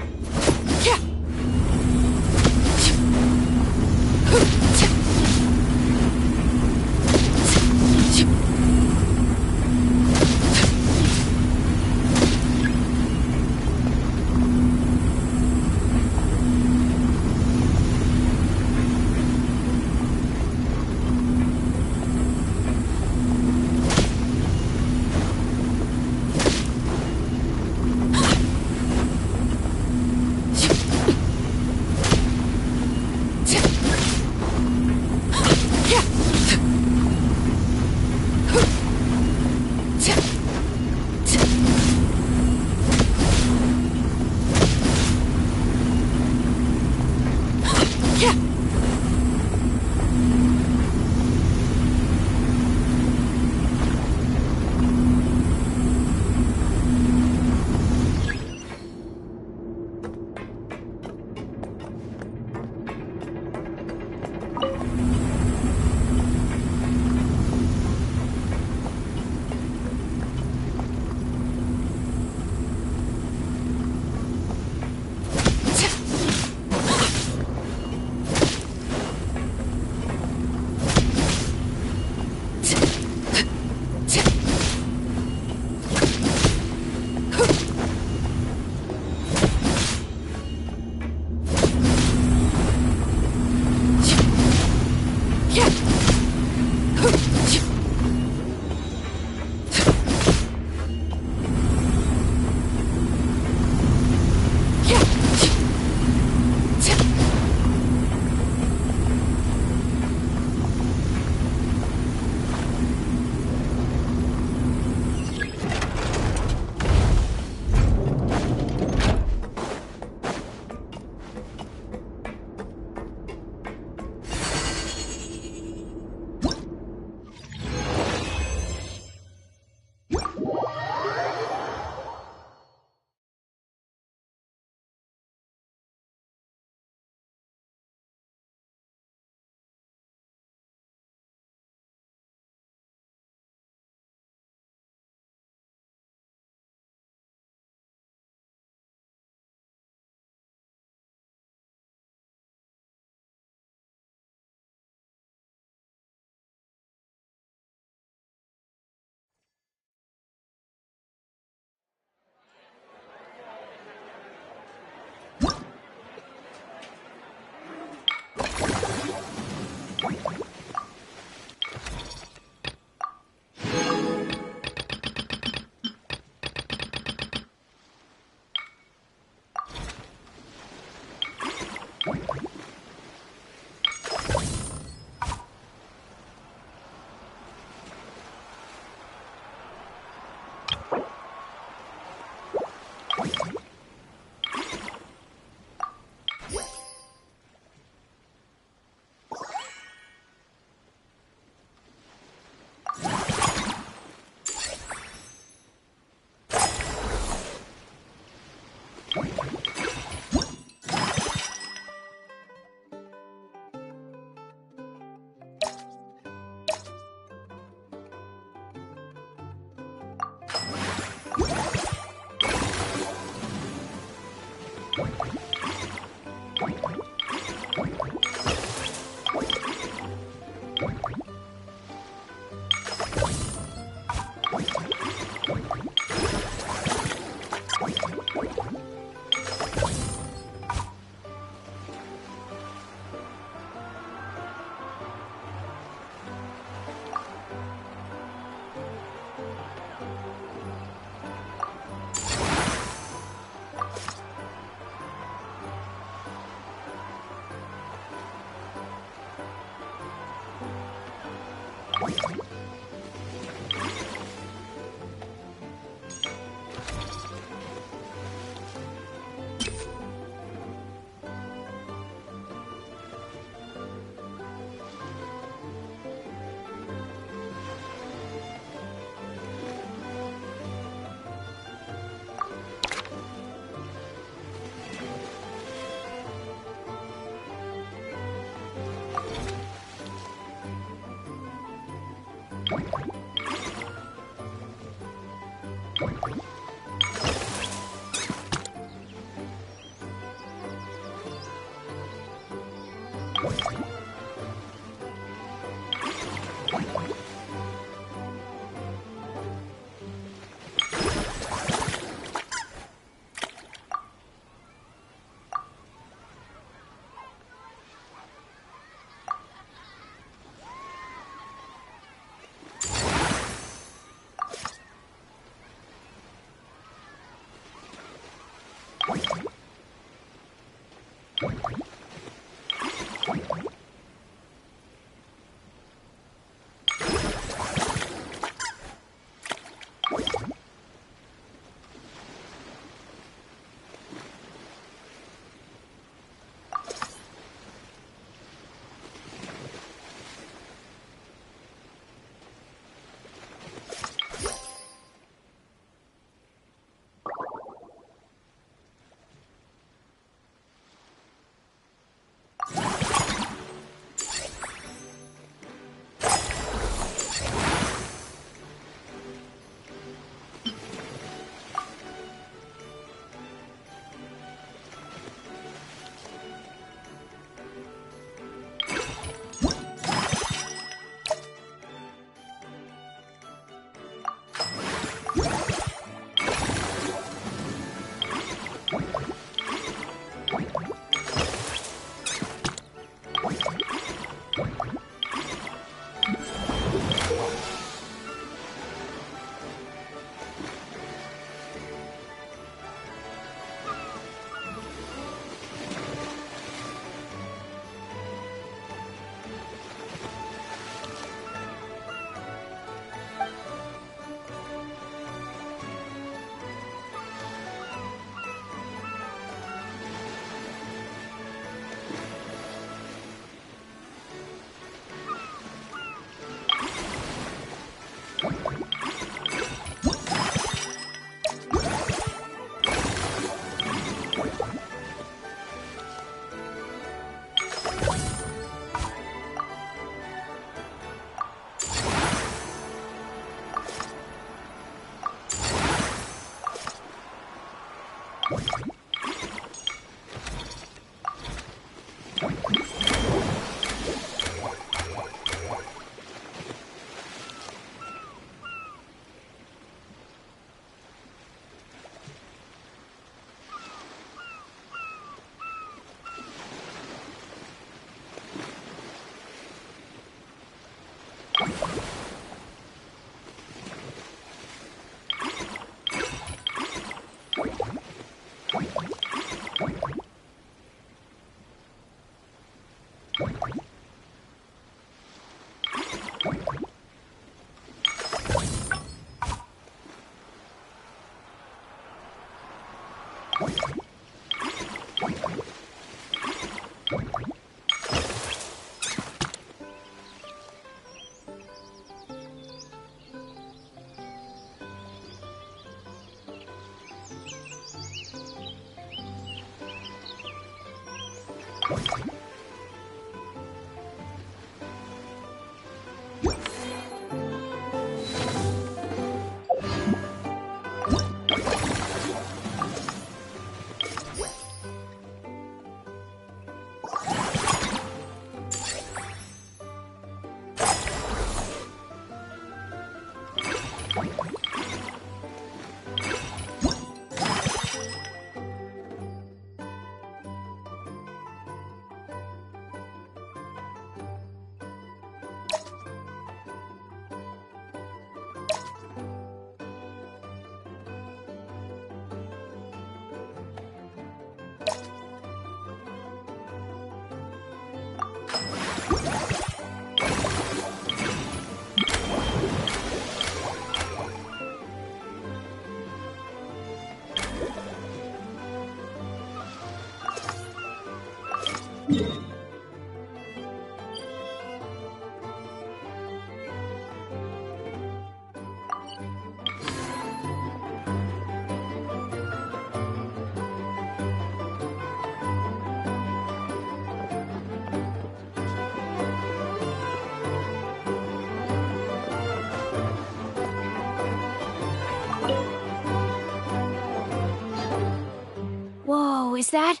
Whoa, is that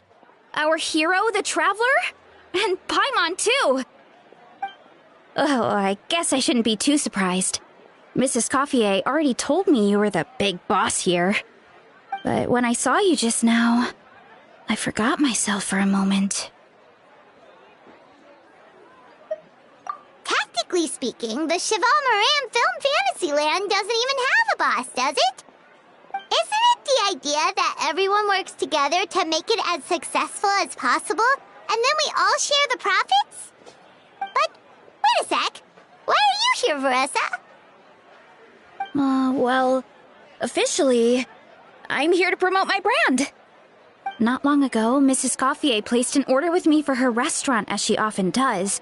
our hero, the Traveler? And Paimon, too! Oh, I guess I shouldn't be too surprised. Mrs. Coiffier already told me you were the big boss here. But when I saw you just now, I forgot myself for a moment. Technically speaking, the Cheval Moran Film Fantasyland doesn't even have a boss, does it? Isn't it the idea that everyone works together to make it as successful as possible, and then we all share the profits? But, wait a sec. Why are you here, Veressa? Well, officially, I'm here to promote my brand. Not long ago, Mrs. Coiffier placed an order with me for her restaurant, as she often does.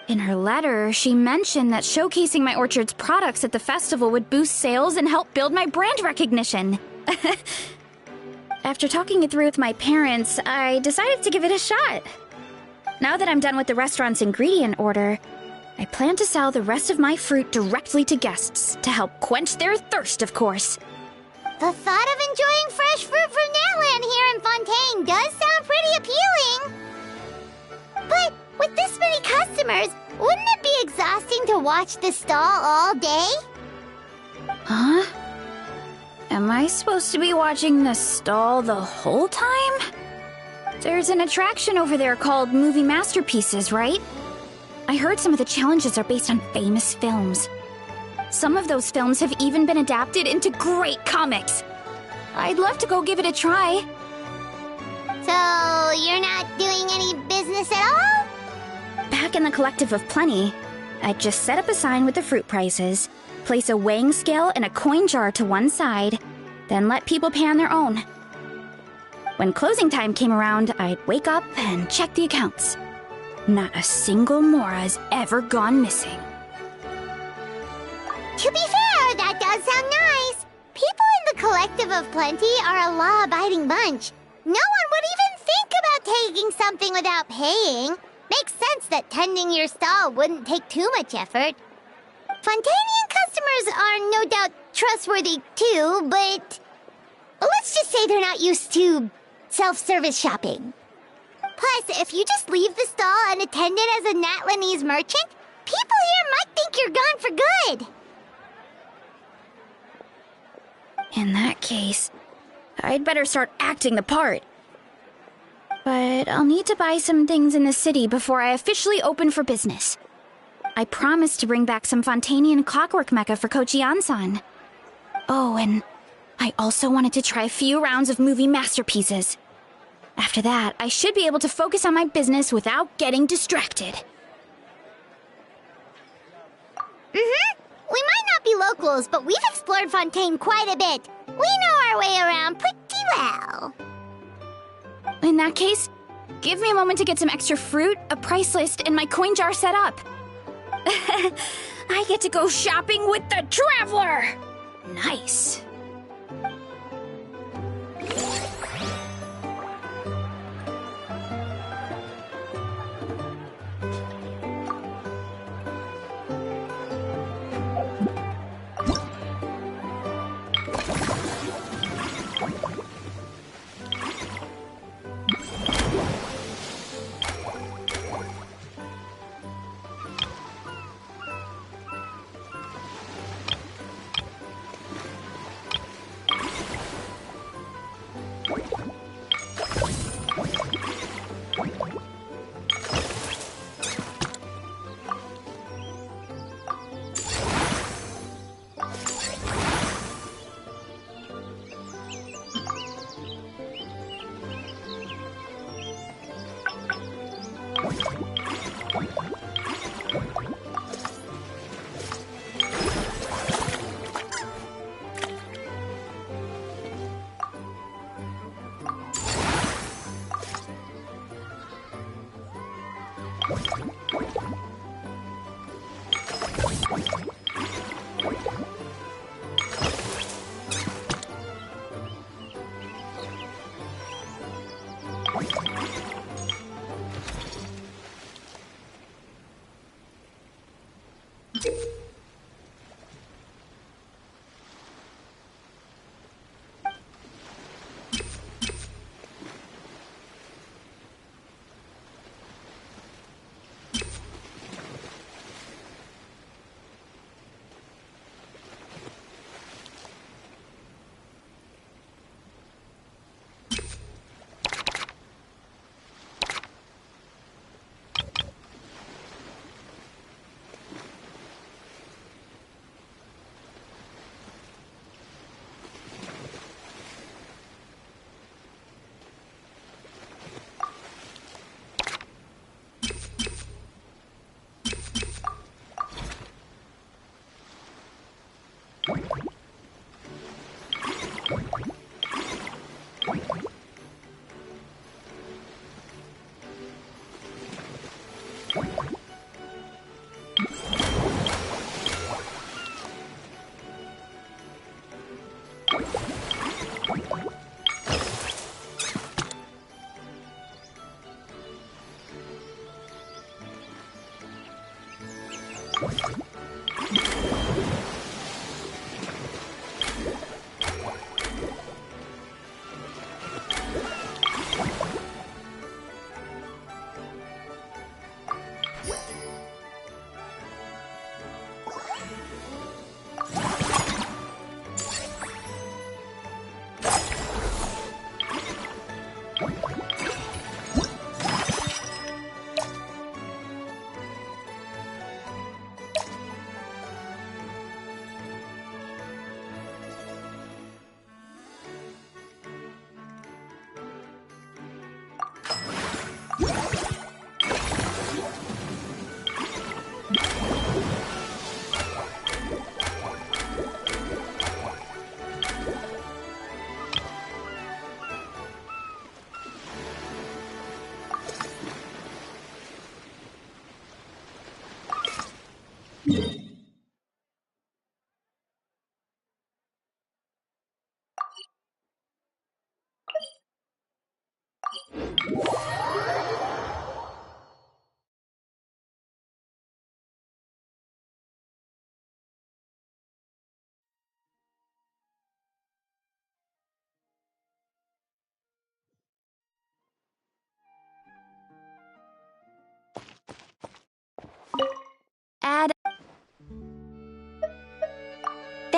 In her letter, she mentioned that showcasing my orchard's products at the festival would boost sales and help build my brand recognition. After talking it through with my parents, I decided to give it a shot. Now that I'm done with the restaurant's ingredient order, I plan to sell the rest of my fruit directly to guests to help quench their thirst, of course. The thought of enjoying fresh fruit from Natland here in Fontaine does sound pretty appealing. But with this many customers, wouldn't it be exhausting to watch the stall all day? Huh? Am I supposed to be watching the stall the whole time? There's an attraction over there called Movie Masterpieces, right? I heard some of the challenges are based on famous films. Some of those films have even been adapted into great comics. I'd love to go give it a try. So, you're not doing any business at all? Back in the Collective of Plenty, I'd just set up a sign with the fruit prices, place a weighing scale and a coin jar to one side, then let people pay on their own. When closing time came around, I'd wake up and check the accounts. Not a single Mora's ever gone missing. To be fair, that does sound nice. People in the Collective of Plenty are a law-abiding bunch. No one would even think about taking something without paying. Makes sense that tending your stall wouldn't take too much effort. Fontainian customers are no doubt trustworthy too, but let's just say they're not used to self-service shopping. Plus, if you just leave the stall unattended as a Natlanese merchant, people here might think you're gone for good. In that case, I'd better start acting the part. But I'll need to buy some things in the city before I officially open for business. I promised to bring back some Fontainian clockwork mecha for Kochi-san. Oh, and I also wanted to try a few rounds of movie masterpieces. After that, I should be able to focus on my business without getting distracted. We might not be locals, but we've explored Fontaine quite a bit. We know our way around pretty well. In that case, give me a moment to get some extra fruit, a price list, and my coin jar set up. I get to go shopping with the Traveler! Nice.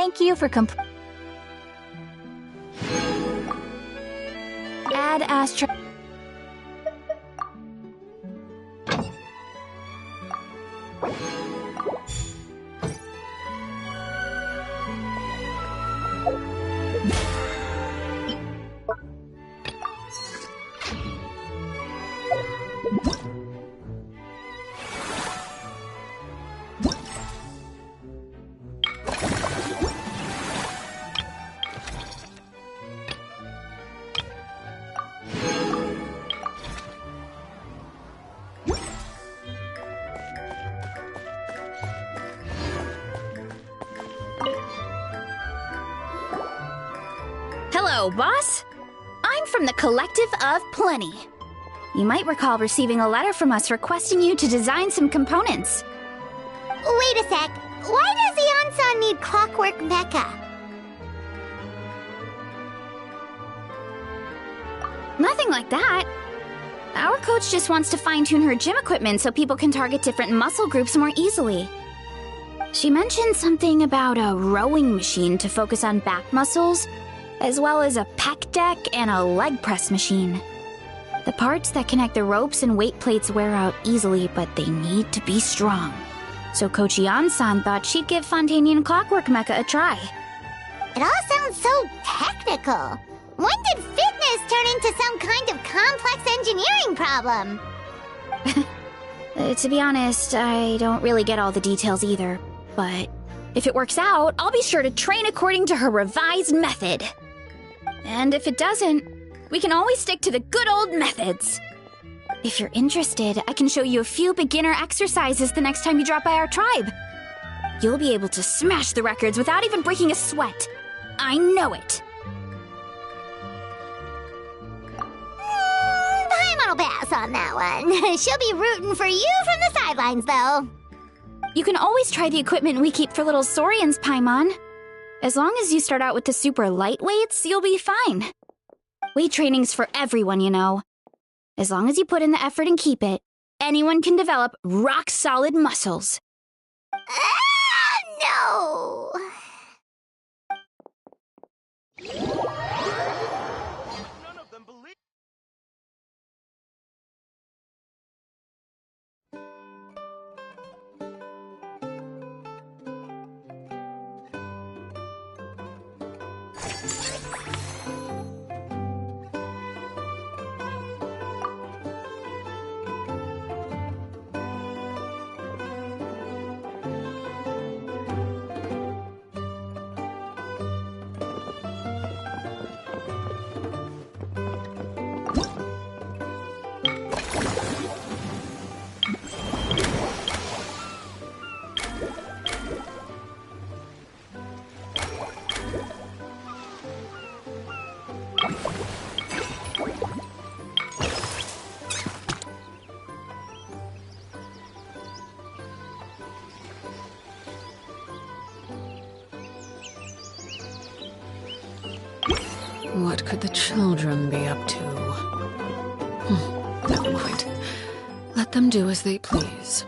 thank you for Add Astro. Hello, boss. I'm from the Collective of Plenty. You might recall receiving a letter from us requesting you to design some components. Wait a sec. Why does the Onsan need clockwork mecha? Nothing like that. Our coach just wants to fine-tune her gym equipment so people can target different muscle groups more easily. She mentioned something about a rowing machine to focus on back muscles, as well as a pec deck and a leg press machine. The parts that connect the ropes and weight plates wear out easily, but they need to be strong. So Coach Yan-san thought she'd give Fontanian Clockwork Mecha a try. It all sounds so technical. When did fitness turn into some kind of complex engineering problem? To be honest, I don't really get all the details either. But if it works out, I'll be sure to train according to her revised method. And if it doesn't, we can always stick to the good old methods. If you're interested, I can show you a few beginner exercises the next time you drop by our tribe. You'll be able to smash the records without even breaking a sweat. I know it. Paimon will pass on that one. She'll be rooting for you from the sidelines, though. You can always try the equipment we keep for little Saurians, Paimon. As long as you start out with the super lightweights, you'll be fine. Weight training's for everyone, you know. As long as you put in the effort and keep it, anyone can develop rock-solid muscles. No! What could the children be up to? Never mind. Let them do as they please.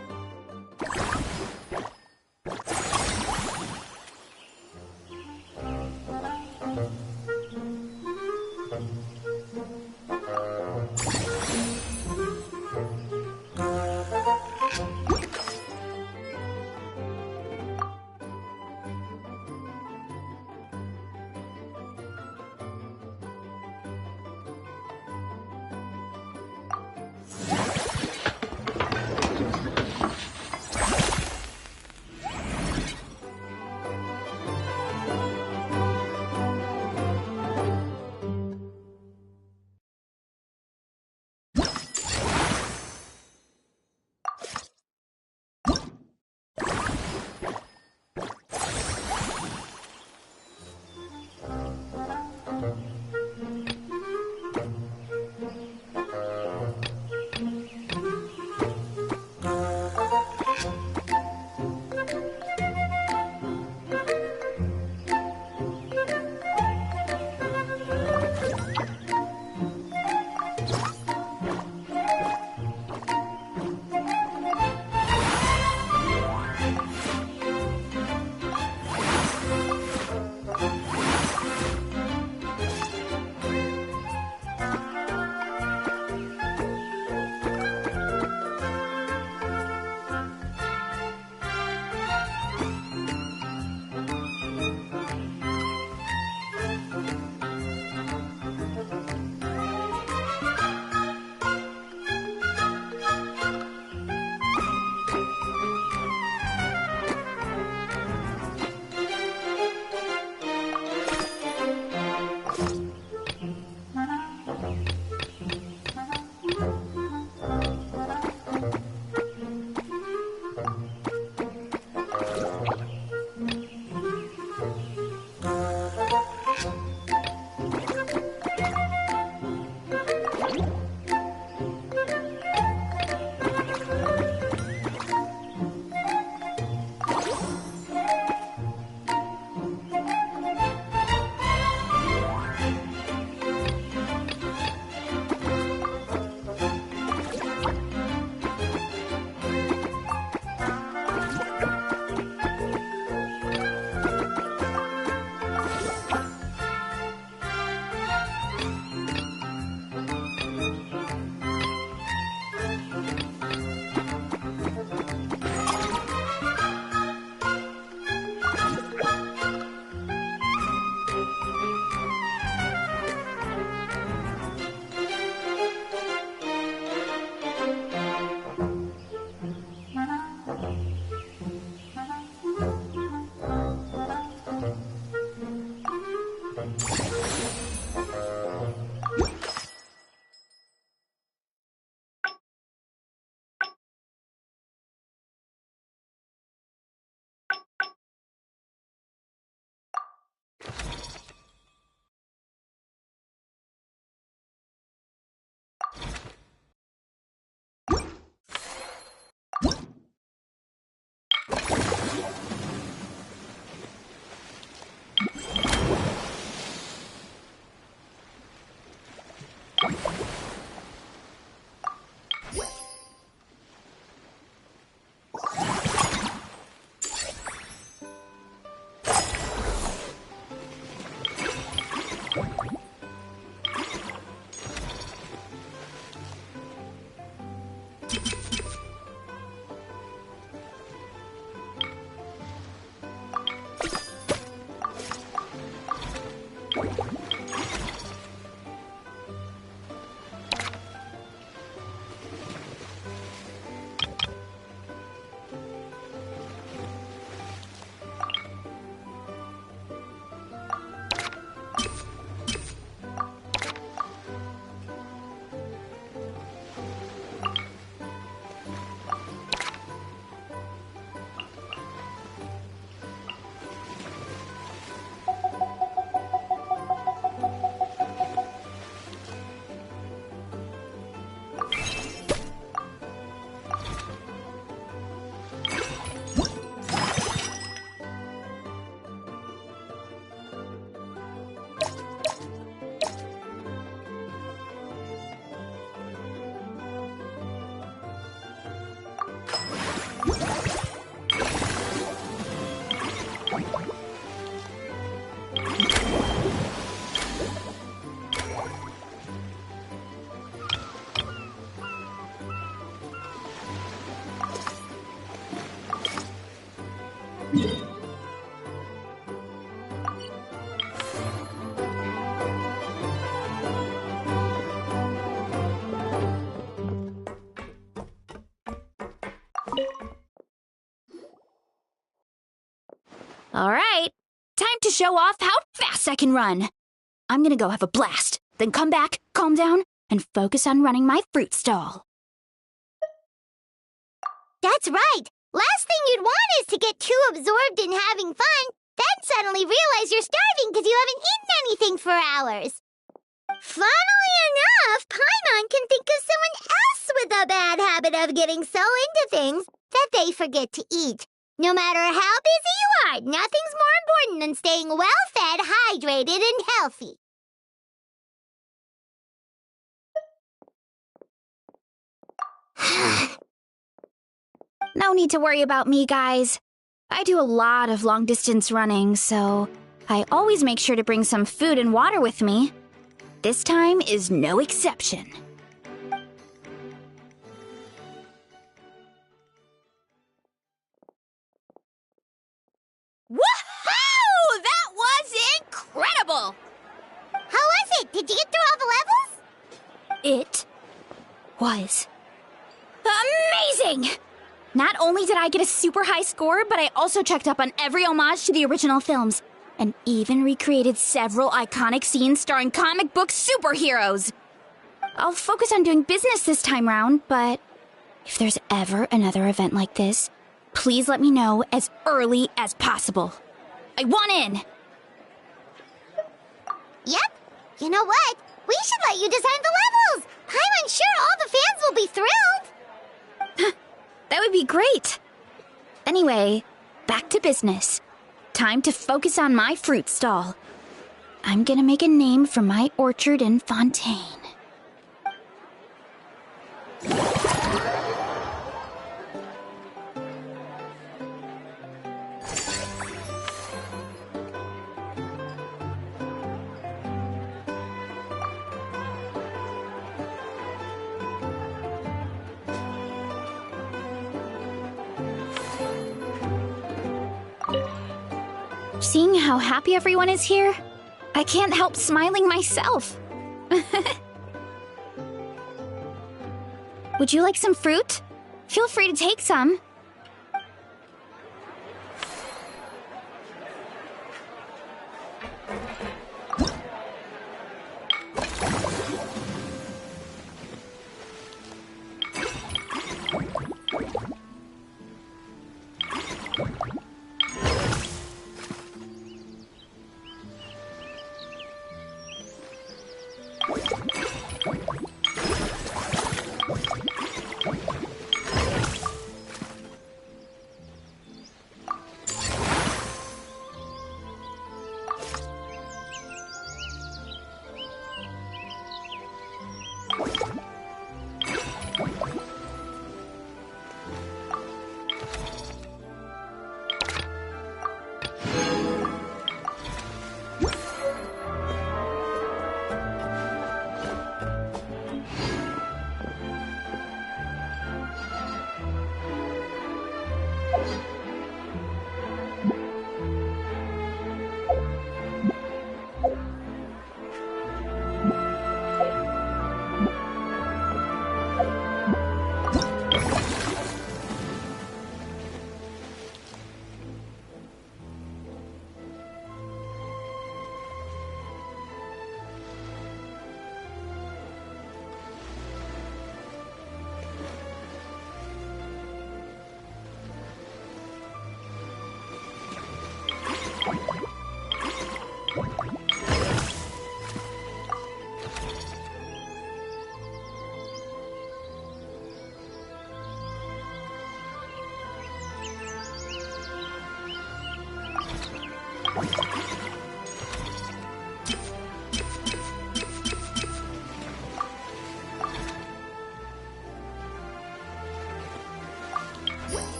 All right, time to show off how fast I can run. I'm gonna go have a blast, then come back, calm down, and focus on running my fruit stall. That's right. Last thing you'd want is to get too absorbed in having fun, then suddenly realize you're starving because you haven't eaten anything for hours. Funnily enough, Paimon can think of someone else with a bad habit of getting so into things that they forget to eat. No matter how busy you are, nothing's more important than staying well-fed, hydrated, and healthy. No need to worry about me, guys. I do a lot of long-distance running, so I always make sure to bring some food and water with me. This time is no exception. Woohoo! That was incredible! How was it? Did you get through all the levels? It was amazing! Not only did I get a super high score, but I also checked up on every homage to the original films, and even recreated several iconic scenes starring comic book superheroes. I'll focus on doing business this time round, but if there's ever another event like this, please let me know as early as possible. I want in! Yep. You know what? We should let you design the levels. I'm sure all the fans will be thrilled. That would be great. Anyway, back to business. Time to focus on my fruit stall. I'm gonna make a name for my orchard in Fontaine. Seeing how happy everyone is here, I can't help smiling myself. Would you like some fruit? Feel free to take some.